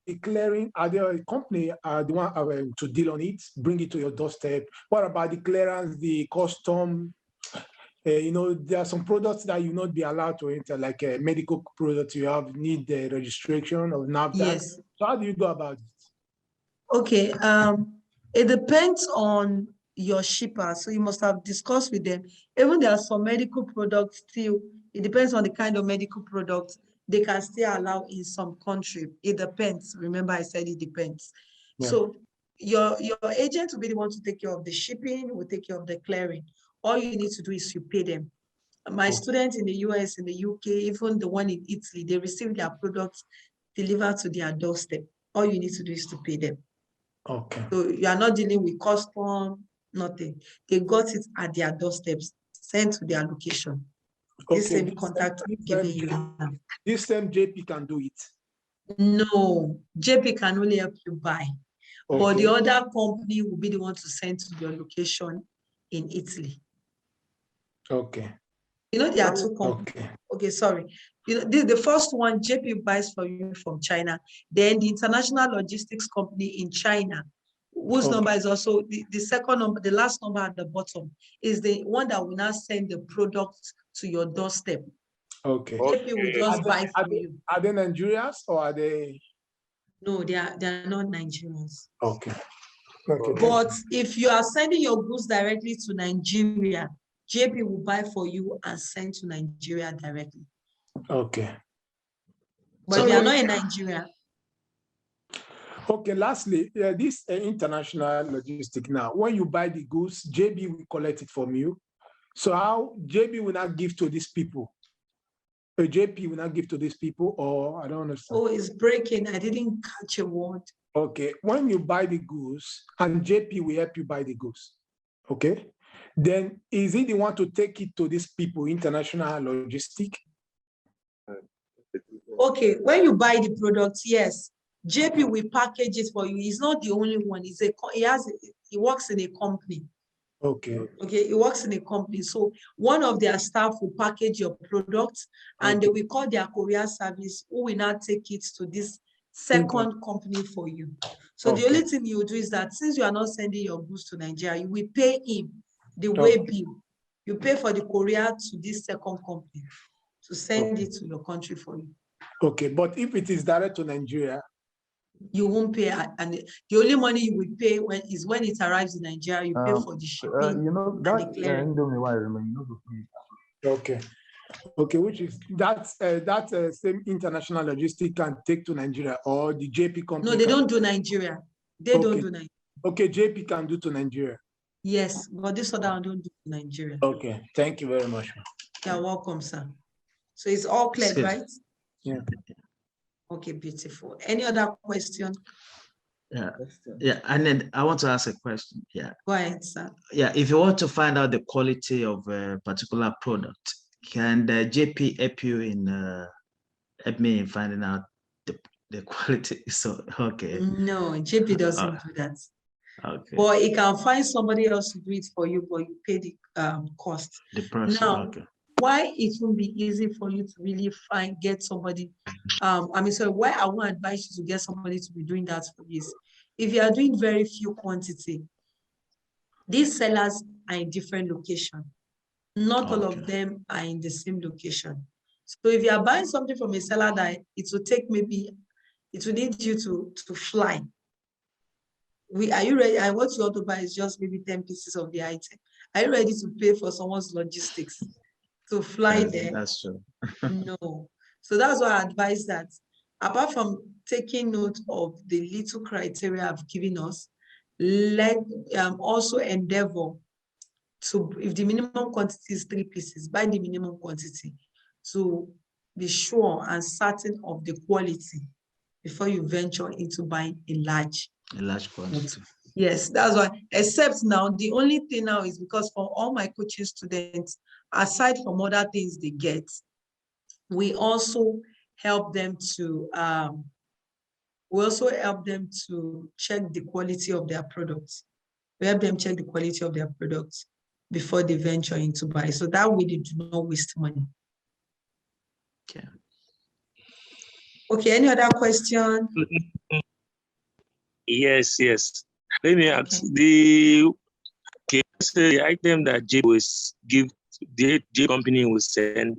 declaring, are there a company the one to deal on it, bring it to your doorstep? What about the clearance, the custom? There are some products that you not be allowed to enter, like a medical product. You need the registration of NAFDAC. Yes. So how do you go about it? Okay. It depends on your shipper. So you must have discussed with them. Even there are some medical products still. It depends on the kind of medical product they can still allow in some country. It depends. Remember, I said it depends. Yeah. So your agent will be the one to take care of the shipping, will take care of the clearing. All you need to do is you pay them. My students in the US, in the UK, even the one in Italy, they receive their products delivered to their doorstep. All you need to do is to pay them. Okay. So you are not dealing with custom, nothing. They got it at their doorsteps, sent to their location. This same contact I'm giving you now. This same JP can do it. No, JP can only help you buy. Okay. But the other company will be the one to send to your location in Italy. Okay. There are two companies. Okay, sorry. The first one, JP buys for you from China. Then the International Logistics Company in China, whose number is also the second number, the last number at the bottom, is the one that will now send the product to your doorstep. Okay. JP will just buy for you. Are they Nigerians or are they? No, they are not Nigerians. Okay. Okay. But if you are sending your goods directly to Nigeria, JP will buy for you and send to Nigeria directly. Okay. But they are not in Nigeria. Okay, lastly, this international logistic now, when you buy the goods, JB will collect it from you. So how JB will not give to these people? JP will not give to these people, or I don't understand. Oh, it's breaking. I didn't catch a word. Okay, when you buy the goods and JP will help you buy the goods, okay? Then is he the one to take it to these people, international logistic? Okay, when you buy the product, yes, JP will package it for you. He's not the only one. He works in a company. Okay. Okay, he works in a company. So one of their staff will package your product and they will call their courier service who will now take it to this second company for you. So the only thing you do is that since you are not sending your goods to Nigeria, you will pay him the way bill. You pay for the courier to this second company to send it to your country for you. Okay, but if it is direct to Nigeria, you won't pay, and the only money you will pay when it arrives in Nigeria, you pay for the shipping. Okay. Okay, which is that same international logistic can take to Nigeria, or the JP company? No, they don't do Nigeria. They don't do Nigeria. Okay, JP can do to Nigeria. Yes, but this other one don't do to Nigeria. Okay, thank you very much. You're welcome, sir. So it's all clear, right? Yeah. Okay, beautiful. Any other question? Yeah, and then I want to ask a question. Yeah. Go ahead, sir. Yeah, if you want to find out the quality of a particular product, can the JP help you in help me in finding out the quality? So okay. No, JP doesn't do that. Okay. But he can find somebody else to do it for you, but you pay the cost. The price. Now, okay. Why it won't be easy for you to really get somebody, why I want to advise you to get somebody to be doing that for you is if you are doing very few quantity, these sellers are in different location. Not all of them are in the same location. So if you are buying something from a seller that it will take maybe, it will need you to fly. Are you ready? And what you want to buy is just maybe 10 pieces of the item. Are you ready to pay for someone's logistics to fly there? That's true. No. So that's why I advise that apart from taking note of the little criteria I've given us, let also endeavor to, if the minimum quantity is 3 pieces, buy the minimum quantity to be sure and certain of the quality before you venture into buying a large quantity. Yes, that's why. Except now, the only thing now is because for all my coaching students, aside from other things they get, we also help them to check the quality of their products. We help them check the quality of their products before they venture into buy. So that way they do not waste money. Okay. Okay, any other question? Yes. Let me ask the item that J was give the J company will send.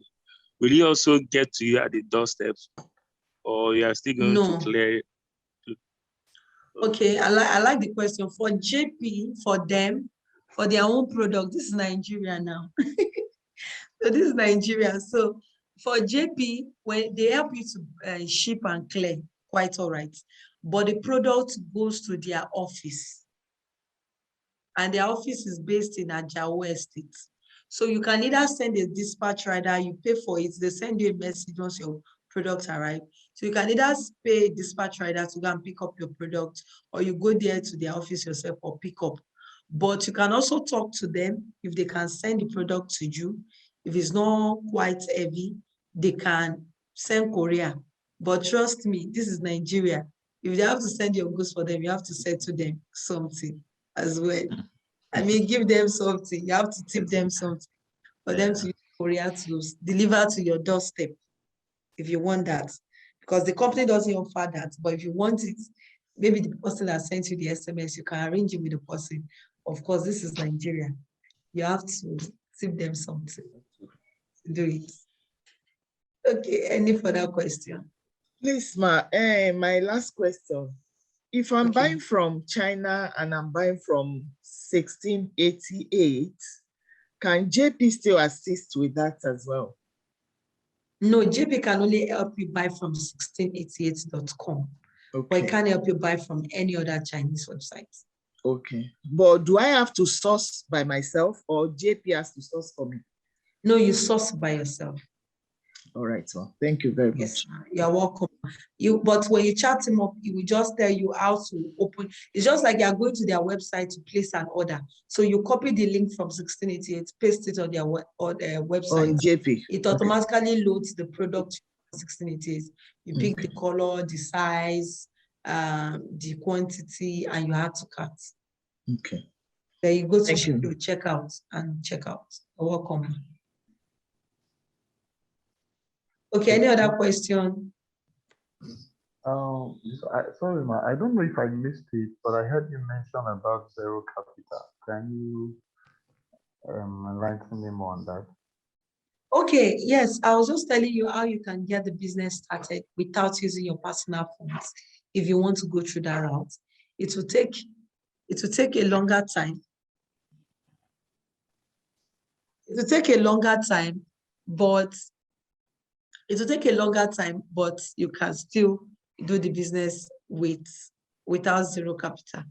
Will he also get to you at the doorstep, or you are still going to clear it? Okay, I like the question. For JP, for them, for their own product, this is Nigeria now. So this is Nigeria. So for JP, when they help you to ship and clear, quite all right. But the product goes to their office. And their office is based in Ajao Estate. So you can either send a dispatch rider, you pay for it, they send you a message once your product arrives. So you can either pay a dispatch rider to go and pick up your product, or you go there to their office yourself or pick up. But you can also talk to them if they can send the product to you. If it's not quite heavy, they can send courier. But trust me, this is Nigeria. If they have to send your goods for them, you have to say to them something as well. I mean, give them something. You have to tip them something for them to use courier to deliver to your doorstep if you want that. Because the company doesn't offer that. But if you want it, maybe the person that sent you the SMS, you can arrange it with the person. Of course, this is Nigeria. You have to tip them something to do it. Okay, any further question? Please, my last question. If I'm buying from China and I'm buying from 1688, can JP still assist with that as well? No, JP can only help you buy from 1688.com. Okay. But it can't help you buy from any other Chinese website. Okay. But do I have to source by myself, or JP has to source for me? No, you source by yourself. All right, so thank you very Yes, much. you're welcome. But when you chat him up, he will just tell you how to open. It's just like you're going to their website to place an order. So you copy the link from 1688, paste it on their website. On JP. It automatically loads the product 1688. You pick the color, the size, the quantity, and you have to cut. Okay. Then you go to checkout and check out. You're welcome. Okay, any other question? Sorry, ma, I don't know if I missed it, but I heard you mention about zero capital. Can you enlighten me more on that? Okay, yes, I was just telling you how you can get the business started without using your personal funds. If you want to go through that route, it will take a longer time. It will take a longer time, but you can still do the business without zero capital.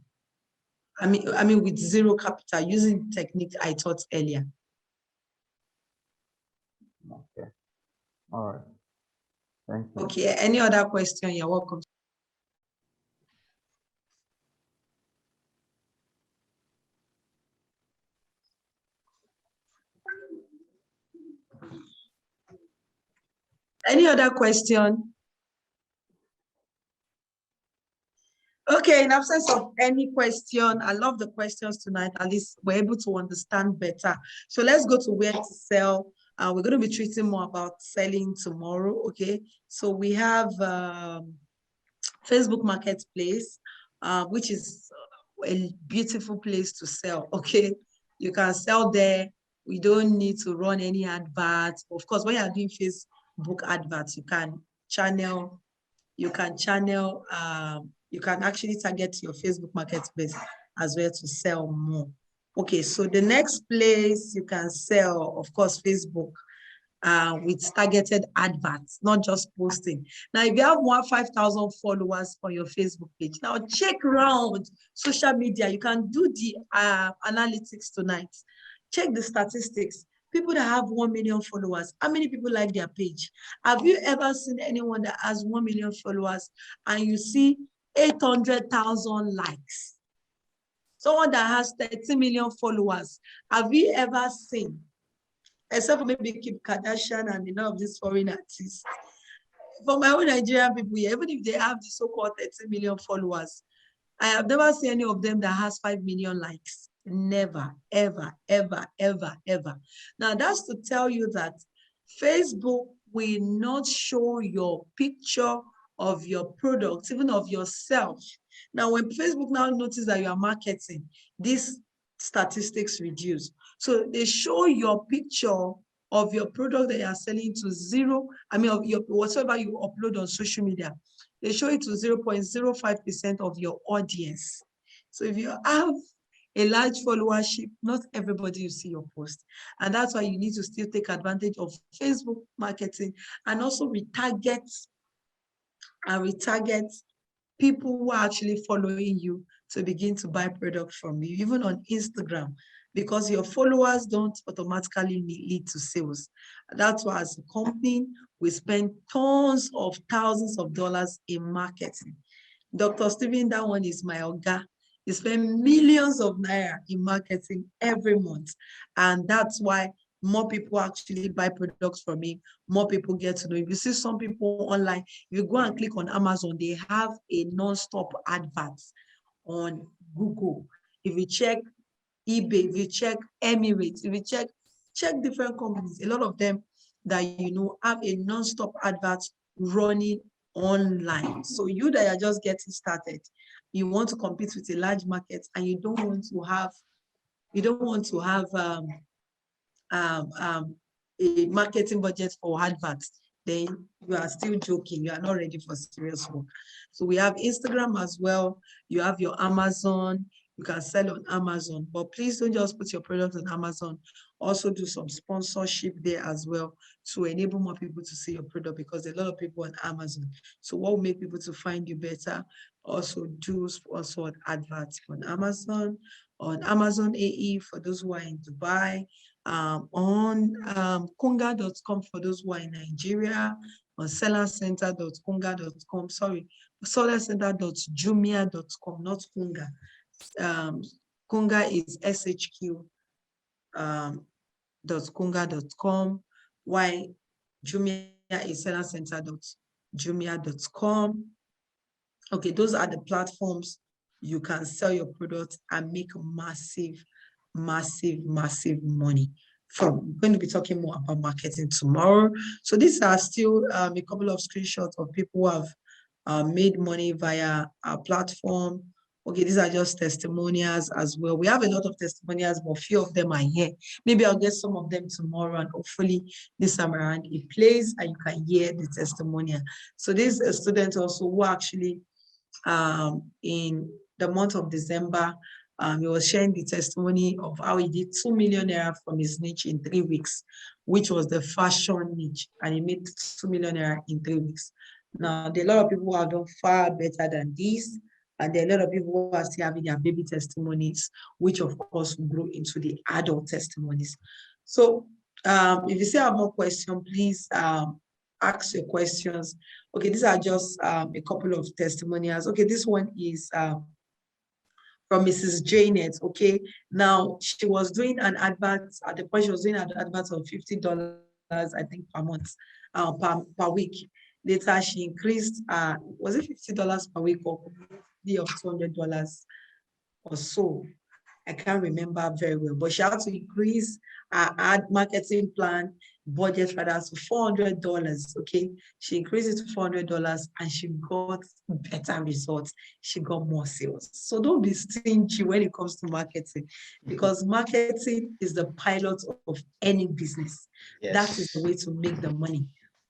I mean with zero capital, using the technique I taught earlier. Okay. All right. Thank you. Okay, any other question? You're welcome. Any other question? Okay, in absence of any question, I love the questions tonight. At least we're able to understand better. So let's go to where to sell. We're going to be treating more about selling tomorrow, okay? So we have Facebook Marketplace. which is a beautiful place to sell, okay? You can sell there. We don't need to run any adverts. Of course, when you're doing Facebook adverts, you can actually target your Facebook marketplace as well to sell more. Okay, so the next place you can sell, of course, Facebook with targeted adverts, not just posting. Now, if you have 5,000 followers on your Facebook page, now check around social media. You can do the analytics tonight. Check the statistics. People that have 1 million followers, how many people like their page? Have you ever seen anyone that has 1 million followers and you see 800,000 likes? Someone that has 30 million followers, have you ever seen, except for maybe Kim Kardashian and of these foreign artists? For my own Nigerian people, even if they have the so-called 30 million followers, I have never seen any of them that has 5 million likes. Never, ever, ever, ever, ever. Now that's to tell you that Facebook will not show your picture of your product, even of yourself. Now, when Facebook now notices that you are marketing, these statistics reduce. So they show your picture of your product that you are selling to zero. I mean, of your whatever you upload on social media, they show it to 0.05% of your audience. So if you have a large followership, not everybody will see your post. And that's why you need to still take advantage of Facebook marketing and also retarget people who are actually following you to begin to buy products from you, even on Instagram, because your followers don't automatically lead to sales. That's why as a company, we spend tons of thousands of dollars in marketing. Dr. Stephen, that one is my oga. He spend millions of naira in marketing every month. And that's why more people actually buy products from me, more people get to know. If you see some people online, if you go and click on Amazon, they have a non-stop adverts on Google. If you check eBay, if you check Emirates, if you check different companies, a lot of them that you know have a non-stop adverts running online. So you that are just getting started, you want to compete with a large market and you don't want to have a marketing budget for adverts, then you are still joking. You are not ready for serious work. So we have Instagram as well. You have your Amazon. You can sell on Amazon, but please don't just put your product on Amazon. Also do some sponsorship there as well to enable more people to see your product, because there are a lot of people on Amazon. So what will make people to find you better? Also do sponsored adverts on Amazon AE for those who are in Dubai, on Konga.com for those who are in Nigeria, on sellercenter.konga.com, sellercenter.jumia.com, not Konga. Konga is SHQ .konga.com, while Jumia is sellercenter.jumia.com. Okay, those are the platforms you can sell your product and make massive money from. We're going to be talking more about marketing tomorrow. So these are still a couple of screenshots of people who have made money via our platform. Okay, these are just testimonials as well. We have a lot of testimonials, but few of them are here. Maybe I'll get some of them tomorrow, and hopefully this time around it plays and you can hear the testimonial. So this is a student also who actually in the month of December, he was sharing the testimony of how he did 2 million naira from his niche in 3 weeks, which was the fashion niche, and he made 2 million naira in 3 weeks. Now, there are a lot of people who have done far better than this, and there are a lot of people who are still having their baby testimonies, which of course will grow into the adult testimonies. So if you still have more questions, please ask your questions. Okay, these are just a couple of testimonials. Okay, this one is from Mrs. Janet. Okay, now she was doing an advert at the point she was doing an advert of $50, I think, per month, per week. Later, she increased. Was it $50 per week or of $200 or so? I can't remember very well, but she had to increase her ad marketing plan. budget for that to $400. Okay, she increased it to $400 and she got better results. She got more sales. So don't be stingy when it comes to marketing, because marketing is the pilot of any business. That is the way to make the money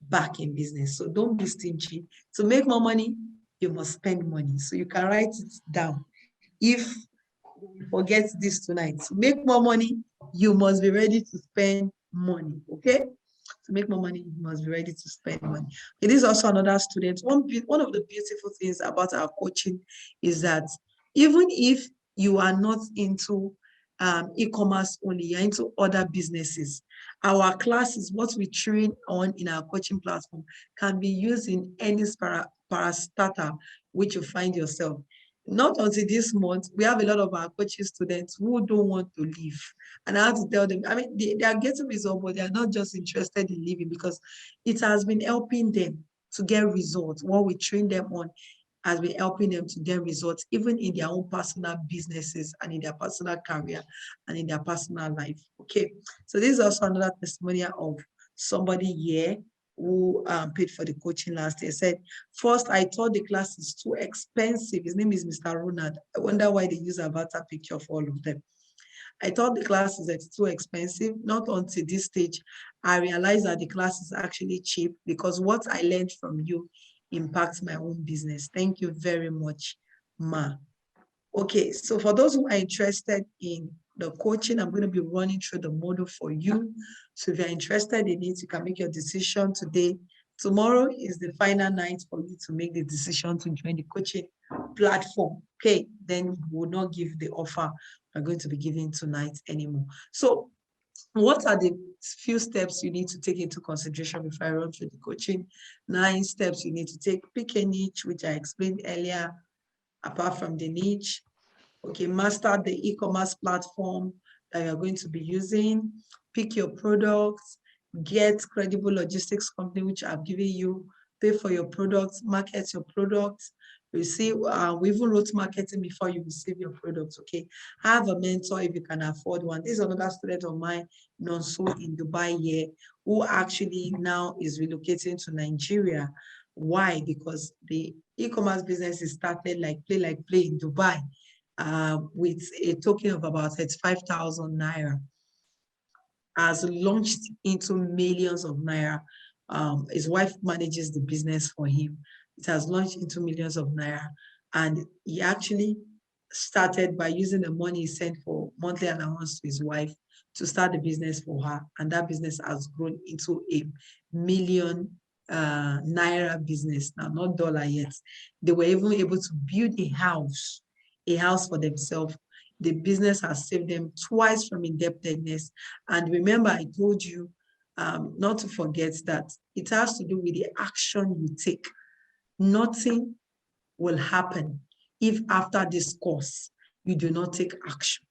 back in business. So don't be stingy. To make more money, you must spend money. So you can write it down. If you forget this tonight, to make more money, you must be ready to spend money. Okay? To make more money, you must be ready to spend money. It is also another student. One of the beautiful things about our coaching is that even if you are not into e-commerce only, you're into other businesses, our classes, what we train on in our coaching platform, can be used in any para startup which you find yourself. Not until this month, we have a lot of our coaching students who don't want to leave. And I have to tell them, I mean, they are getting results, but they are not just interested in leaving, because it has been helping them to get results. What we train them on has been helping them to get results, even in their own personal businesses and in their personal career and in their personal life. Okay, so this is also another testimonial of somebody here who paid for the coaching last year. Said, first, I thought the class is too expensive. His name is Mr. Ronald. I wonder why they use avatar picture for all of them. I thought the class is too expensive. Not until this stage, I realized that the class is actually cheap, because what I learned from you impacts my own business. Thank you very much, Ma. Okay, so for those who are interested in the coaching, I'm going to be running through the model for you. So if you're interested in it, you can make your decision today. Tomorrow is the final night for you to make the decision to join the coaching platform. Okay, then we will not give the offer we're going to be giving tonight anymore. So what are the few steps you need to take into consideration before I run through the coaching? 9 steps you need to take. Pick a niche, which I explained earlier. Apart from the niche, okay, master the e-commerce platform that you're going to be using. Pick your products, get credible logistics company, which I've given you, pay for your products, market your products. Receive, we even wrote marketing before you receive your products, okay? Have a mentor if you can afford one. This is another student of mine, Nonso, in Dubai here, who actually now is relocating to Nigeria. Why? Because the e-commerce business is started like play in Dubai, with a token of about 35,000 naira, has launched into millions of naira. His wife manages the business for him. It has launched into millions of naira, and he actually started by using the money he sent for monthly allowance to his wife to start the business for her, and that business has grown into a million naira business now, not dollar yet. They were even able to build a house for themselves. The business has saved them twice from indebtedness. And remember, I told you not to forget that it has to do with the action you take. Nothing will happen if after this course you do not take action.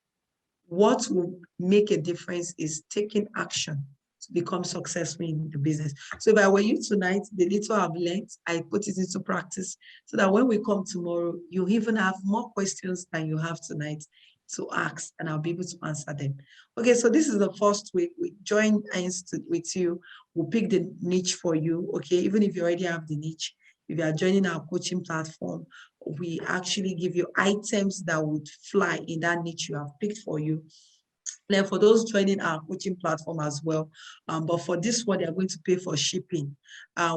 What will make a difference is taking action to become successful in the business. So if I were you tonight, the little I've learned, I put it into practice so that when we come tomorrow, you even have more questions than you have tonight to ask, and I'll be able to answer them. Okay, so this is the first week. We join hands with you. We'll pick the niche for you, okay? Even if you already have the niche, if you are joining our coaching platform, we actually give you items that would fly in that niche you have picked for you. Then for those joining our coaching platform as well, but for this one, they're going to pay for shipping.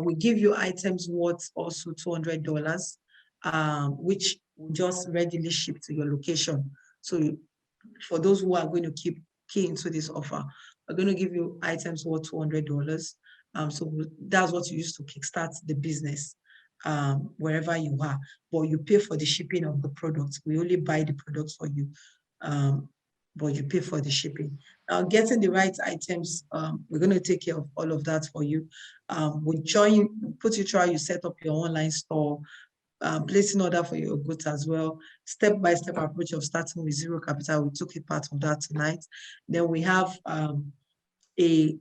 We give you items worth also $200, which will just readily ship to your location. So for those who are going to keep key into this offer, we're going to give you items worth $200. So that's what you use to kickstart the business wherever you are, but you pay for the shipping of the products. We only buy the products for you, but you pay for the shipping. Now, getting the right items, we're going to take care of all of that for you. We'll put you through how you set up your online store, placing order for your goods as well, step-by-step approach of starting with zero capital. We took a part of that tonight. Then we have a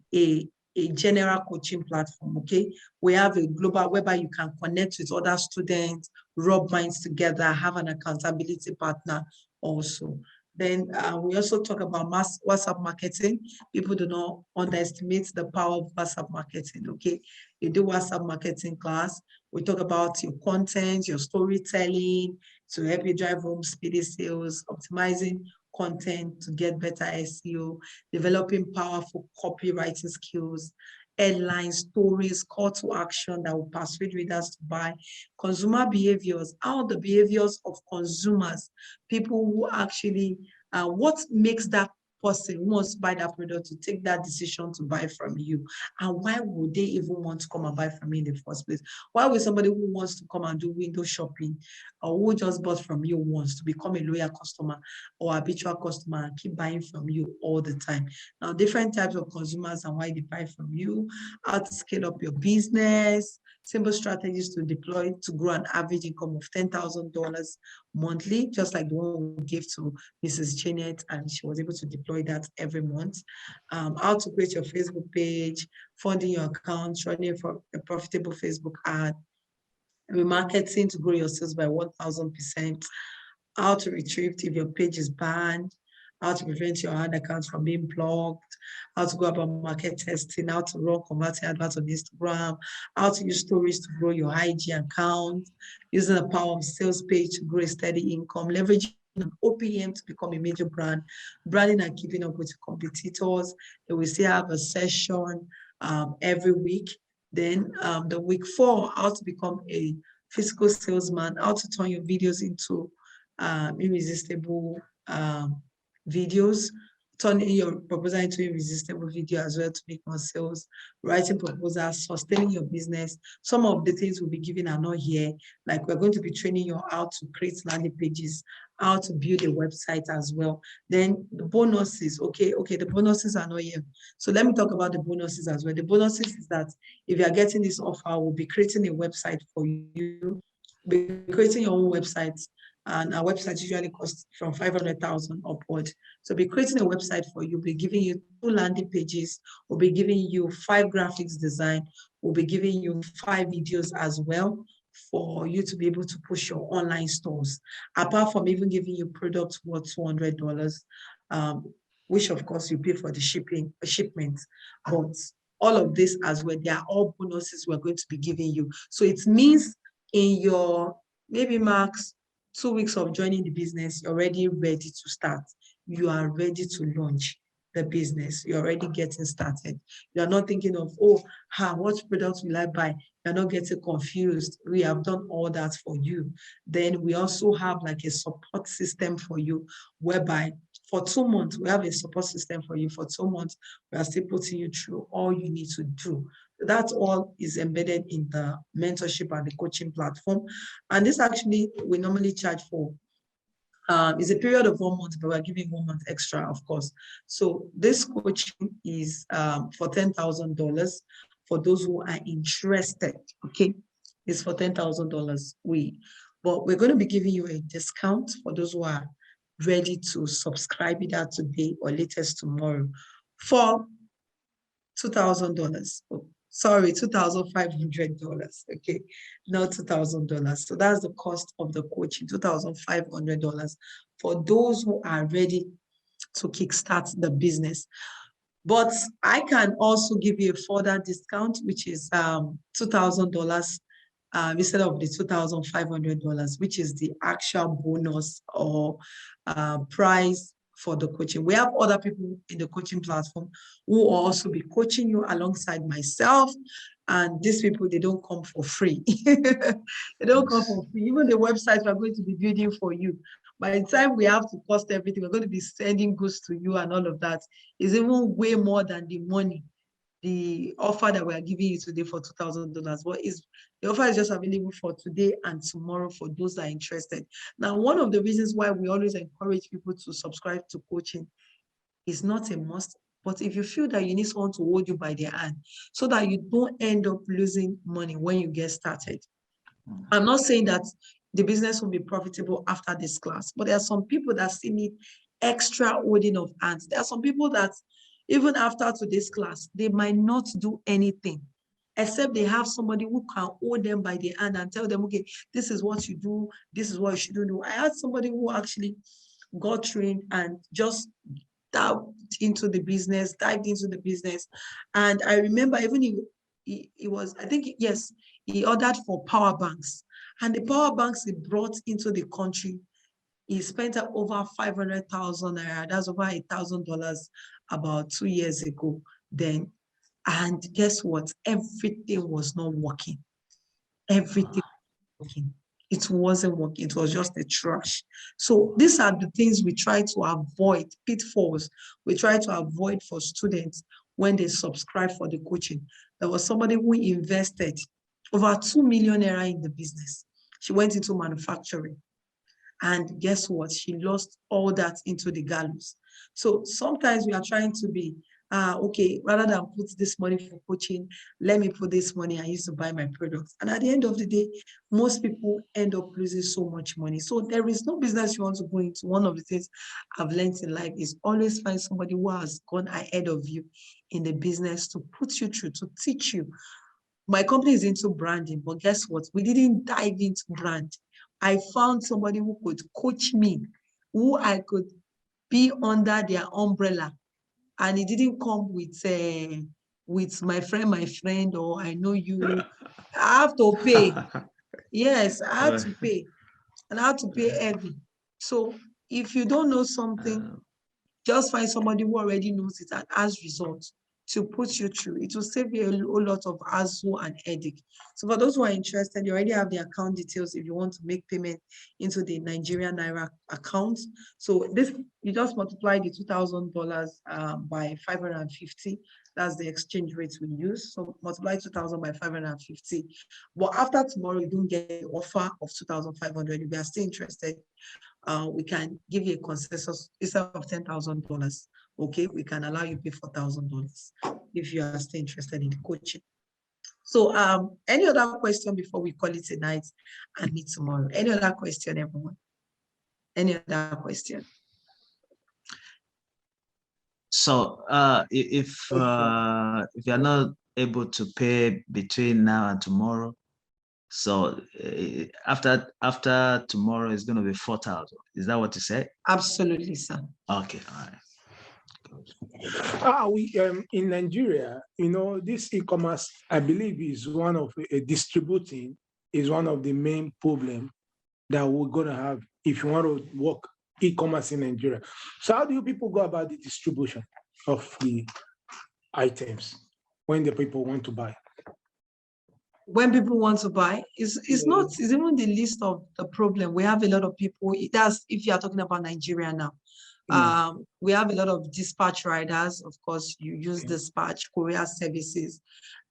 general coaching platform, okay? We have a global whereby you can connect with other students, rub minds together, have an accountability partner also. Then we also talk about mass WhatsApp marketing. People do not underestimate the power of WhatsApp marketing, okay? You do WhatsApp marketing class. We talk about your content, your storytelling, to help you drive home speedy sales, optimizing content to get better SEO, developing powerful copywriting skills, headline stories, call to action that will persuade readers to buy, consumer behaviors, how the behaviors of consumers, people who actually, what makes that person who wants to buy that product to take that decision to buy from you, and why would they even want to come and buy from you in the first place? Why would somebody who wants to come and do window shopping or who just bought from you wants to become a loyal customer or habitual customer and keep buying from you all the time? Now, different types of consumers and why they buy from you, how to scale up your business, simple strategies to deploy to grow an average income of $10,000 monthly, just like the one we gave to Mrs. Janet, and she was able to deploy that every month. How to create your Facebook page, funding your account, running for a profitable Facebook ad, remarketing to grow your sales by 1,000%, how to retrieve if your page is banned, how to prevent your ad accounts from being blocked, how to go about market testing, how to run converting adverts on Instagram, how to use stories to grow your IG account, using the power of sales page to grow a steady income, leveraging an OPM to become a major brand, branding and keeping up with competitors. Then we still have a session every week. Then the week 4, how to become a physical salesman, how to turn your videos into irresistible videos, turning your proposal into irresistible video as well to make more sales, writing proposals, sustaining your business. Some of the things we'll be giving are not here. Like we're going to be training you how to create landing pages, how to build a website as well. Then the bonuses, okay, the bonuses are not here. So let me talk about the bonuses as well. The bonuses is that if you are getting this offer, we'll be creating a website for you, be creating your own website. And our website usually costs from 500,000 upward. So be creating a website for you, be giving you 2 landing pages, we'll be giving you 5 graphics design, we'll be giving you 5 videos as well for you to be able to push your online stores. Apart from even giving you products worth $200, which of course you pay for the shipment. But all of this as well, they are all bonuses we're going to be giving you. So it means in your maybe max 2 weeks of joining the business, you're already ready to start. You are ready to launch the business. You're already getting started. You're not thinking of, what products will I buy? You're not getting confused. We have done all that for you. Then we also have like a support system for you, whereby for 2 months, we have a support system for you. For 2 months, we are still putting you through all you need to do. That all is embedded in the mentorship and the coaching platform. And this actually, we normally charge for, is a period of 1 month, but we're giving 1 month extra, of course. So this coaching is for $10,000 for those who are interested, okay? It's for $10,000. But we're going to be giving you a discount for those who are ready to subscribe either today or latest tomorrow for $2,000. Sorry, $2,500, okay, not $2,000. So that's the cost of the coaching, $2,500 for those who are ready to kickstart the business. But I can also give you a further discount, which is $2,000 instead of the $2,500, which is the actual bonus or price for the coaching. We have other people in the coaching platform who will also be coaching you alongside myself. And these people, they don't come for free. They don't come for free. Even the website we're going to be building for you, by the time we have to cost everything, we're going to be sending goods to you and all of that is even way more than the money, the offer that we are giving you today for $2,000. But the offer is just available for today and tomorrow for those that are interested. Now, one of the reasons why we always encourage people to subscribe to coaching is not a must, but if you feel that you need someone to hold you by the hand so that you don't end up losing money when you get started. I'm not saying that the business will be profitable after this class, but there are some people that still need extra holding of hands. There are some people that even after today's class, they might not do anything except they have somebody who can hold them by the hand and tell them, okay, this is what you do, this is what you shouldn't do. I had somebody who actually got trained and just dived into the business. And I remember even he was, I think, yes, he ordered for power banks. And the power banks he brought into the country, he spent over 500,000 naira. That's over $1,000 about 2 years ago then. And guess what? Everything was not working. Everything was working. It wasn't working. It was just a trash. So these are the things we try to avoid, pitfalls we try to avoid for students when they subscribe for the coaching. There was somebody who invested over 2 million naira in the business. She went into manufacturing. And guess what? She lost all that into the gallows. So sometimes we are trying to be, okay, rather than put this money for coaching, let me put this money I used to buy my products. And at the end of the day, most people end up losing so much money. So there is no business you want to go into. One of the things I've learned in life is always find somebody who has gone ahead of you in the business to put you through, to teach you. My company is into branding, but guess what? We didn't dive into brand. I found somebody who could coach me, who I could be under their umbrella. And it didn't come with my friend, or I know you. I have to pay. Yes, I had to pay. And I had to pay heavy. So if you don't know something, just find somebody who already knows it and has results to put you through. It will save you a whole lot of hassle and headache. So for those who are interested, you already have the account details if you want to make payment into the Nigerian Naira account. So this, you just multiply the $2,000 by 550. That's the exchange rate we use. So multiply 2,000 by 550. But after tomorrow, you don't get the offer of 2,500. If you are still interested, we can give you a consensus instead of $10,000. Okay, we can allow you to pay $4,000 if you are still interested in the coaching. So any other question before we call it a night and meet tomorrow? Any other question, everyone? Any other question? So if you're not able to pay between now and tomorrow, so after tomorrow is going to be 4,000. Is that what you said? Absolutely, sir. Okay, all right. We in Nigeria, this e-commerce, I believe, is one of distributing is one of the main problems that we're gonna have if you want to work e-commerce in Nigeria. So how do you people go about the distribution of the items when the people want to buy? When people want to buy, it's not, it's even the least of the problem. We have a lot of people, that's if you are talking about Nigeria now. We have a lot of dispatch riders. Of course, you use dispatch, courier services.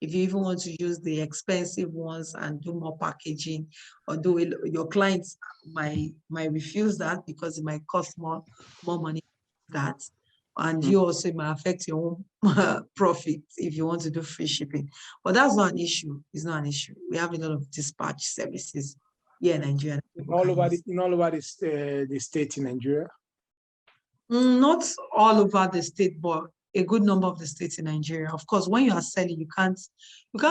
If you even want to use the expensive ones and do more packaging, although your clients might refuse that because it might cost more money than that. And you also might affect your own profit if you want to do free shipping. But that's not an issue. It's not an issue. We have a lot of dispatch services here in Nigeria. All over the state in Nigeria? Not all over the state, but a good number of the states in Nigeria. Of course, when you are selling, you can't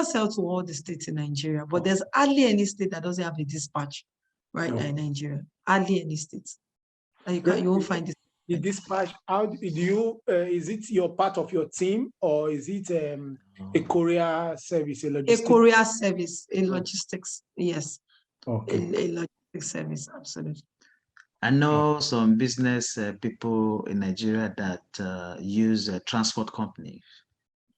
sell to all the states in Nigeria, but there's hardly any state that doesn't have a dispatch right now in Nigeria. Hardly any state. And you won't find this. The dispatch, how do you, is it your part of your team, or is it a courier service, a logistics? A courier service, a logistics, yes. Okay. A logistics service, absolutely. I know some business people in Nigeria that use a transport company.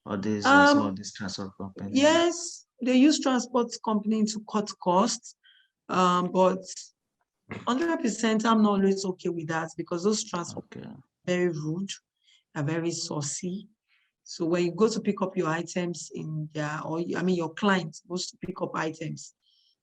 Or some of these transport companies. Yes, they use transport company to cut costs, but 100% I'm not always okay with that, because those transport are very rude, are very saucy. So when you go to pick up your items in there, or your client goes to pick up items,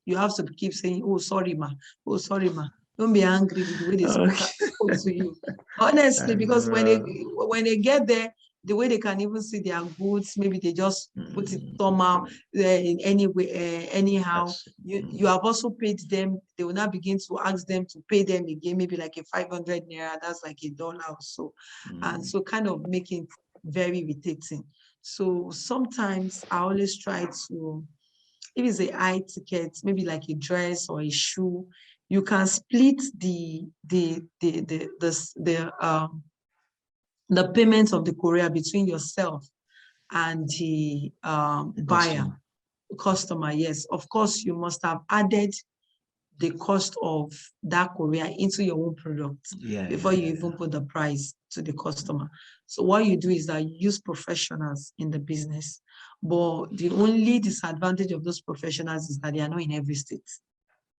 you have to keep saying, "Oh, sorry, ma. Oh, sorry, ma." Don't be angry with the way they spoke to you. Honestly, because when they get there, the way they can even see their goods, maybe they just put it somehow in any way, anyhow. You have also paid them. They will now begin to ask them to pay them again, maybe like a 500 naira. That's like $1 or so, and so kind of making it very irritating. So sometimes I always try to, if it's a high ticket, maybe like a dress or a shoe, you can split the payment of the courier between yourself and the buyer, customer. Yes, of course, you must have added the cost of that courier into your own product before you even put the price to the customer. So what you do is that you use professionals in the business, but the only disadvantage of those professionals is that they are not in every state.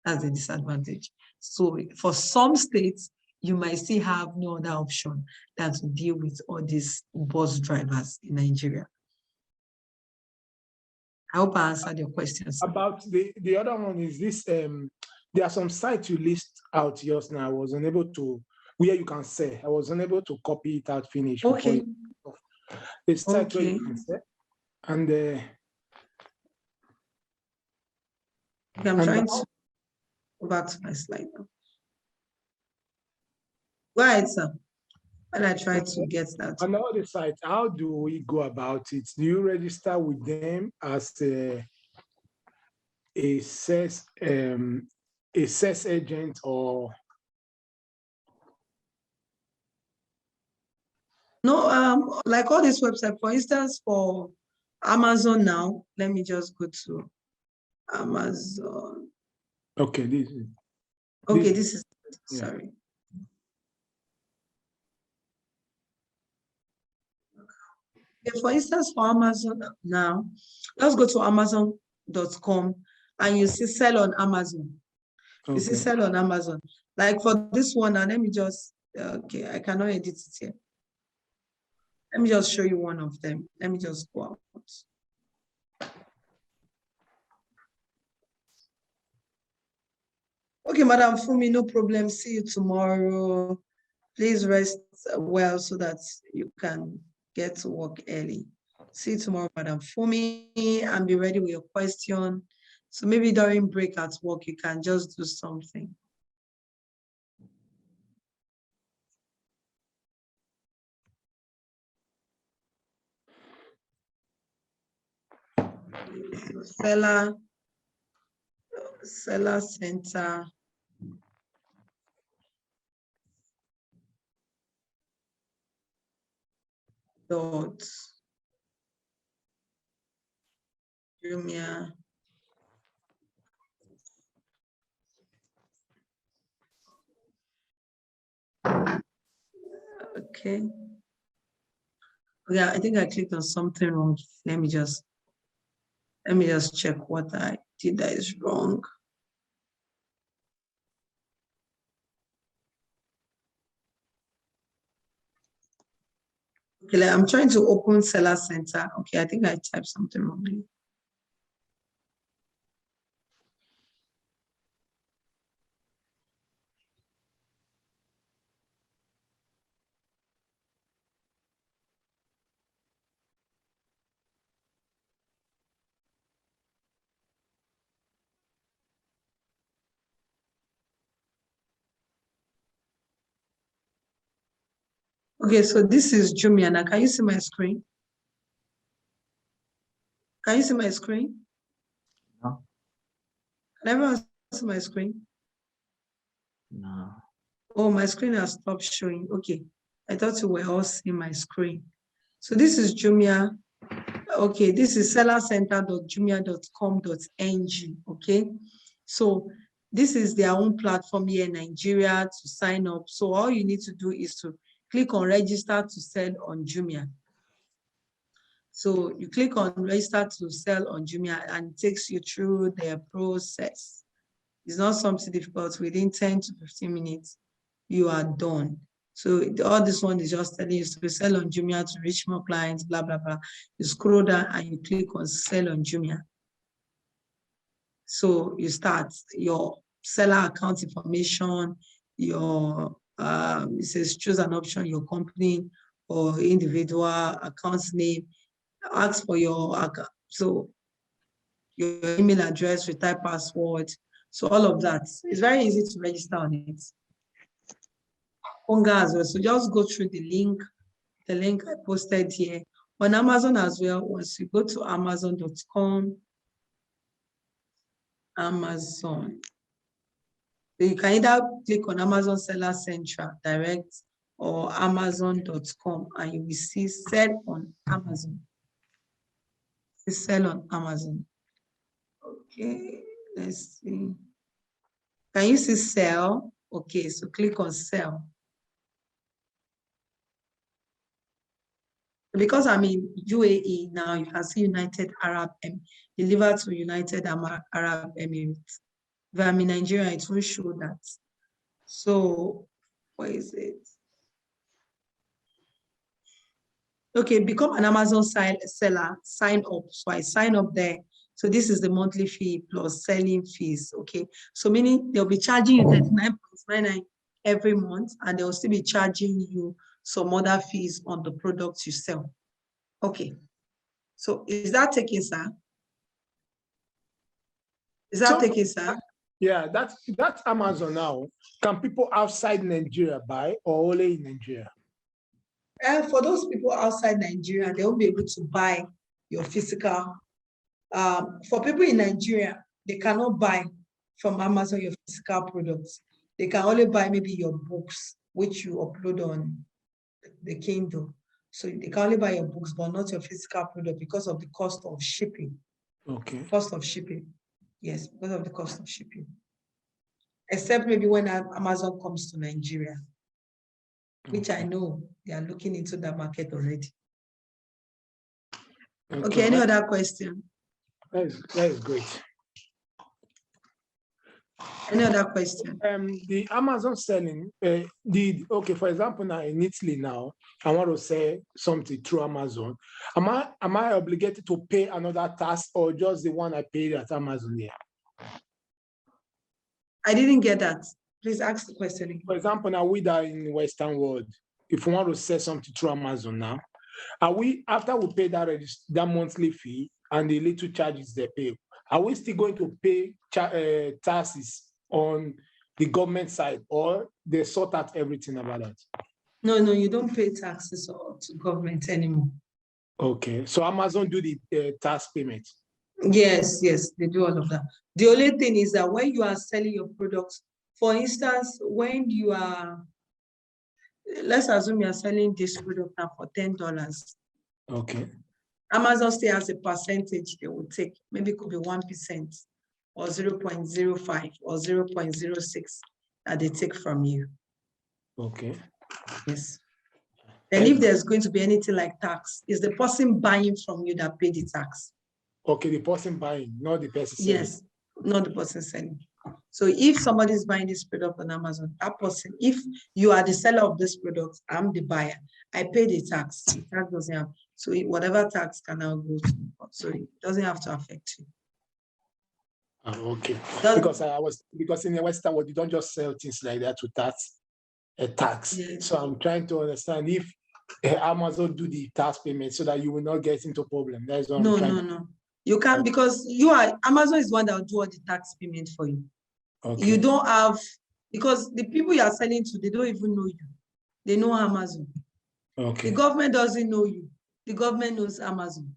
That's the disadvantage. So for some states, you might still have no other option than to deal with all these bus drivers in Nigeria. I hope I answered your questions. About the other one is this, there are some sites you list out just now. I was unable to, where you can say, I was unable to copy it out, finish. Okay. The site where you can say, and I'm trying to go back to my slide now. Go ahead, sir. And I try to get that. On the other side, how do we go about it? Do you register with them as a sales agent, or? No, like all these websites, for instance, for Amazon now, let me just go to Amazon. Okay, this is, sorry. Okay, for instance, for Amazon now, let's go to Amazon.com and you see sell on Amazon. You see sell on Amazon. Like for this one, and let me just, okay, I cannot edit it here. Let me just show you one of them. Let me just go out. Okay, Madam Fumi, no problem. See you tomorrow. Please rest well so that you can get to work early. See you tomorrow, Madam Fumi, and be ready with your question. So maybe during break at work, you can just do something. Seller center. Jumia. Okay. Yeah, I think I clicked on something wrong. Let me just check what I did that is wrong. Okay, I'm trying to open Seller Center. Okay, I think I typed something wrongly. Okay, so this is Jumia. Now, can you see my screen? Can you see my screen? No. Can everyone see my screen? No. Oh, my screen has stopped showing. Okay, I thought you were all seeing my screen. So this is Jumia. Okay, this is sellercenter.jumia.com.ng. Okay, so this is their own platform here in Nigeria to sign up. So all you need to do is to click on register to sell on Jumia. So you click on register to sell on Jumia and it takes you through their process. It's not something difficult. Within 10 to 15 minutes, you are done. So all this one is just telling you to sell on Jumia to reach more clients, blah, blah, blah. You scroll down and you click on sell on Jumia. So you start your seller account information, your, it says choose an option, your company or individual account name, ask for your account. So your email address, retype password. So all of that. It's very easy to register on it. Konga as well. So just go through the link I posted here. On Amazon as well, once you go to Amazon.com, Amazon. So you can either click on Amazon Seller Central Direct or Amazon.com, and you will see sell on Amazon. Sell on Amazon. Okay, let's see. Can you see sell? Okay, so click on sell. Because I'm in UAE now, you can see United Arab Emirates, delivered to United Arab Emirates. If I'm in Nigeria, it will show that. So, what is it? Okay, become an Amazon seller, sign up. So I sign up there. So this is the monthly fee plus selling fees, okay? So meaning they'll be charging you 39.99 every month, and they'll still be charging you some other fees on the products you sell. Okay, so is that taking, sir? Is that taking, sir? Yeah, that's Amazon now. Can people outside Nigeria buy or only in Nigeria? For those people outside Nigeria, they won't be able to buy your physical. For people in Nigeria, they cannot buy from Amazon your physical products. They can only buy maybe your books, which you upload on the Kindle. So they can only buy your books, but not your physical product because of the cost of shipping. Okay. Cost of shipping. Yes, because of the cost of shipping. Except maybe when Amazon comes to Nigeria, which I know they are looking into that market already. Okay, any other question? That is great. Any other question? The Amazon selling, okay, for example, now in Italy now, I want to sell something through Amazon. Am I obligated to pay another tax or just the one I paid at Amazon here? I didn't get that. Please ask the question again. For example, now we are in Western world. If we want to sell something through Amazon now, are we, after we pay that monthly fee and the little charges they pay, are we still going to pay taxes on the government side, or they sort out everything about that? No, you don't pay taxes to government anymore. Okay, so Amazon do the tax payment? Yes, they do all of that. The only thing is that when you are selling your products, for instance, when you are, let's assume you are selling this product now for $10. Okay. Amazon still has a percentage they will take. Maybe it could be 1% or 0.05 or 0.06 that they take from you. Okay. Yes. Then if there's going to be anything like tax, is the person buying from you that pay the tax? Okay, the person buying, not the person selling. Yes, not the person selling. So if somebody is buying this product on Amazon, that person, if you are the seller of this product, I'm the buyer, I pay the tax. The tax doesn't have, so whatever tax can now go to, so it doesn't have to affect you. Okay, because in the Western world, you don't just sell things like that to tax. Yes. So I'm trying to understand if Amazon do the tax payment so that you will not get into problem. That's what I'm trying. No. You can't, because Amazon is one that will do all the tax payment for you. Okay. You don't have, because the people you are selling to, they don't even know you. They know Amazon. Okay. The government doesn't know you. The government knows Amazon.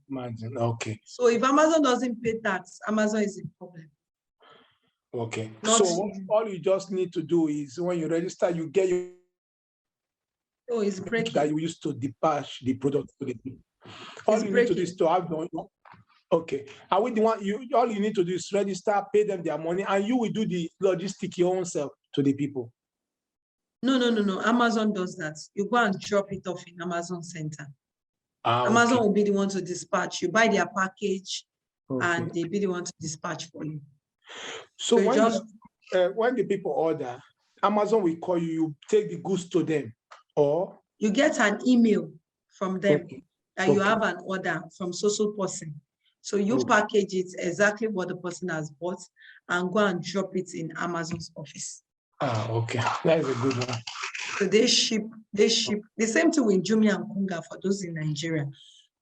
Okay. So if Amazon doesn't pay tax, Amazon is a problem. Okay. So all you just need to do is when you register, you get your it's breaking. That you used to dispatch the product to the people. All you need to do is to have okay. Are we the one all you need to do is register, pay them their money, and you will do the logistic your own self to the people? No. Amazon does that. You go and drop it off in Amazon Center. Amazon will be the one to dispatch. You buy their package, and they be the one to dispatch for you. So when the people order, Amazon will call you. You take the goods to them, or you get an email from them that you have an order from so person. So you package it exactly what the person has bought and go and drop it in Amazon's office. Okay, that is a good one. So they ship the same thing with Jumia and Kunga for those in Nigeria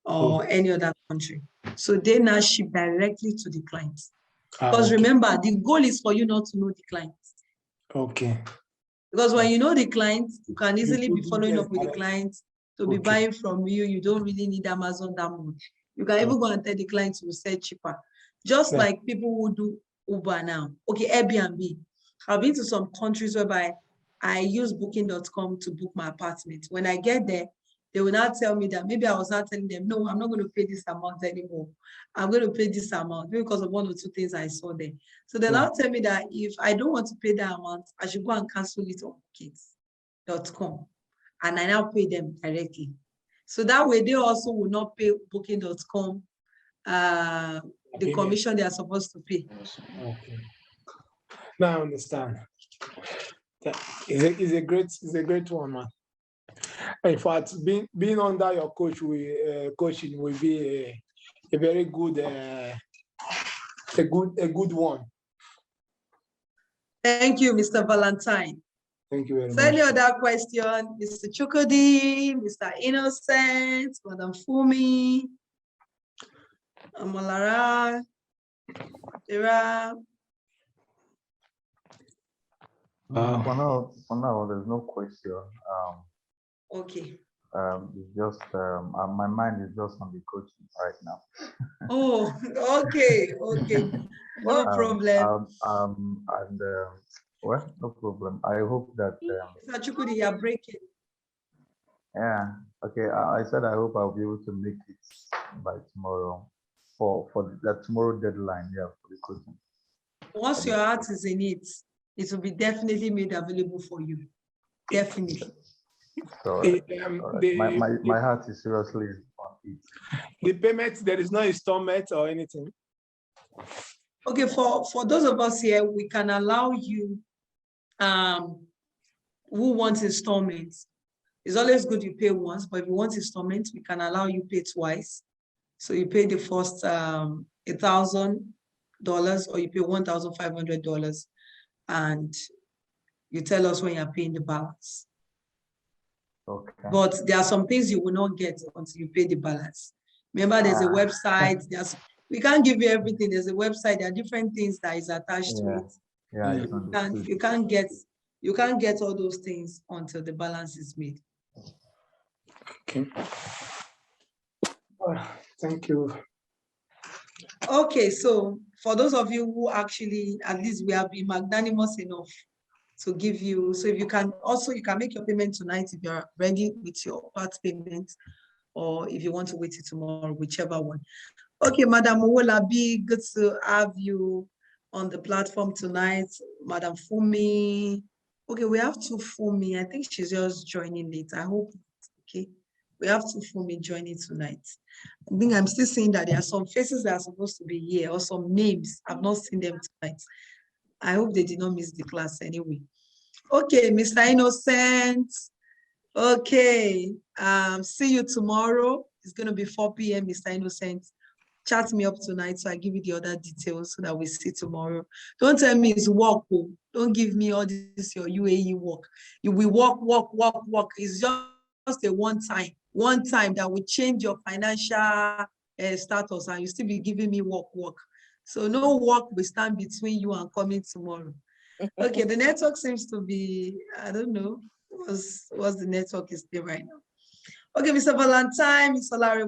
or any other country. So they now ship directly to the clients. Because remember, the goal is for you not to know the clients. Okay. Because when you know the clients, you can easily be following up with the clients to be buying from you. You don't really need Amazon that much. You can even go and tell the clients to sell cheaper. Just like people who do Uber now. Okay, Airbnb. I've been to some countries whereby I use booking.com to book my apartment. When I get there, they will not tell me that maybe I was not telling them, no, I'm not going to pay this amount anymore. I'm going to pay this amount because of one or two things I saw there. So they now tell me that if I don't want to pay that amount, I should go and cancel it on booking.com. And I now pay them directly. So that way they also will not pay booking.com the commission they are supposed to pay. Okay. Now I understand. It's a great one, man. In fact, being under your coaching will be a very good a good one. Thank you, Mr. Valentine. Thank you very So much. any other question, Mr. Chukwudi, Mr. Innocent, Madam Fumi, Amalara, Ira? For now, there's no question. Okay. It's just my mind is just on the coaching right now. Oh, okay, okay. No problem. Well, no problem. I hope that. Mr. Chukwudi, you're breaking. Yeah. Okay. I said I hope I'll be able to make it by tomorrow for the tomorrow deadline. Yeah, for the coaching. Once your heart is in it, it will be definitely made available for you. Definitely. So my heart is seriously on it. The payment, there is no installment or anything. Okay, for those of us here, we can allow you who wants installments. It's always good you pay once, but if you want installments, we can allow you pay twice. So you pay the first $1,000 or you pay $1,500 and you tell us when you're paying the balance. Okay. But there are some things you will not get until you pay the balance. Remember, there's a website. We can't give you everything. There's a website. There are different things that is attached to it. Yeah. You can't get all those things until the balance is made. Okay. Thank you. Okay, so for those of you who actually, at least we have been magnanimous enough to give you, so if you can also, you can make your payment tonight if you're ready with your part payment, or if you want to wait till tomorrow, whichever one. Okay, Madam Owolabi, good to have you on the platform tonight. Madam Fumi. Okay, we have two Fumi. I think she's just joining late. I hope, okay. We have two Fumi joining tonight. I think I'm still seeing that there are some faces that are supposed to be here or some names. I've not seen them tonight. I hope they did not miss the class anyway. Okay, Mr. Innocent. Okay, see you tomorrow. It's going to be 4 p.m., Mr. Innocent. Chat me up tonight so I give you the other details so that we see tomorrow. Don't tell me it's work. Don't give me all this, your UAE work. You will work. It's just a one time that will change your financial status and you still be giving me work. So no work will stand between you and coming tomorrow. Okay, the network seems to be, I don't know, what's the network is there right now. Okay, Mr. Valentine, Mr. Larry.